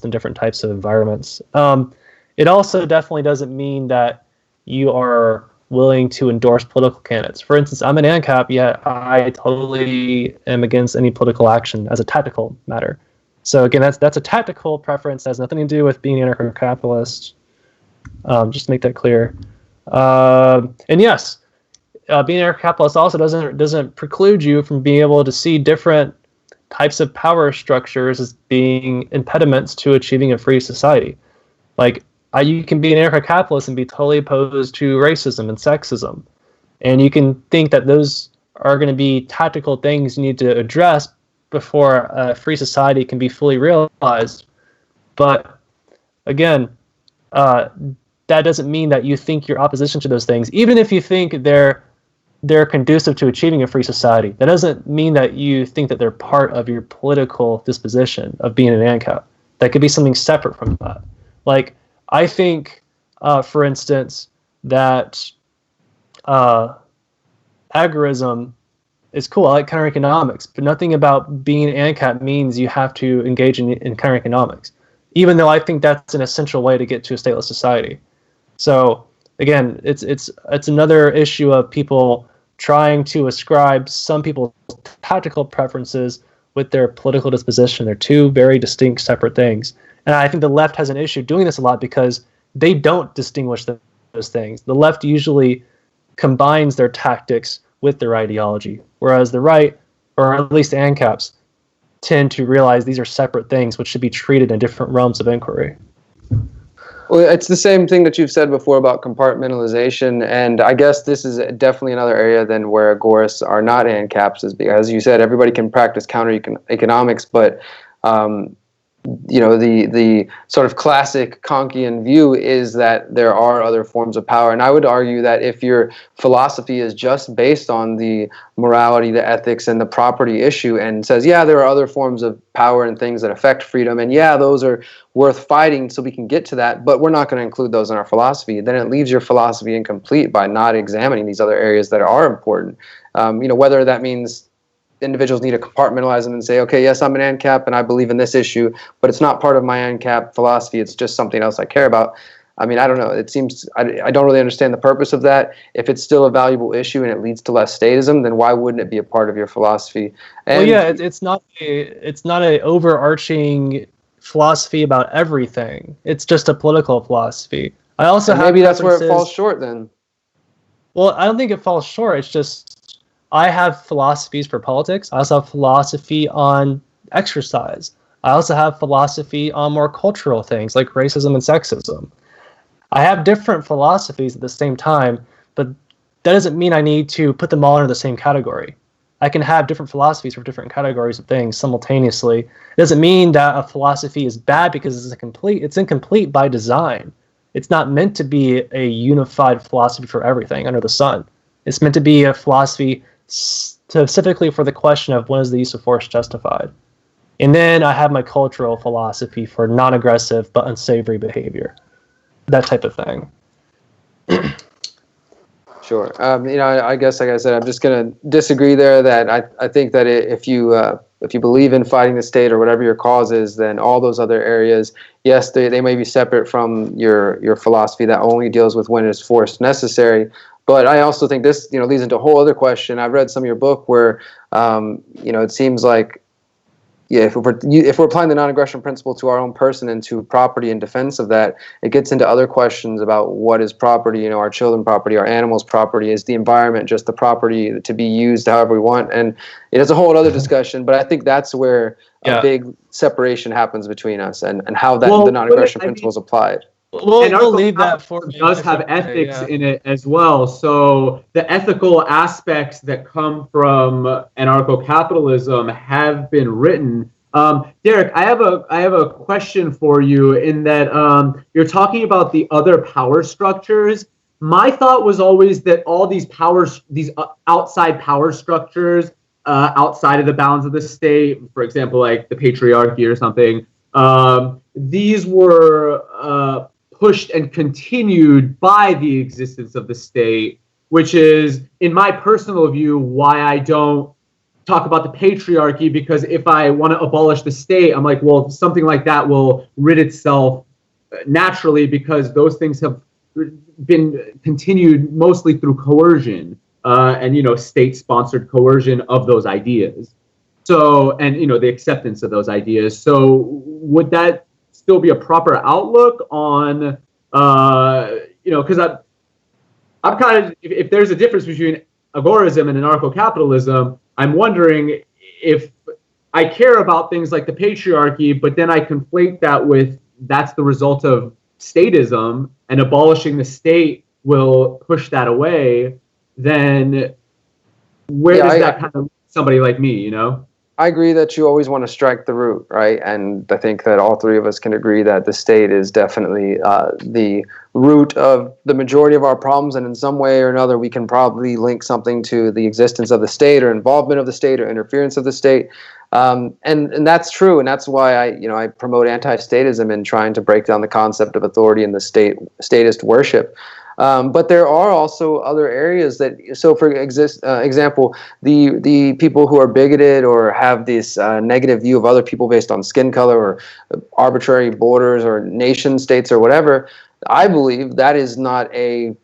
and different types of environments. It also definitely doesn't mean that you are willing to endorse political candidates. For instance, I'm an ANCAP, yet I totally am against any political action as a tactical matter. So again, that's a tactical preference. That has nothing to do with being anarcho-capitalist. Just to make that clear. And yes, being anarcho-capitalist also doesn't preclude you from being able to see different types of power structures as being impediments to achieving a free society. Like, you can be an anarcho-capitalist and be totally opposed to racism and sexism, and you can think that those are going to be tactical things you need to address before a free society can be fully realized. But again, that doesn't mean that you think you're opposition to those things, even if you think they're conducive to achieving a free society. That doesn't mean that you think that they're part of your political disposition of being an ANCAP. That could be something separate from that. Like, I think, for instance, that agorism is cool. I like counter-economics, but nothing about being an ANCAP means you have to engage in counter-economics, even though I think that's an essential way to get to a stateless society. So again, it's another issue of people trying to ascribe some people's tactical preferences with their political disposition. They're two very distinct, separate things. And I think the left has an issue doing this a lot because they don't distinguish those things. The left usually combines their tactics with their ideology, whereas the right, or at least the ANCAPs, tend to realize these are separate things which should be treated in different realms of inquiry. Well, it's the same thing that you've said before about compartmentalization, and I guess this is definitely another area then where agorists are not ANCAPs, is because, as you said, everybody can practice counter-economics, but the sort of classic Kantian view is that there are other forms of power. And I would argue that if your philosophy is just based on the morality, the ethics, and the property issue, and says, yeah, there are other forms of power and things that affect freedom, and yeah, those are worth fighting so we can get to that, but we're not going to include those in our philosophy, then it leaves your philosophy incomplete by not examining these other areas that are important. Whether that means individuals need to compartmentalize them and say, okay, yes, I'm an ANCAP and I believe in this issue, but it's not part of my ANCAP philosophy. It's just something else I care about. I mean, I don't know. It seems I don't really understand the purpose of that. If it's still a valuable issue and it leads to less statism, then why wouldn't it be a part of your philosophy? And it's not a overarching philosophy about everything. It's just a political philosophy. I also have maybe that's where it falls short then. Well, I don't think it falls short. It's just I have philosophies for politics. I also have philosophy on exercise. I also have philosophy on more cultural things like racism and sexism. I have different philosophies at the same time, but that doesn't mean I need to put them all under the same category. I can have different philosophies for different categories of things simultaneously. It doesn't mean that a philosophy is bad because it's incomplete. It's incomplete by design. It's not meant to be a unified philosophy for everything under the sun. It's meant to be a philosophy specifically for the question of when is the use of force justified. And then I have my cultural philosophy for non-aggressive but unsavory behavior, that type of thing. Sure. I guess, like I said, I'm just going to disagree there. That I think that if you believe in fighting the state or whatever your cause is, then all those other areas, yes, they may be separate from your philosophy that only deals with when is force necessary. But I also think this, leads into a whole other question. I've read some of your book where, it seems like, yeah, if we're applying the non-aggression principle to our own person and to property and defense of that, it gets into other questions about what is property, our children property, our animals property, is the environment just the property to be used however we want? And it's a whole other discussion, but I think that's where a big separation happens between us and how the non-aggression principle is applied. We'll leave that for it does have ethics in it as well. So the ethical aspects that come from anarcho-capitalism have been written. Derrick, I have a question for you in that you're talking about the other power structures. My thought was always that all these powers, these outside power structures, outside of the bounds of the state, for example, like the patriarchy or something, these were pushed and continued by the existence of the state, which is, in my personal view, why I don't talk about the patriarchy, because if I want to abolish the state, I'm like, well, something like that will rid itself naturally, because those things have been continued mostly through coercion and, state-sponsored coercion of those ideas. So, and, the acceptance of those ideas. So would that still be a proper outlook on, because I'm kind of, if there's a difference between agorism and anarcho-capitalism, I'm wondering if I care about things like the patriarchy, but then I conflate that with that's the result of statism and abolishing the state will push that away, then where does that kind of somebody like me, I agree that you always want to strike the root, right? And I think that all three of us can agree that the state is definitely the root of the majority of our problems, and in some way or another, we can probably link something to the existence of the state or involvement of the state or interference of the state. And that's true, and that's why I promote anti-statism in trying to break down the concept of authority and the statist worship. But there are also other areas that, so for example, the people who are bigoted or have this negative view of other people based on skin color or arbitrary borders or nation states or whatever, I believe that is not a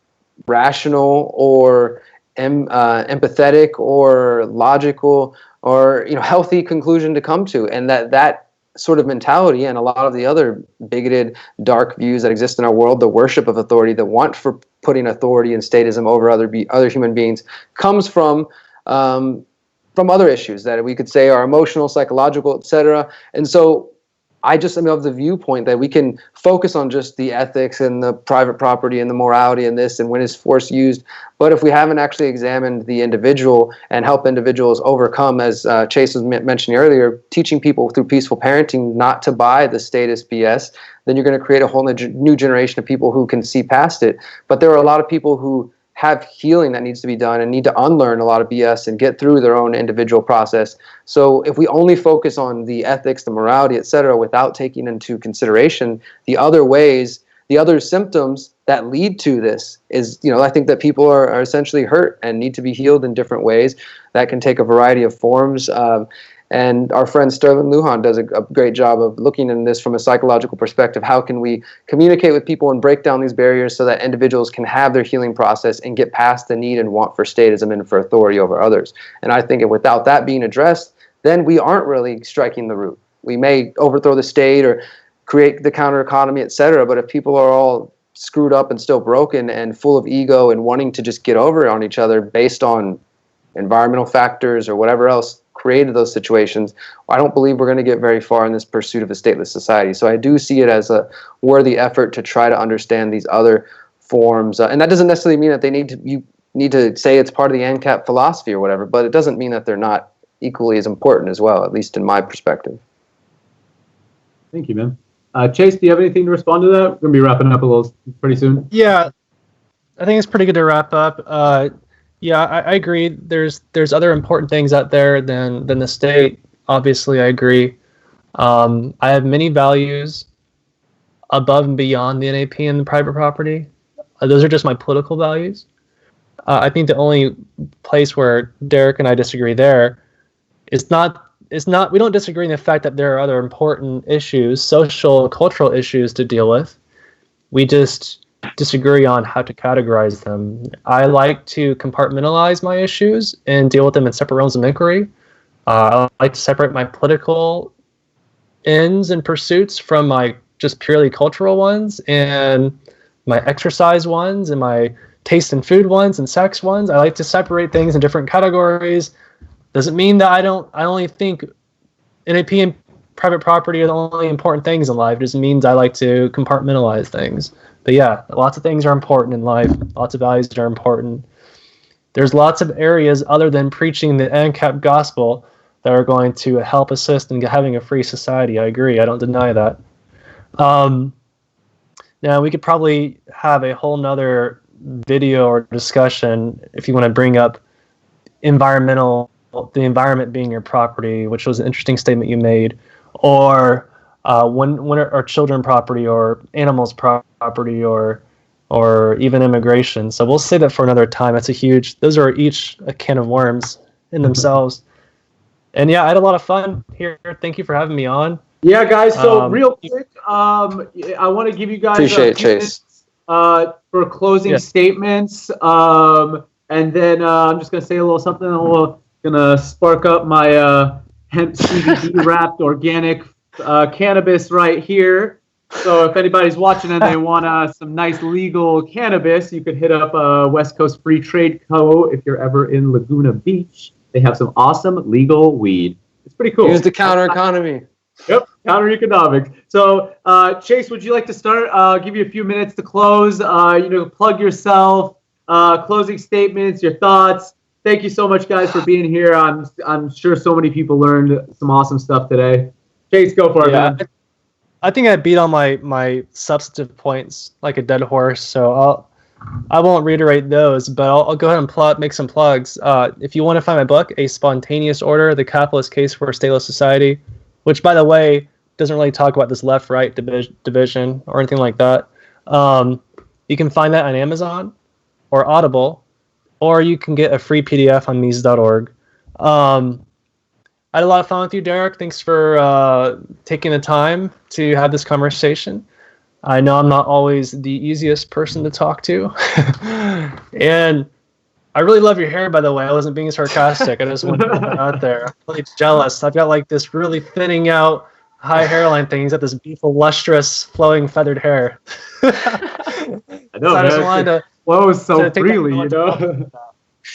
rational or empathetic or logical or healthy conclusion to come to, and that sort of mentality and a lot of the other bigoted, dark views that exist in our world, the worship of authority, the want for putting authority and statism over other human beings, comes from other issues that we could say are emotional, psychological, etc. And so I just am of the viewpoint that we can focus on just the ethics and the private property and the morality and this and when is force used. But if we haven't actually examined the individual and help individuals overcome, as Chase was mentioning earlier, teaching people through peaceful parenting not to buy the statist BS, then you're going to create a whole new generation of people who can see past it. But there are a lot of people who have healing that needs to be done and need to unlearn a lot of BS and get through their own individual process. So if we only focus on the ethics, the morality, etc., without taking into consideration the other ways, the other symptoms that lead to this, is, I think that people are essentially hurt and need to be healed in different ways that can take a variety of forms. And our friend Sterling Lujan does a great job of looking in this from a psychological perspective. How can we communicate with people and break down these barriers so that individuals can have their healing process and get past the need and want for statism and for authority over others? And I think without that being addressed, then we aren't really striking the root. We may overthrow the state or create the counter economy, etc. But if people are all screwed up and still broken and full of ego and wanting to just get over it on each other based on environmental factors or whatever else created those situations, I don't believe we're going to get very far in this pursuit of a stateless society. So I do see it as a worthy effort to try to understand these other forms, and that doesn't necessarily mean that you need to say it's part of the ANCAP philosophy or whatever, but it doesn't mean that they're not equally as important as well, at least in my perspective. Thank you, man. Chase, do you have anything to respond to that? We're going to be wrapping up a little pretty soon. Yeah, I think it's pretty good to wrap up. Yeah, I agree. There's other important things out there than the state. Obviously, I agree. I have many values above and beyond the NAP and the private property. Those are just my political values. I think the only place where Derrick and I disagree there is not we don't disagree in the fact that there are other important issues, social, cultural issues to deal with. We just disagree on how to categorize them. I like to compartmentalize my issues and deal with them in separate realms of inquiry. I like to separate my political ends and pursuits from my just purely cultural ones, and my exercise ones, and my taste in food ones, and sex ones. I like to separate things in different categories. Doesn't mean that I only think NAP and private property are the only important things in life. It just means I like to compartmentalize things. But yeah, lots of things are important in life. Lots of values are important. There's lots of areas other than preaching the ANCAP gospel that are going to help assist in having a free society. I agree. I don't deny that. Now, we could probably have a whole nother video or discussion if you want to bring up the environment being your property, which was an interesting statement you made, or when are children property, or animals property, or even immigration. So we'll say that for another time. Those are each a can of worms in themselves. And yeah, I had a lot of fun here. Thank you for having me on. Yeah, guys. So real quick, I want to give you guys Appreciate it, Chase. For closing statements, and then I'm just gonna say a little something. I'm gonna spark up my hemp CBD wrapped organic cannabis right here. So if anybody's watching and they want some nice legal cannabis, you could hit up West Coast Free Trade Co. If you're ever in Laguna Beach, they have some awesome legal weed. It's pretty cool. Use the counter economy. Yep, counter economics. So, Chase, would you like to start? I'll give you a few minutes to close. Plug yourself, closing statements, your thoughts. Thank you so much, guys, for being here. I'm sure so many people learned some awesome stuff today. Chase, go for it, man. I think I beat all my substantive points like a dead horse, so I won't reiterate those, but I'll go ahead and make some plugs. If you want to find my book, A Spontaneous Order: The Capitalist Case for a Stateless Society, which, by the way, doesn't really talk about this left-right division or anything like that. You can find that on Amazon or Audible, or you can get a free PDF on Mises.org. I had a lot of fun with you, Derrick. Thanks for taking the time to have this conversation. I know I'm not always the easiest person to talk to. And I really love your hair, by the way. I wasn't being sarcastic. I just want to put that out there. I'm really jealous. I've got like this really thinning out high hairline thing. He's got this beautiful, lustrous, flowing, feathered hair. I know, so I just wanted to flows so freely, you know.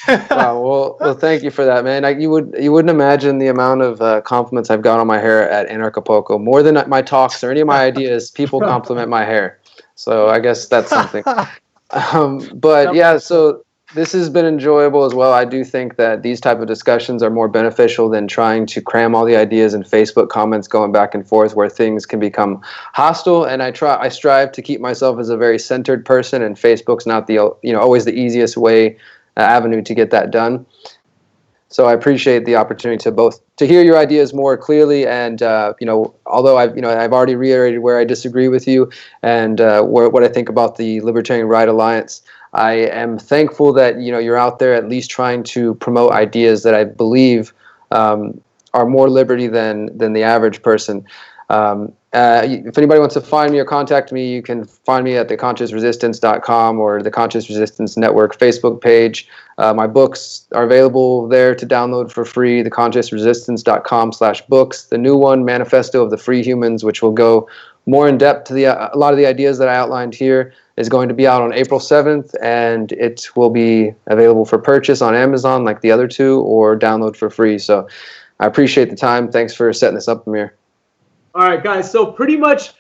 Wow, well, thank you for that, man. You wouldn't imagine the amount of compliments I've got on my hair at Anarchapulco. More than my talks or any of my ideas, people compliment my hair. So I guess that's something. But yeah, so this has been enjoyable as well. I do think that these type of discussions are more beneficial than trying to cram all the ideas in Facebook comments going back and forth, where things can become hostile. And I strive to keep myself as a very centered person, and Facebook's not the always the easiest avenue to get that done. So I appreciate the opportunity to hear your ideas more clearly, and although I've already reiterated where I disagree with you and what I think about the Libertarian-Right Alliance, I am thankful that you're out there at least trying to promote ideas that I believe are more liberty than the average person. If anybody wants to find me or contact me, you can find me at theconsciousresistance.com or the Conscious Resistance Network Facebook page. My books are available there to download for free, theconsciousresistance.com/books. The new one, Manifesto of the Free Humans, which will go more in depth to a lot of the ideas that I outlined here, is going to be out on April 7th, and it will be available for purchase on Amazon like the other two, or download for free. So I appreciate the time. Thanks for setting this up, Amir. All right, guys. So pretty much,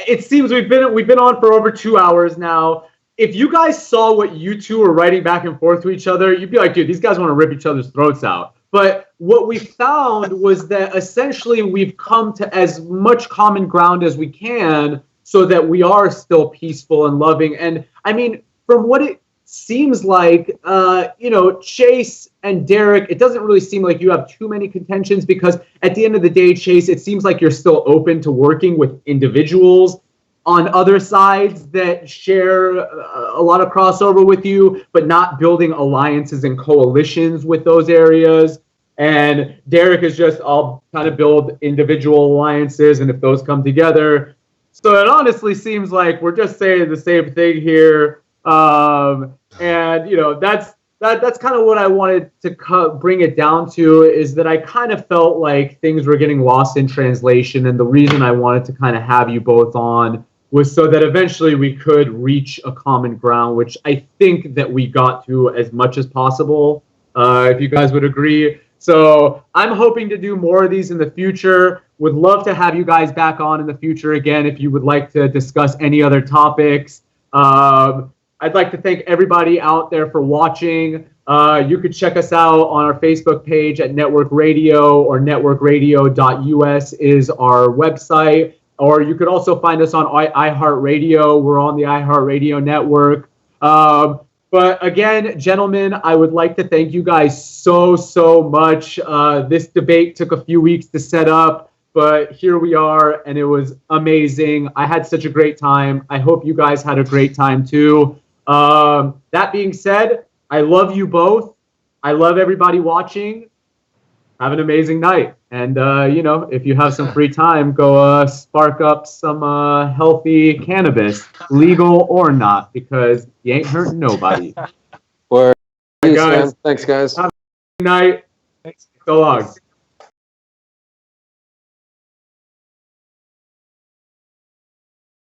it seems we've been on for over 2 hours now. If you guys saw what you two were writing back and forth to each other, you'd be like, dude, these guys want to rip each other's throats out. But what we found was that essentially we've come to as much common ground as we can so that we are still peaceful and loving. And I mean, from what it seems like, Chase and Derrick, it doesn't really seem like you have too many contentions, because at the end of the day, Chase, it seems like you're still open to working with individuals on other sides that share a lot of crossover with you, but not building alliances and coalitions with those areas. And Derrick is just, I'll kind of build individual alliances, and if those come together. So it honestly seems like we're just saying the same thing here. And that's kind of what I wanted to bring it down to, is that I kind of felt like things were getting lost in translation. And the reason I wanted to kind of have you both on was so that eventually we could reach a common ground, which I think that we got to as much as possible, if you guys would agree. So I'm hoping to do more of these in the future. Would love to have you guys back on in the future again if you would like to discuss any other topics. I'd like to thank everybody out there for watching. You could check us out on our Facebook page at Network Radio, or networkradio.us is our website. Or you could also find us on iHeartRadio. We're on the iHeartRadio network. But again, gentlemen, I would like to thank you guys so much. This debate took a few weeks to set up, but here we are, and it was amazing. I had such a great time. I hope you guys had a great time too. That being said, I love you both. I love everybody watching. Have an amazing night. And, if you have some free time, go spark up some healthy cannabis, legal or not, because you ain't hurting nobody. Word. Right, guys. Thanks, guys. Have a good night. So long.